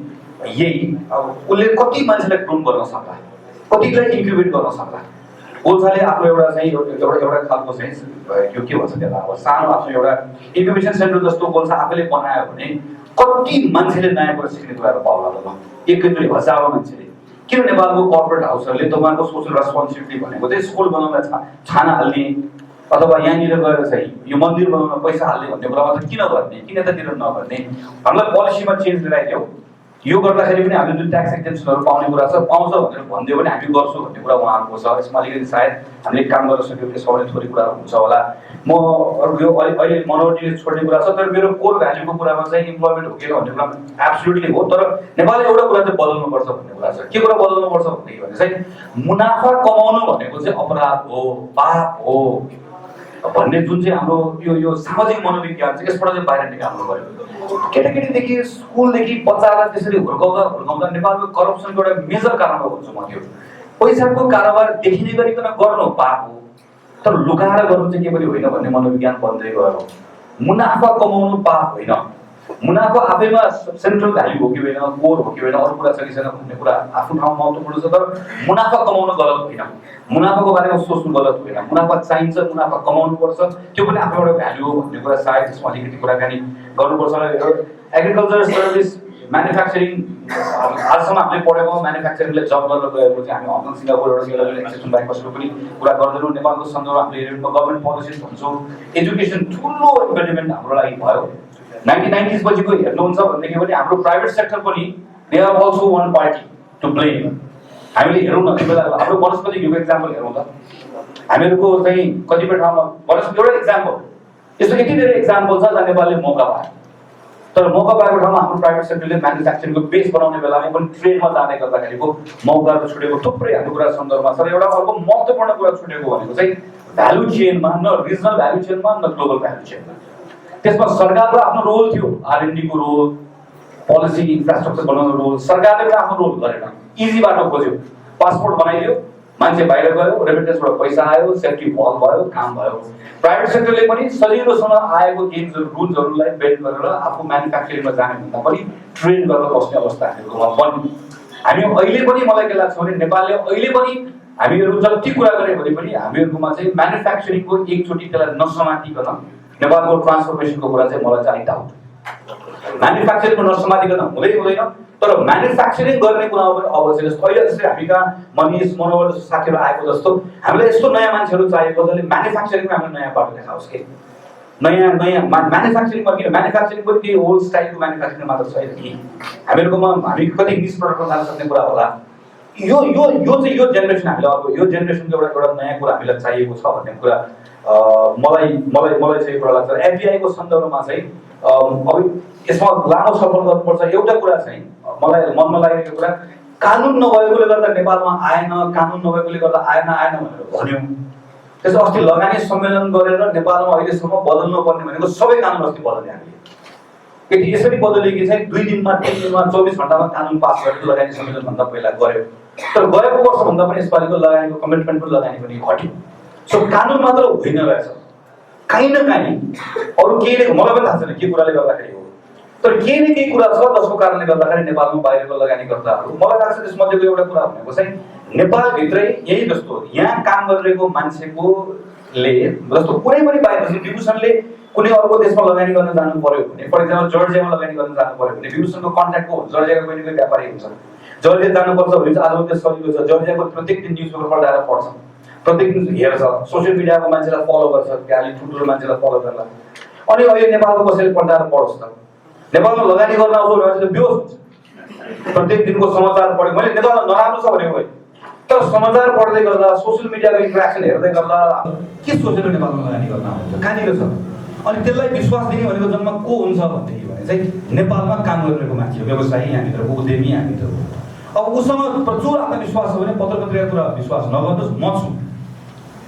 यही अब उसले कति मान्छेलाई ग्रुम गर्न सक्ला, कतिलाई इन्क्युबेट गर्न सक्ला। गोल्साले आफ्नो एउटा चाहिँ एउटा खालको चाहिँ यो के भन्छ त्यसलाई अब सानो आफ्नो एउटा इन्क्युबेसन सेन्टर जस्तो गोल्सा आफैले बनायो भने कति मान्छेले नयाँ कुरा सिक्ने कुराहरू पाउला त। एकैचोटि हजारौँ मान्छेले। किन नेपालको कर्पोरेट हाउसहरूले तपाईँको सोसियल रेस्पोन्सिबिलिटी भनेको चाहिँ स्कुल बनाउन छाना हाल्ने अथवा यहाँनिर गएर चाहिँ यो मन्दिर बनाउन पैसा हाल्ने भन्ने कुरामा त किन गर्ने, किन यतातिर नगर्ने? हामीलाई पोलिसीमा चेन्ज ल्याइदियो, यो गर्दाखेरि पनि हामीले जुन ट्याक्स एक्जेम्सनहरू पाउने कुरा छ पाउँछ भनेर भनिदियो भने हामी गर्छौँ भन्ने कुरा उहाँहरूको छ। यसमा अलिकति सायद हामीले काम गर्न सक्यो भने यसमा थोरै कुराहरू हुन्छ होला। म यो अहिले मनोरञ्जन छोड्ने कुरा छ, तर मेरो कोर भ्याल्युको कुरामा चाहिँ इम्प्लोइमेन्ट हो कि भन्ने कुरा एब्सोल्युटली हो। तर नेपालले एउटा कुरा चाहिँ बदल्नुपर्छ भन्ने कुरा छ। के कुरा बदल्नुपर्छ भने चाहिँ मुनाफा कमाउनु भनेको चाहिँ अपराध हो, पाप हो भन्ने जुन चाहिँ हाम्रो यो सामाजिक मनोविज्ञान छ, यसबाट चाहिँ बाहिर निकाल्नु पर्यो। केटाकेटीदेखि स्कुलदेखि बच्चालाई त्यसरी हुर्काउँदा नेपालको करप्सनको एउटा मेजर कारण हो भन्छु म। त्यो पैसाको कारोबार देखिने गरिकन गर्नु पाप हो, तर लुकाएर गर्नु चाहिँ के पनि होइन भन्ने मनोविज्ञान बन्दै गयो। मुनाफा कमाउनु पाप होइन, मुनाफा आफैमा सेन्ट्रल भ्याल्यु हो कि होइन, कोर हो कि होइन, अरू कुरा छ कि छैन भन्ने कुरा आफ्नो ठाउँमा महत्त्वपूर्ण छ। तर मुनाफा कमाउनु गलत होइन, मुनाफाको बारेमा सोच्नु गलत होइन। मुनाफा चाहिन्छ, मुनाफा कमाउनुपर्छ, त्यो पनि आफ्नो एउटा भ्याल्यु हो भन्ने कुरा सायद यसमा अलिकति कुराकानी गर्नुपर्छ। एग्रिकल्चर सर्भिस म्यानुफ्याक्चरिङ आजसम्म हामीले पढेको म्यानुफ्याक्चरिङले जब गरेर गएको चाहिँ हामी हङकङ सिङ्गापुर एउटा एक्सेप्सन बाहेक कसैको पनि कुरा गर्दैनौँ। नेपालको सन्दर्भ हामीले हेरेको गभर्मेन्ट पोलिसिज भन्छौँ, एजुकेसन ठुलो इम्प्लिमेन्ट हाम्रो लागि भयो। 1990s पछिको हेर्नुहुन्छ भनेदेखि पनि हाम्रो प्राइभेट सेक्टर पनि they are also one party to blame. हामीले हेरौँ न त्यो बेला हाम्रो वनस्पति घिउको इक्जाम्पल हेरौँ त, हामीहरूको चाहिँ कतिपय ठाउँमा वनस्पति एउटा इक्जाम्पल, यस्तो यति धेरै इक्जाम्पल छ जहाँ नेपालले मौका पायो। तर मौका पाएको ठाउँमा हाम्रो प्राइभेट सेक्टरले म्यानुफ्याक्चरिङको बेस बनाउने बेलामा पनि ट्रेडमा जाने गर्दाखेरिको मौकाहरू छुटेको थुप्रै हाम्रो कुरा सन्दर्भमा छ। एउटा अर्को महत्त्वपूर्ण कुरा छुटेको भनेको चाहिँ भ्यालु चेनमा, न रिजनल भ्यालु चेनमा न ग्लोबल भ्यालु चेनमा। त्यसमा सरकारको आफ्नो रोल थियो, R&D को रोल, पोलिसी इन्फ्रास्ट्रक्चर बनाउने रोल। सरकारले पनि आफ्नो रोल गरेन, इजी बाटो खोज्यो, पासपोर्ट बनाइदियो, मान्छे बाहिर गयो, रेमिटेन्सबाट पैसा आयो, सेफ्टी भल भयो, काम भयो। प्राइभेट सेक्टरले पनि सजिलोसँग आएको गेम्सहरू रुल्सहरूलाई बेन्ड गरेर आफू म्यानुफ्याक्चरिङमा जाने भन्दा पनि ट्रेड गरेर बस्ने अवस्था हामीहरूकोमा बन्यो। हामी अहिले पनि मलाई के लाग्छ भने नेपालले अहिले पनि हामीहरू जति कुरा गरे भने पनि हामीहरूकोमा चाहिँ म्यानुफ्याक्चरिङको एकचोटि त्यसलाई नसमातिकन नेपालको ट्रान्सफर्मेसनको कुरा चाहिँ मलाई चाहिँ डाउट। म्यानुफ्याक्चरिङको नसमातिकन हुँदैन, तर म्यानुफ्याक्चरिङ गर्ने कुरामा पनि अब चाहिँ जस्तो अहिले जस्तै हामी कहाँ मनिष मनोहर साथीहरू आएको जस्तो हामीलाई यस्तो नयाँ मान्छेहरू चाहिएको जसले म्यानुफ्याक्चरिङमा हामीले नयाँ बाटो देखाओस् कि नयाँ म्यानुफ्याक्चरिङमा। किन म्यानुफ्याक्चरिङ पनि त्यही ओल्ड स्टाइलको म्यानुफ्याक्चरिङ मात्र छैन कि हामीहरूकोमा हामी कति निस प्रडक्टमा जान सक्ने कुरा होला। यो जेनेरेसन हामीलाई अर्को यो जेनेरेसनको एउटा नयाँ कुरा हामीलाई चाहिएको छ भन्ने कुरा मलाई चाहिँ कुरा लाग्छ। एफडीआईको सन्दर्भमा चाहिँ अब यसमा लामो सफल गर्नुपर्छ। एउटा कुरा चाहिँ मलाई मनमा लागेको कुरा, कानुन नभएकोले गर्दा नेपालमा आएन, कानुन नभएकोले गर्दा आएन भनेर भन्यौँ। त्यसो अस्ति लगानी सम्मेलन गरेर नेपालमा अहिलेसम्म बदल्नु पर्ने भनेको सबै कानुन अस्ति बदल्ने हामीले। यदि यसरी बदल्यो कि चाहिँ 2 दिनमा 3 दिनमा 24 घण्टामा कानुन पास गरेर लगानी सम्मेलनभन्दा पहिला गर्यो। तर गएको वर्षभन्दा पनि यसपालिको लगानीको कमिटमेन्टको लगानी पनि घट्यो। सो कानुन मात्र होइन रहेछ, काहीँ न काहीँ अरू केहीले, मलाई पनि थाहा छैन के कुराले गर्दाखेरि हो, तर केही न केही कुरा छ जसको कारणले गर्दाखेरि नेपालमा बाहिरको लगानीकर्ताहरू मलाई लाग्छ त्यसमध्येको एउटा कुरा भनेको चाहिँ नेपालभित्रै यही जस्तो यहाँ काम गरिरहेको मान्छेकोले जस्तो कुनै पनि बाहिर विभूषणले कुनै अर्को देशमा लगानी गर्न जानु पर्यो भने फर इक्जाम्पल जर्जियामा लगानी गर्न जानु पर्यो भने विभूषणको कन्ट्याक्ट को जर्जियाको कुनै कोही व्यापारी हुन्छ जर्जिया जानुपर्छ भने चाहिँ आज त्यो सजिलो छ जर्जियाको प्रत्येक दिन न्युज पेपर पढाएर पढ्छ प्रत्येक दिन हेर्छ सोसियल मिडियाको मान्छेलाई फलो गर्छ त्यहाँ अलिक ठुल्ठुलो मान्छेलाई फलो गर्ला अनि अहिले नेपालको कसैले पढाएर पढोस् त नेपालमा लगानी गर्न आउँछ भने चाहिँ बेहोस हुन्छ प्रत्येक दिनको समाचार पढ्यो मैले नेपालमा नराम्रो छ भनेको होइन तर समाचार पढ्दै गर्दा सोसियल मिडियाको इन्ट्रेक्सन हेर्दै गर्दा के सोचेर नेपालमा लगानी गर्न आउँछ कहाँनिर छ अनि त्यसलाई विश्वास दिने भनेको जम्मा को हुन्छ भनेदेखि भने चाहिँ नेपालमा काम गरिरहेको मान्छे हो व्यवसायी यहाँभित्रको उद्यमी यहाँभित्रको अब उसँग प्रचुर आत्मविश्वास छ भने पत्र पत्रिका कुरा विश्वास नगर्नुहोस् म छु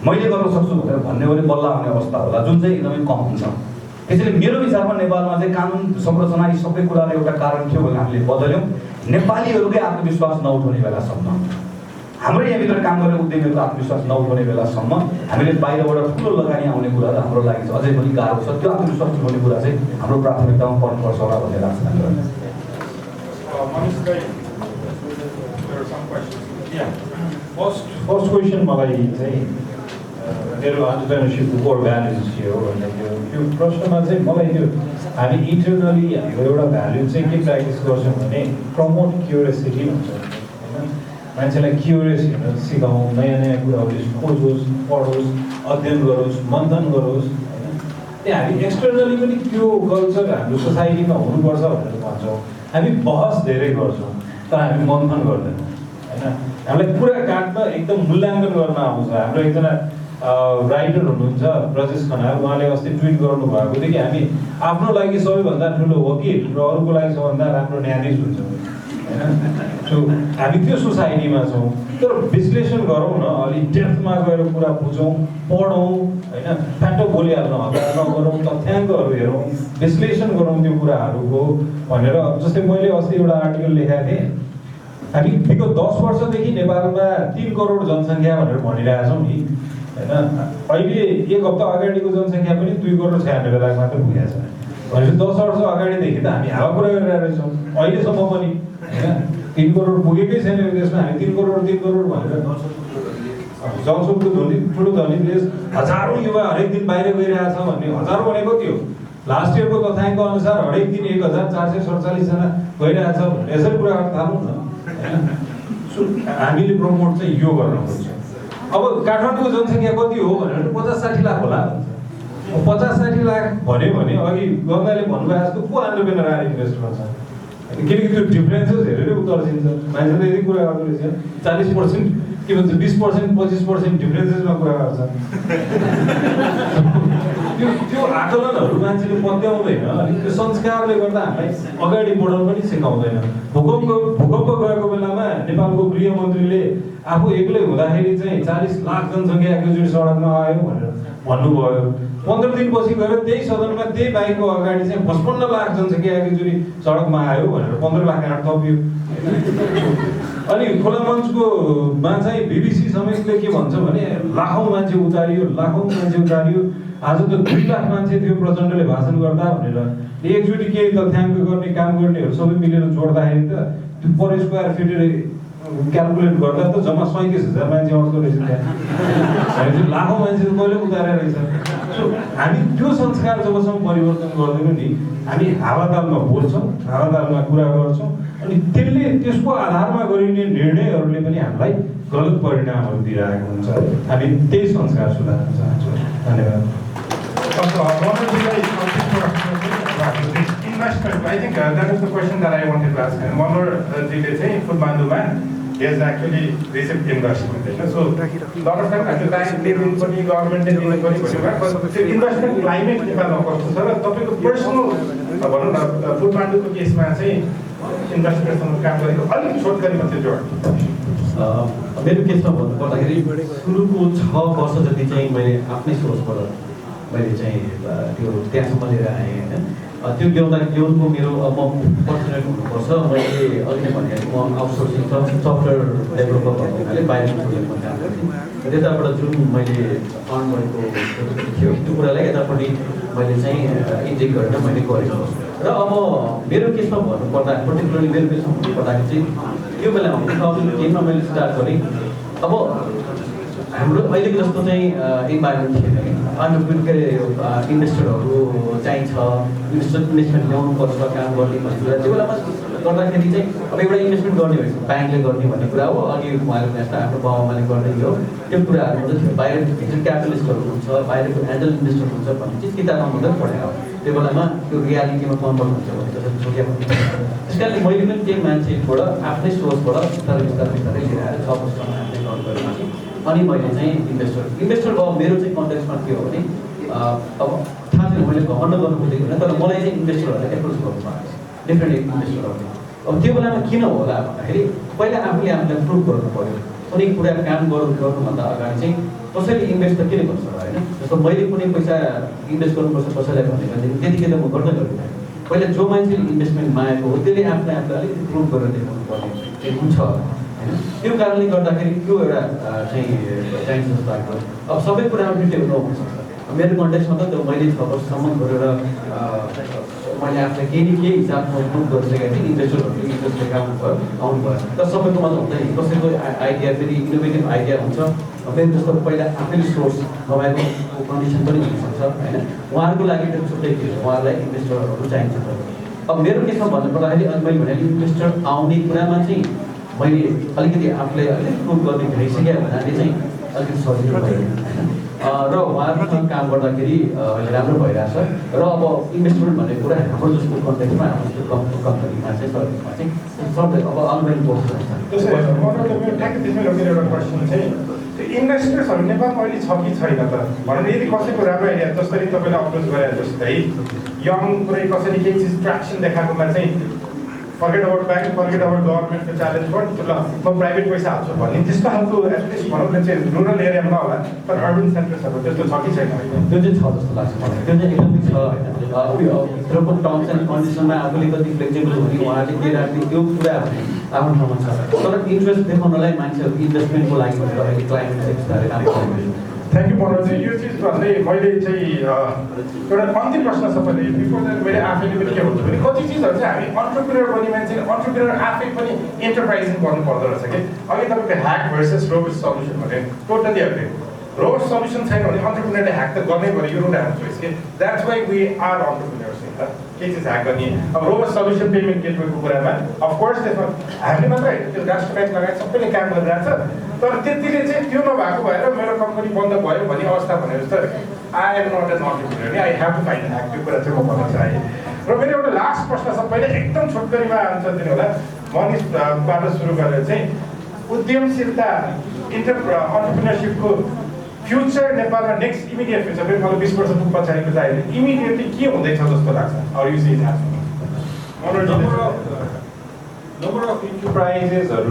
मैले गर्न सक्छु भनेर भन्ने भने बल्ल आउने अवस्था होला जुन चाहिँ एकदमै कम हुन्छ त्यसैले मेरो विचारमा नेपालमा चाहिँ कानुन संरचना यी सबै कुराहरू एउटा कारण थियो भने हामीले बदल्यौँ नेपालीहरूकै आत्मविश्वास नउठाउने बेलासम्म हाम्रो यहाँभित्र काम गर्ने उद्यमीहरूको आत्मविश्वास नउठाउने बेलासम्म हामीले बाहिरबाट ठुलो लगानी आउने कुरा त हाम्रो लागि अझै पनि गाह्रो छ त्यो आत्मविश्वास उठाउने कुरा चाहिँ हाम्रो प्राथमिकतामा पर्नुपर्छ होला भन्ने लाग्छ फर्स्ट क्वेसन मलाई चाहिँ मेरो अन्टरप्रेन्योरसिपको कोर भ्यालुज के हो भन्ने त्यो प्रश्नमा चाहिँ मलाई त्यो हामी इन्टरनली हाम्रो एउटा भ्यालु चाहिँ के प्र्याक्टिस गर्छौँ भने प्रमोट क्युरियोसिटी भन्छ होइन मान्छेलाई क्युरियस हुन सिकाउँ नयाँ नयाँ कुराहरू खोजोस् पढोस् अध्ययन गरोस् मन्थन गरोस् होइन त्यहाँ हामी एक्सटर्नली पनि त्यो कल्चर हाम्रो सोसाइटीमा हुनुपर्छ भनेर भन्छौँ हामी बहस धेरै गर्छौँ तर हामी मन्थन गर्दैनौँ होइन हामीलाई कुरा काट्न एकदम मूल्याङ्कन गर्न आउँछ हाम्रो एकजना राइटर हुनुहुन्छ ब्रजेश खनाल उहाँले अस्ति ट्विट गर्नुभएको थियो कि हामी आफ्नो लागि सबैभन्दा ठुलो वकिल र अरूको लागि सबभन्दा राम्रो न्यायाधीश हुन्छौँ होइन सो हामी त्यो सोसाइटीमा छौँ तर विश्लेषण गरौँ न अलिक डेप्थमा गएर कुरा बुझौँ पढौँ होइन फ्याटो बोलिहाल्न हतार नगरौँ तथ्याङ्कहरू हेरौँ विश्लेषण गरौँ त्यो कुराहरूको भनेर जस्तै मैले अस्ति एउटा आर्टिकल लेखेको थिएँ हामी विगत 10 वर्षदेखि नेपालमा 3 करोड जनसङ्ख्या भनेर भनिरहेछौँ नि होइन अहिले एक हप्ता अगाडिको जनसङ्ख्या पनि 2 करोड 96 लाख मात्र पुगेको छ भनेपछि 10 वर्ष अगाडिदेखि त हामी हावा कुरा गरिरहेको रहेछौँ अहिलेसम्म पनि होइन 3 करोड पुगेकै छैन यो देशमा हामी 3 करोड भनेर जनसङ्ख्याको धनी ठुलो धनी देश हजारौँ युवा हरेक दिन बाहिर गइरहेछ भन्ने हजारौँ भनेको त्यो लास्ट इयरको तथ्याङ्क अनुसार हरेक दिन 1447 जना गइरहेछ भनेर यसरी कुरा गर्न थालौँ न होइन हामीले प्रमोट चाहिँ यो गर्न खोज्छौँ अब काठमाडौँको जनसङ्ख्या कति हो भनेर 50-60 लाख होला 50-60 लाख भन्यो भने अघि गङ्गाले भन्नुभएको जस्तो को एन्टरप्रेनर आएर इन्भेस्ट गर्छ किनकि त्यो डिफरेन्सेस हेरेर उतर्सिन्छ मान्छेले यदि कुरा गर्दो रहेछ 40% के भन्छ 20% 25% डिफरेन्सेसमा कुरा गर्छ त्यो आकलनहरू मान्छेले पत्याउँदैन अनि त्यो संस्कारले गर्दा हामीलाई अगाडि बढाउन पनि सिकाउँदैन भूकम्प गएको बेलामा नेपालको गृहमन्त्रीले आफू एक्लै हुँदाखेरि चाहिँ 40 लाख जनसङ्ख्या एकैचोटि सडकमा आयो भनेर भन्नुभयो 15 दिनपछि गएर त्यही सदनमा त्यही बाइकको अगाडि चाहिँ 55 लाख जनसङ्ख्या एकैचोटि सडकमा आयो भनेर 15 लाख आँट थपियो अनि खुला मञ्चकोमा चाहिँ बिबिसी समेतले के भन्छ भने लाखौँ मान्छे उतारियो आज त 2 लाख मान्छे थियो प्रचण्डले भाषण गर्दा भनेर एकचोटि केही तथ्याङ्क गर्ने काम गर्नेहरू सबै मिलेर जोड्दाखेरि त त्यो पर स्क्वायर फिट क्यालकुलेट गर्दा त जम्मा 37,000 मान्छे आउँदो रहेछ त्यहाँ लाखौँ मान्छे त कहिले उतारेर रहेछ सो हामी त्यो संस्कार जबसम्म परिवर्तन गर्दैनौँ नि हामी हावातालमा बोल्छौँ हावातालमा कुरा गर्छौँ अनि त्यसको आधारमा गरिने निर्णयहरूले पनि हामीलाई गलत परिणामहरू दिइरहेको हुन्छ हामी त्यही संस्कार सुधार्न चाहन्छौँ धन्यवाद Investment, I think that is the question that I wanted to ask. And one more detail, full man is actually received investment. So, a lot of times, at the time, they will put the government in the but investment climate, of course, so, personal, full man case, investment from capital, all short term, मेरो केसमा भन्नुपर्दाखेरि सुरुको 6 वर्ष जति चाहिँ मैले आफ्नै सोर्सबाट मैले चाहिँ त्यो त्यहाँसम्म लिएर आएँ होइन। त्यो ल्याउनको मेरो अब म पर्सनल हुनुपर्छ। मैले अघि नै भने म आउटसोर्सिङ सफ्टवेयर डेभलपर भएको हुनाले बाहिर प्रोजेक्टमा काम गर्थेँ। त्यताबाट जुन मैले अर्न गरेको थियो त्यो कुरालाई यतापट्टि मैले चाहिँ इन्जेक्ट गरेर मैले गरेको। र अब मेरो केसमा भन्नुपर्दा पर्टिकुलरली मेरो केसमा भन्नुपर्दाखेरि चाहिँ त्यो बेलामा 2010मा मैले स्टार्ट गरेँ। अब हाम्रो अहिलेको जस्तो चाहिँ इन्भाइरोमेन्ट थिएन कि इन्भेस्टरहरू चाहिन्छ, इन्भेस्टमेन्ट ल्याउनुपर्छ काम गर्ने भन्ने कुरा त्यो बेलामा गर्दाखेरि चाहिँ अब एउटा इन्भेस्टमेन्ट गर्ने भनेको ब्याङ्कले गर्ने भन्ने कुरा हो। अघि उहाँले जस्तो आफ्नो बाबुआमाले गर्दै थियो त्यो कुराहरू मात्रै थियो। बाहिर भेन्चर क्यापिटलिस्टहरू हुन्छ, बाहिरको एन्जल इन्भेस्टर हुन्छ भन्ने चाहिँ किताबमा मात्रै पढेको हो। त्यो बेलामा त्यो रियालिटीमा कन्भर्ट हुन्छ भने त्यसरी छोडिएको हुन्छ। त्यस कारणले मैले पनि त्यही मान्छेबाट आफ्नै सोर्सबाट बिस्तारै बिस्तारै लिएर आएर 6 वर्षमा आफ्नै काम गरेपछि अनि मैले चाहिँ इन्भेस्टर अब मेरो चाहिँ कन्टेक्समा के हो भने अब थाहा छैन मैले घमण्ड गर्नु खोजेको होइन, तर मलाई चाहिँ इन्भेस्टरहरूलाई एप्रोच गर्नु पर्छ डिफ्रेन्ट इन्भेस्टरहरूले। अब त्यो बेलामा किन होला भन्दाखेरि पहिला आफूले आफूलाई प्रुभ गर्नु पऱ्यो। कुनै कुरा काम गर्नुभन्दा अगाडि चाहिँ कसैले इन्भेस्ट त किन गर्छ होइन। जस्तो मैले कुनै पैसा इन्भेस्ट गर्नुपर्छ कसैलाई भनेको त्यतिकै त म गर्दै गर्दिनँ। पहिला जो मान्छेले इन्भेस्टमेन्ट मागेको हो त्यसले आफूलाई अलिकति प्रुभ गरेर देखाउनु पर्ने हुन्छ होइन। त्यो कारणले गर्दाखेरि त्यो एउटा चाहिँ चाहिन्छ जस्तो लाग्यो। अब सबै कुरामा डिटेल नहुनसक्छ। मेरो कन्टेक्समा त त्यो मैले 6 वर्षसम्म गरेर मैले आफूलाई केही न केही हिसाबमा प्रुभ गरिसकेको थिएँ। इन्भेस्टरहरूले इन्ट्रेस्ट देखाउनु भयो आउनु भयो। तर सबैको मात्र हुँदैन, कसैको आइडिया फेरि इनोभेटिभ आइडिया हुन्छ। फेरि जस्तो पहिला आफैले सोर्स नभएको कन्डिसन पनि हुनसक्छ होइन। उहाँहरूको लागि त्यो छुट्टै थियो, उहाँहरूलाई इन्भेस्टरहरू चाहिन्छ। अब मेरो केसमा भन्नुपर्दाखेरि अहिले मैले भने इन्भेस्टर आउने कुरामा चाहिँ मैले अलिकति आफूलाई अलिकति प्रुभ गर्ने भइसक्यो भन्नाले चाहिँ अलिकति सजिलो भयो होइन। र उहाँहरूसँग काम गर्दाखेरि अहिले राम्रो भइरहेछ। र अब इन्भेस्टमेन्ट भन्ने कुरा हाम्रो जस्तो कन्टेक्समा हाम्रो जस्तो कम्पनीमा चाहिँ सर्भिसमा चाहिँ सबै अब अनलाइन प्रोसेस हुन्छ। ठ्याक्कै त्यसमै लगेर एउटा क्वेसन चाहिँ त्यो इन्भेस्टर्सहरू नेपालमा अहिले छ कि छैन त भनेर यदि कसैको राम्रो आइडिया जसरी तपाईँले अप्रोच गरे जस्तै यङ पुरै कसरी केही चिज ट्र्याक्सन देखाएकोमा चाहिँ forget about bank, forget about गभर्मेन्टको च्यालेन्ज गर्नु ल म प्राइभेट पैसा हाल्छु भन्ने त्यस्तो खालको एटलिस्ट भनौँ न चाहिँ रुरल एरियामा होला, तर अर्बन सेन्टर्सहरू त्यस्तो छ कि छैन? त्यो चाहिँ छ जस्तो लाग्छ मलाई। त्यो चाहिँ एकदमै छ होइन। उयो भित्रको टर्म्स एन्ड कन्डिसनमा आफूले कति फ्लेक्सिबल हुने उहाँले के राख्ने त्यो कुरा आफ्नो ठाउँमा छ। तर इन्ट्रेस्ट देखाउनलाई मान्छेहरू इन्भेस्टमेन्टको लागि भनेर अहिले क्लाइमेट चेन्ज गरेर काम गर्दैछ। Thank you Manoj. यो चिज भन्दै मैले चाहिँ एउटा अन्तिम प्रश्न छ मैले बिफोर द्याट मैले आफैले पनि के भन्छु भने कति चिजहरू चाहिँ हामी अन्टरप्रेनर बन्ने मान्छेले अन्टरप्रेनर आफै पनि एन्टरप्राइजिङ गर्नु पर्दो रहेछ कि। अघि तपाईँको ह्याक भर्सेस रोबोट सल्युसन भने टोटली अग्री। रोबोट सल्युसन छैन भने अन्टरप्रेनरले ह्याक त गर्नै पऱ्यो, यो एउटा हाम्रो चोइस कि that's why we are entrepreneurs नि त। केही चिज ह्याक गर्ने अब रोबोट सल्युसन पेमेन्ट गेटवेको कुरामा अफकोर्स त्यसमा हामीले मात्रै होइन त्यो राष्ट्र ब्याङ्क लगायत सबैले काम गरिरहेको छ। तर त्यतिले चाहिँ त्यो नभएको भएर मेरो कम्पनी बन्द भयो भन्ने अवस्था भने जस्तो I am not an entrepreneur नि, I have to find hack. त्यो कुरा चाहिँ म भन्न चाहेँ। र मेरो एउटा लास्ट प्रश्न छ, पहिले एकदम छोटकरीमा आन्सर दिनु होला। मनिषबाट सुरु गरेर चाहिँ उद्यमशीलता अन्टरप्रेनरसिपको फ्युचर नेपालमा नेक्स्ट इमिडिएट फ्युचर फेरि मलाई 20 वर्ष पछाडिको चाहियो इमिडिएटली के हुँदैछ जस्तो लाग्छ? अरू यु सी नम्बर अफ इन्टरप्राइजेसहरू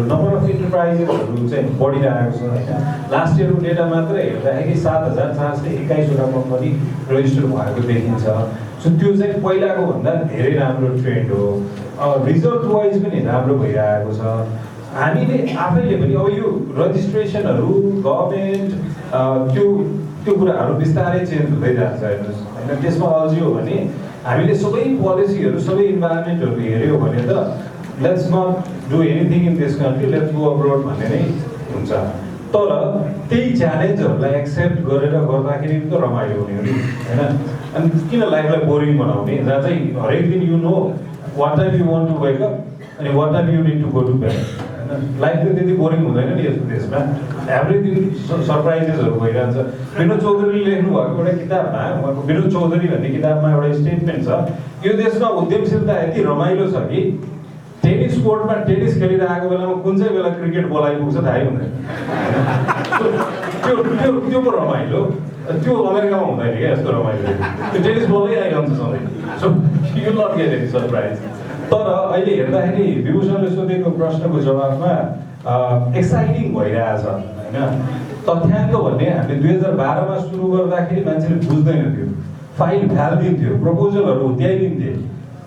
चाहिँ बढिरहेको छ होइन। लास्ट इयरको डेटा मात्रै हेर्दाखेरि 7,421वटा कम्पनी रेजिस्टर भएको देखिन्छ। सो त्यो चाहिँ पहिलाको भन्दा धेरै राम्रो ट्रेन्ड हो। रिजल्ट वाइज पनि राम्रो भइरहेको छ। हामीले आफैले पनि अब यो रजिस्ट्रेसनहरू गभर्मेन्ट त्यो कुराहरू बिस्तारै चेन्ज हुँदै जान्छ हेर्नुहोस् होइन। त्यसमा अल्झियो भने हामीले सबै पोलिसीहरू सबै इन्भाइरोमेन्टहरू हेऱ्यो भने त let's not do anything in this country, let's go abroad भन्ने नै हुन्छ। तर त्यही च्यालेन्जहरूलाई एक्सेप्ट गरेर गर्दाखेरि त रमाइलो हुने हो नि होइन। अनि किन लाइफलाई बोरिङ बनाउने, जहाँ चाहिँ हरेक दिन you know what time you want to wake up अनि what time you need to go to bed होइन। लाइफ त त्यति बोरिङ हुँदैन नि यस्तो देशमा। एभ्रिथिङ सरप्राइजेसहरू भइरहन्छ। विनोद चौधरीले लेख्नु भएको एउटा किताबमा, उहाँको विनोद चौधरी भन्ने किताबमा एउटा स्टेटमेन्ट छ, यो देशमा उद्यमशीलता यति रमाइलो छ कि टेनिस कोर्टमा टेनिस खेलिरहेको बेलामा कुन चाहिँ बेला क्रिकेट बल आइपुग्छ थाहै हुँदैन। त्यो पो रमाइलो। त्यो अमेरिकामा हुँदैन क्या यस्तो रमाइलो। त्यो टेनिस बलै आइरहन्छ सधैँ। So you not get any surprise. तर अहिले हेर्दाखेरि विभूषणले सोधेको प्रश्नको जवाबमा एक्साइटिङ भइरहेछ होइन। तथ्याङ्क भन्ने हामीले 2012मा सुरु गर्दाखेरि मान्छेले बुझ्दैन थियो, फाइल फालिदिन्थ्यो, प्रपोजलहरू हुत्याइदिन्थे,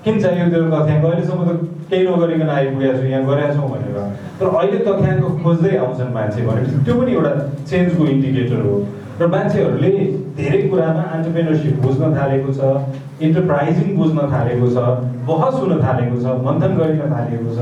किन चाहियो त्यो तथ्याङ्क, अहिलेसम्म त केही नगरिकन आइपुगेको छु, यहाँ गरेका छौँ भनेर। तर अहिले तथ्याङ्क खोज्दै आउँछन् मान्छे भनेपछि त्यो पनि एउटा चेन्जको इन्डिकेटर हो। र मान्छेहरूले धेरै कुरामा एन्टरप्रेन्योरसिप बुझ्न थालेको छ, इन्टरप्राइजिङ बुझ्न थालेको छ, बहस हुन थालेको छ, मन्थन गरिन थालेको छ,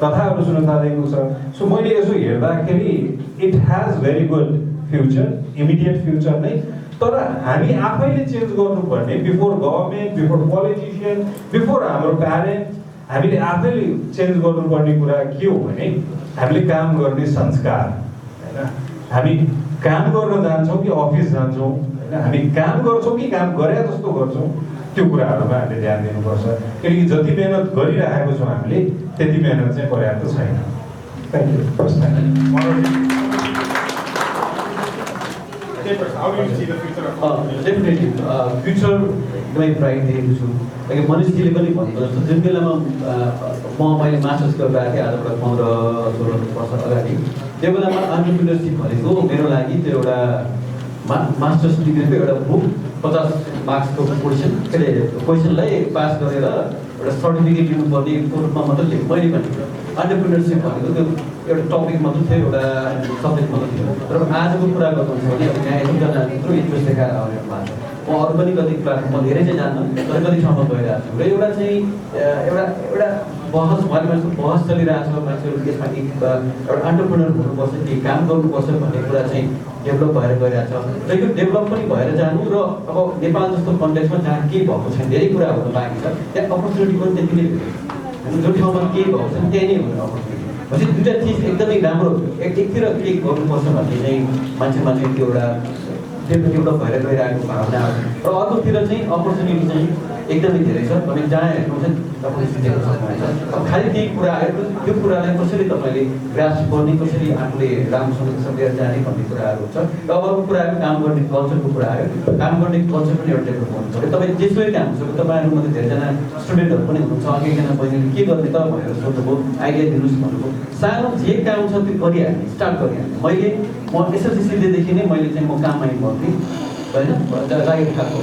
कथाहरू सुन्न थालेको छ। सो मैले यसो हेर्दाखेरि it has very good future, immediate future नै। तर हामी आफैले चेन्ज गर्नुपर्ने, before government, before politician, before हाम्रो प्यारेन्ट, हामीले आफैले चेन्ज गर्नुपर्ने कुरा के हो भने हामीले काम गर्ने संस्कार होइन। हामी काम गर्न जान्छौँ कि अफिस जान्छौँ होइन, हामी काम गर्छौँ कि काम गरे जस्तो गर्छौँ, त्यो कुराहरूमा हामीले ध्यान दिनुपर्छ। किनकि जति मेहनत गरिरहेको छौँ हामीले त्यति मेहनत चाहिँ पर्याप्त छैन। Thank you. डेफिनेटली फ्युचर एकदमै ब्राइट देखेको छु। लाइक मनिषजीले पनि भन्नुभयो जस्तो जुन बेलामा मैले मास्टर्स गरेर आएको थिएँ आजबाट 15-16 वर्ष अगाडि, त्यो बेलामा एन्टरप्रेन्योरसिप भनेको मेरो लागि त्यो एउटा मास्टर्स डिग्रीको एउटा बुक 50 मार्क्सको क्वेसनलाई पास गरेर एउटा सर्टिफिकेट दिनुपर्ने रूपमा मात्रै लेखेँ मैले पनि। एन्टरप्रेन्योरसिप भनेको त्यो एउटा टपिक मात्रै थियो, एउटा सब्जेक्ट मात्रै थियो। तर आजको कुरा गर्नु छ भने अब यहाँ एकजना यत्रो इन्ट्रेस्ट देखाएर आउने भएको छ। म अरू पनि कति प्लेटफर्म म धेरै चाहिँ जान्न, तर कति ठाउँमा गइरहेको छु। र एउटा चाहिँ एउटा बहस उहाँले मान्छेको बहस चलिरहेको छ, मान्छेहरू त्यसमा कि एउटा एन्टरप्रेन्योर हुनुपर्छ कि काम गर्नुपर्छ भन्ने कुरा चाहिँ डेभलप भएर गइरहेको छ। र यो डेभलप पनि भएर जानु र अब नेपाल जस्तो कन्टेक्समा जहाँ केही भएको छैन, धेरै कुरा हुनु बाँकी छ, त्यहाँ अपर्च्युनिटी पनि त्यति नै होइन। जुन ठाउँमा केही भएको छैन त्यही नै हुने अपर्च्युनिटी। भनेपछि दुईवटा चिज एकदमै राम्रो, एकतिर केही गर्नुपर्छ भन्ने चाहिँ मान्छेमा चाहिँ त्यो एउटा डेभलप भएर गइरहेको भावना हो। र अर्कोतिर चाहिँ अपर्च्युनिटी चाहिँ एकदमै धेरै छ। तपाईँ जहाँ हेर्नुहुन्छ तपाईँले सिकेको सक्नुहुन्छ। अब खालि त्यही कुरा आयो, त्यो कुरालाई कसरी तपाईँले ग्रास्प गर्ने, कसरी आफूले राम्रोसँग लिएर जाने भन्ने कुराहरू हुन्छ। र अब अर्को कुरा आयो काम गर्ने कल्चरको कुरा आयो। काम गर्ने कल्चर पनि एउटा डेभलप गर्नु पऱ्यो। तपाईँ जेसुकै काम हुन्छ, तपाईँहरूमध्ये धेरैजना स्टुडेन्टहरू पनि हुनुहुन्छ, अघि एकजना बहिनीले के गर्ने त भनेर सोध्नुभयो, आइडिया दिनुहोस् भन्नुभयो। सानो जे काम छ त्यो गरिहाल्ने, स्टार्ट गरिहाल्ने। म एसएलसीदेखि नै मैले चाहिँ म काममा इन्भल्भ थिएँ होइन, लागेको खालको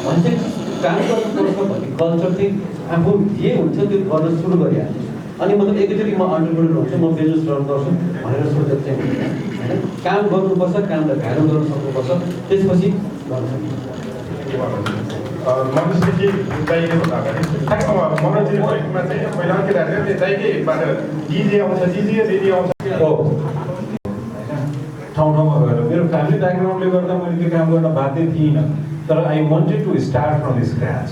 भने चाहिँ काम गर्नुपर्छ भन्ने कल्चर चाहिँ आफू जे हुन्छ त्यो गर्न सुरु गरिहाल्ने। अनि मतलब एकैचोटि म एन्टरप्रेन्योर हुन्छु, म बिजनेस रन गर्छु भनेर सोचेको चाहिँ हुँदैन होइन। काम गर्नुपर्छ, कामलाई भ्यालु गर्न सक्नुपर्छ, त्यसपछि गर्न सकिन्छ। मनिषजी दाइले भन्दाखेरि मनोजीले भनेकोमा चाहिँ पहिला के लाग्यो त्यो दाइकेबाट जिजे आउँछ, जिजे दिदी आउँछ ठाउँ ठाउँमा गएर मेरो फ्यामिली ब्याकग्राउन्डले गर्दा मैले त्यो काम गर्न बाध्य थिइनँ। तर I wanted to start from scratch.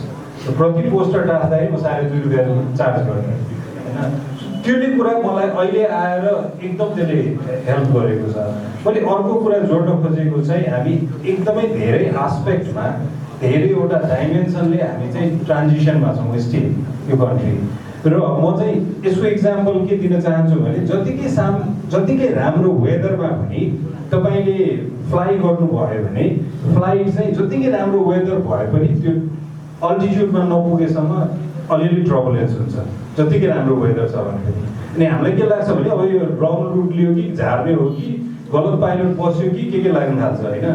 प्रति पोस्टर टाँच्दाखेरि म 2.5 रुपियाँ चार्ज गरेँ होइन। त्यो नै कुरा मलाई अहिले आएर एकदम त्यसले हेल्प गरेको छ। मैले अर्को कुरा जोड्न खोजेको चाहिँ हामी एकदमै धेरै आस्पेक्टमा, धेरैवटा डाइमेन्सनले हामी चाहिँ ट्रान्जिसनमा छौँ स्टिल यो कन्ट्री। र म चाहिँ यसको इक्जाम्पल के दिन चाहन्छु भने जतिकै राम्रो वेदरमा पनि तपाईँले फ्लाइ गर्नुभयो भने फ्लाइट चाहिँ जतिकै राम्रो वेदर भए पनि त्यो अल्टिट्युडमा नपुगेसम्म अलिअलि ट्रबुलेन्स हुन्छ, जतिकै राम्रो वेदर छ भने पनि। अनि हामीलाई के लाग्छ भने अब यो रङ रुट लियो कि झार्ने हो कि गलत पाइलट बस्यो कि के लाग्न थाल्छ होइन।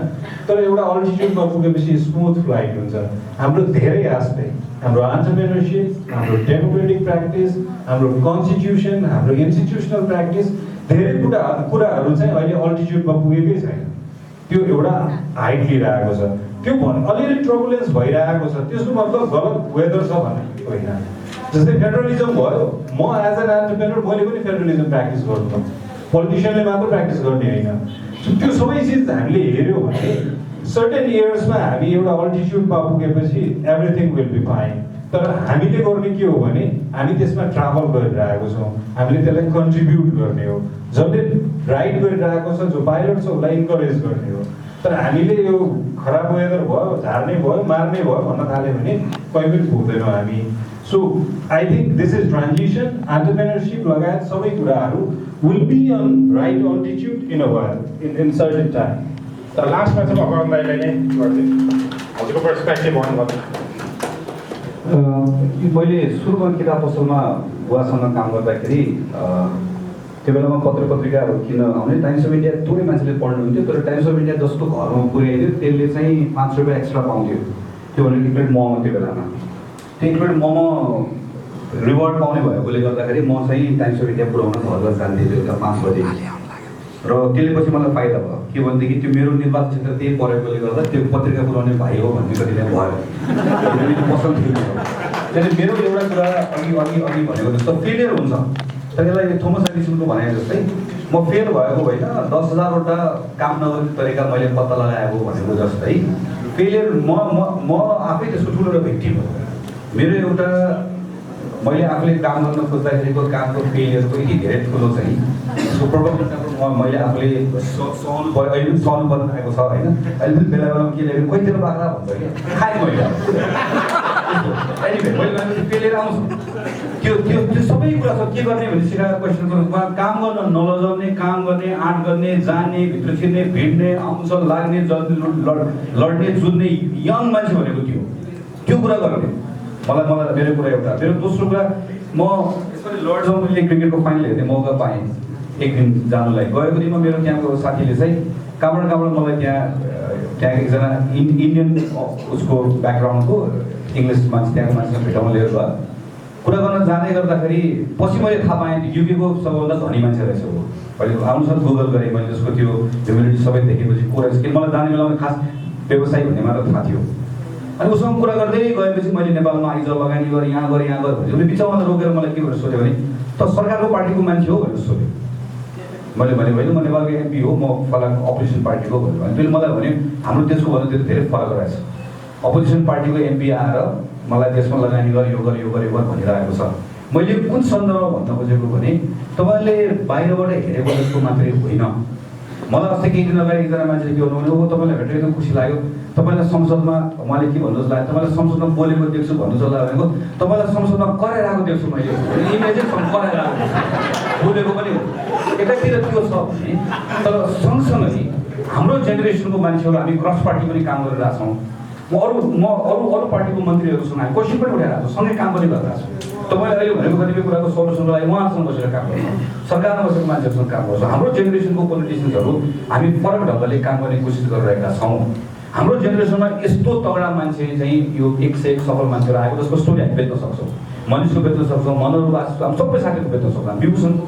तर एउटा अल्टिट्युडमा पुगेपछि स्मुथ फ्लाइट हुन्छ। हाम्रो धेरै एस्पेक्ट, हाम्रो एन्टरप्रेन्योरसिप, हाम्रो डेमोक्रेटिक प्र्याक्टिस, हाम्रो कन्स्टिट्युसन, हाम्रो इन्स्टिट्युसनल प्र्याक्टिस, धेरै कुराहरू चाहिँ अहिले अल्टिट्युडमा पुगेकै छैन। त्यो एउटा हाइट लिइरहेको छ। त्यो अलिअलि ट्रबुलेन्स भइरहेको छ, त्यसको मतलब गलत वेदर छ भन्ने होइन। जस्तै फेडरलिजम भयो, म एज एन एन्टरप्रेन्योर मैले पनि फेडरलिजम प्र्याक्टिस गर्नु, पोलिटिसियनले मात्र प्र्याक्टिस गर्ने होइन। त्यो सबै चिज हामीले हेऱ्यौँ भने सर्टेन इयर्समा हामी एउटा अल्टिट्युडमा पुगेपछि एभ्रिथिङ विल बी फाइन। तर हामीले गर्ने के हो भने हामी त्यसमा ट्राभल गरिरहेको छौँ, हामीले त्यसलाई कन्ट्रिब्युट गर्ने हो। जसले राइड गरिरहेको छ, जो पाइलट छ उसलाई इन्करेज गर्ने हो। तर हामीले यो खराब वेदर भयो, झार्ने भयो, मार्ने भयो भन्न थाल्यो भने कहीँ पनि पुग्दैनौँ हामी। So I think this is transition. Entrepreneurship लगायत सबै कुराहरू will be on right altitude in a while in certain time. तर लास्टमा चाहिँ भगवान दाइलाई नै गरिदिनु, हजुरको पर्सपेक्टिभ भन्नुभयो। मैले सुरुमा किताब पसलमा बुवासँग काम गर्दाखेरि त्यो बेलामा पत्रिकाहरू किन आउने टाइम्स अफ इन्डिया थोरै मान्छेले पढ्नुहुन्थ्यो तर टाइम्स अफ इन्डिया जस्तो घरमा पुर्याइदियो त्यसले चाहिँ 5 रुपियाँ एक्स्ट्रा पाउँथ्यो त्यो भनेको एक प्लेट मोमो त्यो बेलामा त्यो एक प्लेट मोमो रिवार्ड पाउने भएकोले गर्दाखेरि म चाहिँ टाइम्स अफ इन्डिया पुऱ्याउन घर जान्थेँ बेलुका 5 बजे र त्यसले पछि मलाई फाइदा भयो के भनेदेखि त्यो मेरो निर्वाचन क्षेत्र त्यही परेकोले गर्दा त्यो पत्रिका पुऱ्याउने भाइ हो भन्ने कतिलाई भयो पसल थियो त्यसले मेरो एउटा कुरा अघि भनेको जस्तो फेलियर हुन्छ तर यसलाई थोमस एडिसनको भनाइ जस्तै म फेल भएको होइन 10,000वटा काम नगर्ने तरिका मैले पत्ता लगाएको भनेको जस्तै फेलियर म आफै त्यसको ठुलो एउटा भिक्टिम हो मेरो एउटा मैले आफूले काम गर्न खोज्दाखेरिको कामको फेलियरको यति धेरै ठुलो चाहिँ त्यसको प्रब्लम मैले आफूले सहनु पर्यो अहिले पनि सहनु पर्नु आएको छ होइन अहिले पनि बेला बेलामा के ल्यायो खोइतिर बाख्रा भन्छ कि खाएँ मैले एनिवे मैले फेलियर आउँछ त्यो सबै कुरा छ के गर्ने भने सिकाएको क्वेसनको रूपमा काम गर्न नलजाउने काम गर्ने आँट गर्ने जाने भित्र छिर्ने भिड्ने आउँछ लाग्ने लड्ने जुझ्ने यङ मान्छे भनेको त्यो कुरा गर्ने मलाई मेरो कुरा एउटा मेरो दोस्रो कुरा म यसरी लर्ड्समा मैले क्रिकेटको फाइनल हेर्ने मौका पाएँ एक दिन जानुलाई गएको दिनमा मेरो त्यहाँको साथीले चाहिँ कहाँबाट मलाई त्यहाँ एकजना इन्डियन उसको ब्याकग्राउन्डको इङ्ग्लिस मान्छे त्यहाँको मान्छेसँग भेटाउन लिएर गयो कुरा गर्न जाँदै गर्दाखेरि पछि मैले थाहा पाएँ त्यो युकेको सबैभन्दा धनी मान्छे रहेछ हो अहिले आउनुसार गुगल गरेँ मैले त्यसको त्यो ह्युमिलिटी सबै देखेपछि को रहेछ कि मलाई जाने बेलामा खास व्यवसाय भन्ने मात्र थाहा थियो अनि उसँग कुरा गर्दै गएपछि मैले नेपालमा आइज लगानी गरेँ यहाँ गरेँ भने उसले बिचमा रोकेर मलाई के भनेर सोध्यो भने त सरकारको पार्टीको मान्छे हो भनेर सोध्यो मैले भने होइन म नेपालको एमपी हो म फलाको अपोजिसन पार्टीको भनेर भने त्यसले मलाई भने हाम्रो देशको भन्दा त्यो धेरै फरक रहेछ अपोजिसन पार्टीको एमपी आएर मलाई देशमा लगानी गर यो भनिरहेको छ मैले कुन सन्दर्भमा भन्न खोजेको भने तपाईँले बाहिरबाट हेरेको जस्तो मात्रै होइन मलाई अस्ति केही दिन अगाडि एकजना मान्छेले के भन्नु भने तपाईँलाई भेटेर एकदम खुसी लाग्यो तपाईँलाई संसदमा उहाँले के भन्नु जस्तो लाग्यो तपाईँलाई संसदमा बोलेको देख्छु भन्नु जस्तो लाग्यो भनेको तपाईँलाई संसदमा कराएर आएको देख्छु मैले इमेजै कराएर आएको बोलेको पनि हो एकातिर त्यो छ भने तर सँगसँगै हाम्रो जेनेरेसनको मान्छेहरू हामी क्रस पार्टी पनि काम गरिरहेको छौँ म अरू पार्टीको मन्त्रीहरूसँग हामी क्वेसन पनि उठाइरहेको छु सँगै काम पनि गरिरहेको छु तपाईँले अहिले भनेको कतिपय कुराको सोल्युसनको लागि उहाँहरूसँग बसेर काम गर्छौँ सरकारमा बसेको मान्छेहरूसँग काम गर्छौँ हाम्रो जेनेरेसनको पोलिटिसियन्सहरू हामी फरक ढङ्गले काम गर्ने कोसिस गरिरहेका छौँ हाम्रो जेनेरेसनमा यस्तो तगडा मान्छे चाहिँ यो एक से एक सफल मान्छेहरू आएको जसको स्टोरी हामी बेच्न सक्छौँ मनिषको बेच्न सक्छौँ मनोहरू हामी सबै साथीहरू बेच्न सक्छौँ हामी विभूषणको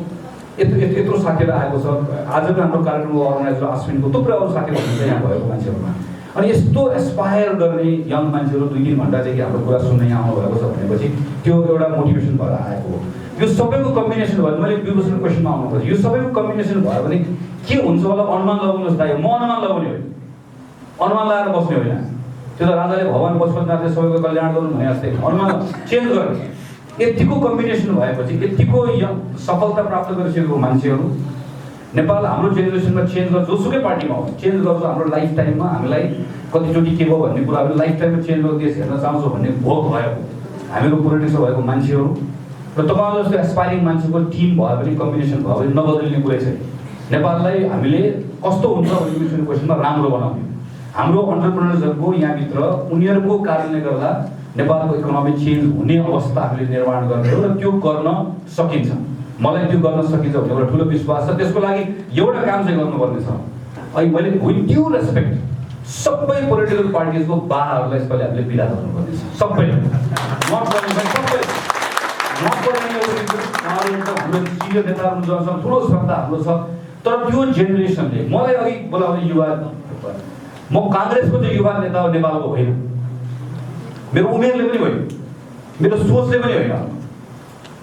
यत्रो साथीहरू आएको छ आजको हाम्रो कार्यक्रमको अर्गनाइजर अश्विनको थुप्रै अरू साथीहरू हुन्छ यहाँ भएको मान्छेहरूमा अनि यस्तो एस्पायर गर्ने यङ मान्छेहरू 2-3 घन्टादेखि हाम्रो कुरा सुन्न यहाँ आउनुभएको छ भनेपछि त्यो एउटा मोटिभेसन भएर आएको हो यो सबैको कम्बिनेसन भयो मैले विभूषण क्वेसनमा आउनु खोजेँ यो सबैको कम्बिनेसन भयो भने के हुन्छ होला अनुमान लगाउनुहोस् दाइ म अनुमान लगाउने होइन अनुमान लगाएर बस्ने होइन त्यो त राजाले भगवान् पशुपतिनाथले सबैको कल्याण गर्नु भने जस्तै अनुमान चेन्ज गर्ने यतिको कम्बिनेसन भएपछि यतिको सफलता प्राप्त गरिसकेको मान्छेहरू नेपाल हाम्रो जेनेरेसनमा चेन्ज गर्छ जोसुकै पार्टीमा हो चेन्ज गर्छ हाम्रो लाइफ टाइममा हामीलाई कतिचोटि के भयो भन्ने कुरा हामी लाइफ टाइममा चेन्ज गरेर देश हेर्न चाहन्छौँ भन्ने भोक भएको हामीहरू पोलिटिक्समा भएको मान्छेहरू र तपाईँहरू जस्तो एस्पायरिङ मान्छेको टिम भयो भने कम्बिनेसन भयो भने नबदलिने कुरै छैन नेपाललाई हामीले कस्तो हुन्छ भन्ने क्वेसनमा राम्रो बनाउने हाम्रो अन्टरप्रेनर्सहरूको यहाँभित्र उनीहरूको कारणले गर्दा नेपालको इकोनोमी चेन्ज हुने अवस्था हामीले निर्माण गर्ने हो र त्यो गर्न सकिन्छ मलाई त्यो गर्न सकिन्छ भन्ने एउटा ठुलो विश्वास छ त्यसको लागि एउटा काम चाहिँ गर्नुपर्ने छ अहिले मैले विथ ड्यु रेस्पेक्ट सबै पोलिटिकल पार्टिजको बाहरूलाई यसपालि हामीले बिदा गर्नुपर्ने छ सबै हाम्रो सिनियर नेताहरू जसँग ठुलो श्रद्धा हाम्रो छ तर त्यो जेनेरेसनले मलाई अघि बोलाउने युवा म काङ्ग्रेसको चाहिँ युवा नेता नेपालको होइन मेरो उमेरले पनि होइन मेरो सोचले पनि होइन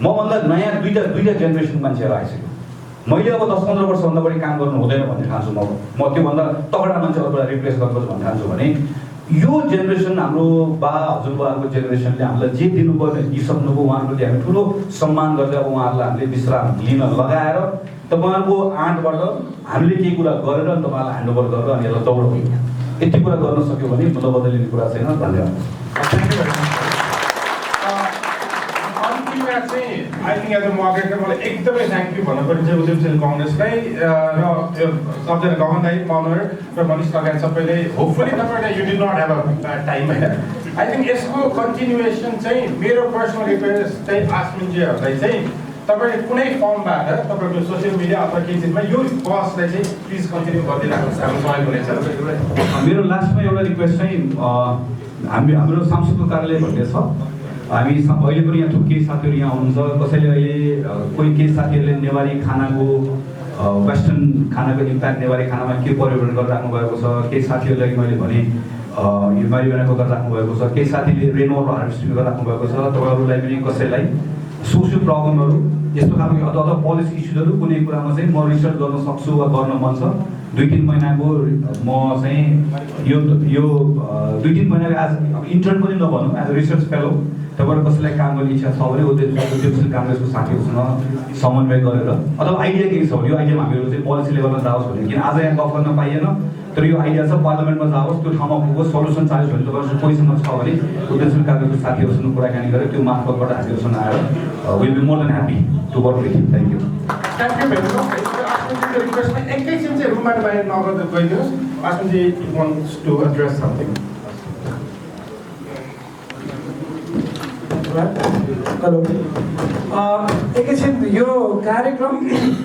मभन्दा नयाँ दुईटा जेनेरेसन मान्छेहरू आइसक्यो मैले अब 10-15 वर्षभन्दा बढी काम गर्नु हुँदैन भन्ने ठान्छु म त्योभन्दा तगडा मान्छेहरूलाई रिप्लेस गर्नुपर्छ भन्ने ठान्छु भने यो जेनेरेसन हाम्रो हजुरबाहरूको जेनेरेसनले हामीलाई जे दिनुपर्ने दिइसक्नुभयो उहाँहरूले हामी ठुलो सम्मान गर्दै अब उहाँहरूलाई हामीले विश्राम लिन लगाएर तपाईँहरूको आँटबाट हामीले केही कुरा गरेर तपाईँहरूलाई ह्यान्डओभर गरेर अनि यसलाई दौडाउने यति कुरा गर्न सक्यो भने बदलिने कुरा छैन धन्यवाद I think as a moderator, मलाई एकदमै थ्याङ्क यू भन्नुपर्छ उद्यमशील कङ्ग्रेसलाई र सबजना गगन दाइ मनोहर र मनिष लगायत सबैले होपफुली तपाईँलाई you did not have a bad time होइन आई थिङ्क यसको कन्टिन्युएसन चाहिँ मेरो पर्सनल रिक्वेस्ट चाहिँ आश्विनजीहरूलाई चाहिँ तपाईँले कुनै फर्मबाट तपाईँको सोसियल मिडिया अथवा केही चिजमा यो कजलाई चाहिँ प्लिज कन्टिन्यू गर्दै राख्नुहोस्, हाम्रो सहयोग हुनेछ। मेरो लास्टमा एउटा रिक्वेस्ट चाहिँ हाम्रो सांसदको कार्यालय भन्ने छ। हामी अहिले पनि यहाँ थुप्रै साथीहरू यहाँ हुनुहुन्छ। कसैले अहिले कोही केही साथीहरूले नेवारी खानाको वेस्टर्न खानाको इम्प्याक्ट नेवारी खानामा के परिवर्तन गरेर राख्नु भएको छ। केही साथीहरूलाई मैले भने यो मारिवानाको गरेर राख्नु भएको छ। केही साथीले रेन वाटर हार्भेस्टिङ गरेर राख्नु भएको छ। तपाईँहरूलाई पनि कसैलाई सोसियल प्रब्लमहरू यस्तो खालको अथवा पोलिसी इस्युजहरू कुनै कुरामा चाहिँ म रिसर्च गर्न सक्छु वा गर्न मन छ, 2-3 महिनाको म चाहिँ यो 2-3 महिनाको एज इन्टर्न पनि नभनौँ, एज अ रिसर्च फेलो तपाईँहरू कसैलाई काम गर्ने इच्छा छ भने उद्यमशील काङ्ग्रेसको साथीहरूसँग समन्वय गरेर अथवा आइडिया केही छ भने यो आइडियामा हामीहरू चाहिँ पोलिसी लेभलमा जाओस् भने, किन आज यहाँ गफ गर्न पाइएन तर यो आइडिया छ पार्लियामेन्टमा जाओस्, त्यो ठाउँमा पुगोस्, सल्युसन चाहियो भने तपाईँहरू कोहीसँग छ भने उद्यमशील काङ्ग्रेसको साथीहरूसँग कुराकानी गरेर त्यो मार्फतबाट हामीहरूसँग आएर will be more than happy to work with you. Thank you. Thank you very much. रिक्वेस्टमा एकैछिन चाहिँ रुमबाट बाहिर नगर्दै गइदिनुहोस्। आसुनजी wants to address something. Hello, एकैछिन यो कार्यक्रम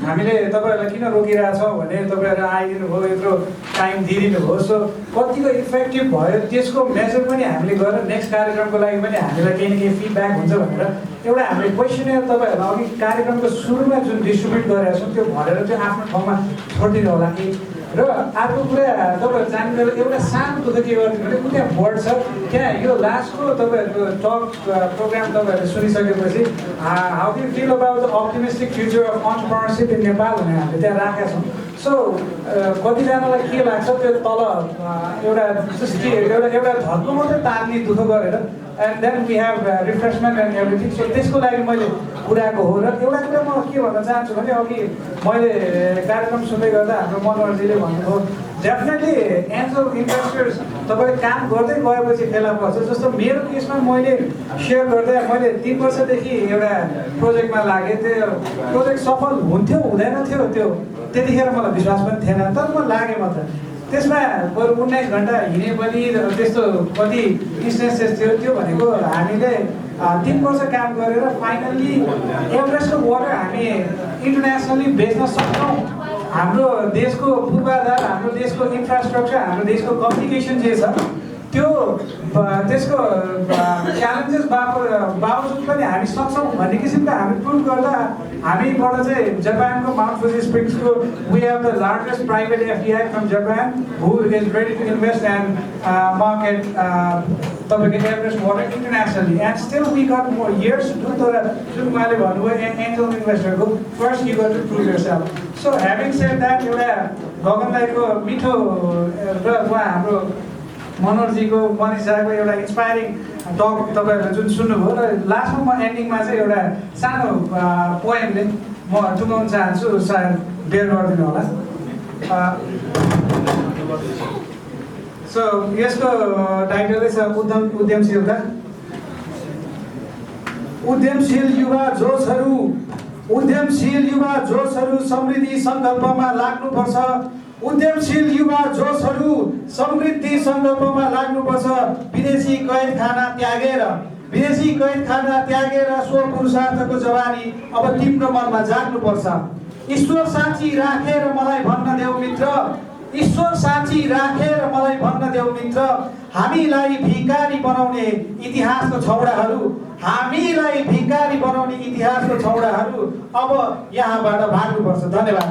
हामीले तपाईँहरूलाई किन रोकिरहेछौँ भने तपाईँहरू आइदिनु भयो, यत्रो टाइम दिइदिनु भयो। सो कतिको इफेक्टिभ भयो त्यसको मेजर पनि हामीले गरेर नेक्स्ट कार्यक्रमको लागि पनि हामीलाई केही न केही फिडब्याक हुन्छ भनेर एउटा हामीले क्वेसनर तपाईँहरूलाई अघि कार्यक्रमको सुरुमा जुन डिस्ट्रिब्युट गरेका छौँ त्यो भरेर चाहिँ आफ्नो ठाउँमा छोडिदिनु होला कि। र अर्को कुरा तपाईँहरू जान्नु एउटा सानो दुःख के गरिदिनु भने त्यहाँ बोर्ड छ, त्यहाँ यो लास्टको तपाईँहरूको टक प्रोग्राम तपाईँहरूले सुनिसकेपछि how do feel about the optimistic future of entrepreneurship in Nepal भनेर हामीले त्यहाँ राखेका छौँ। सो कतिजनालाई के लाग्छ त्यो तल एउटा सृष्टि एउटा धर्को मात्रै तान्ने दुःख गरेर and then we have refreshment and everything. So त्यसको लागि मैले कुराको हो। र एउटा कुरा म के भन्न चाहन्छु भने अघि मैले कार्यक्रम सुन्दै गर्दा हाम्रो मनोहरजीले भन्नुभयो डेफिनेटली एन्जल इन्भेस्टर्स तपाईँले काम गर्दै गएपछि फेला पर्छ। जस्तो मेरो केसमा मैले सेयर गर्दा मैले 3 वर्षदेखि एउटा प्रोजेक्टमा लागेँ। त्यो प्रोजेक्ट सफल हुन्थ्यो हुँदैन थियो त्यो त्यतिखेर मलाई विश्वास पनि थिएन, तर म लागेँ मात्र। त्यसमा बरु 19 घन्टा हिँडे पनि त्यस्तो कति इन्स्टेन्सेस थियो। त्यो भनेको हामीले 3 वर्ष काम गरेर फाइनल्ली एभरेस्टको वाटर हामी इन्टरनेसनली बेच्न सक्छौँ। हाम्रो देशको पूर्वाधार, हाम्रो देशको इन्फ्रास्ट्रक्चर, हाम्रो देशको कम्युनिकेसन जे छ त्यो त्यसको च्यालेन्जेस बावजुद पनि हामी सक्छौँ भन्ने किसिमको हामी प्रुभ गर्दा हामीबाट चाहिँ जापानको माउन्ट फुजी स्प्रिङ्सको we have the largest private FDI from Japan who is ready to invest and market तपाईँको Everest water internationally and still we got more years to. तर जुन उहाँले भन्नुभयो एन्जल इन्भेस्टरको first you got to prove yourself. So having said that एउटा गगन दाइको मिठो र उहाँ हाम्रो मनोहरजीको मनिषाको एउटा इन्सपायरिङ टक तपाईँहरूले जुन सुन्नुभयो र लास्टमा म एन्डिङमा चाहिँ एउटा सानो पोएमले म टुङ्गाउन चाहन्छु, सायद बेयर गरिदिनु होला। सो यसको टाइटलै छ उद्यमशीलता। उद्यमशील युवा जोशहरू समृद्धि सङ्कल्पमा लाग्नुपर्छ। उद्यमशील युवा जोशहरू समृद्धि सङ्कल्पमा लाग्नुपर्छ। विदेशी कैदखाना त्यागेर स्व पुरुषार्थको जवानी अब तिम्रो मनमा जाग्नुपर्छ। ईश्वर साँची राखेर मलाई भन्न देऊ मित्र, हामीलाई भिखारी बनाउने इतिहासको छौडाहरू अब यहाँबाट भाग्नुपर्छ। धन्यवाद।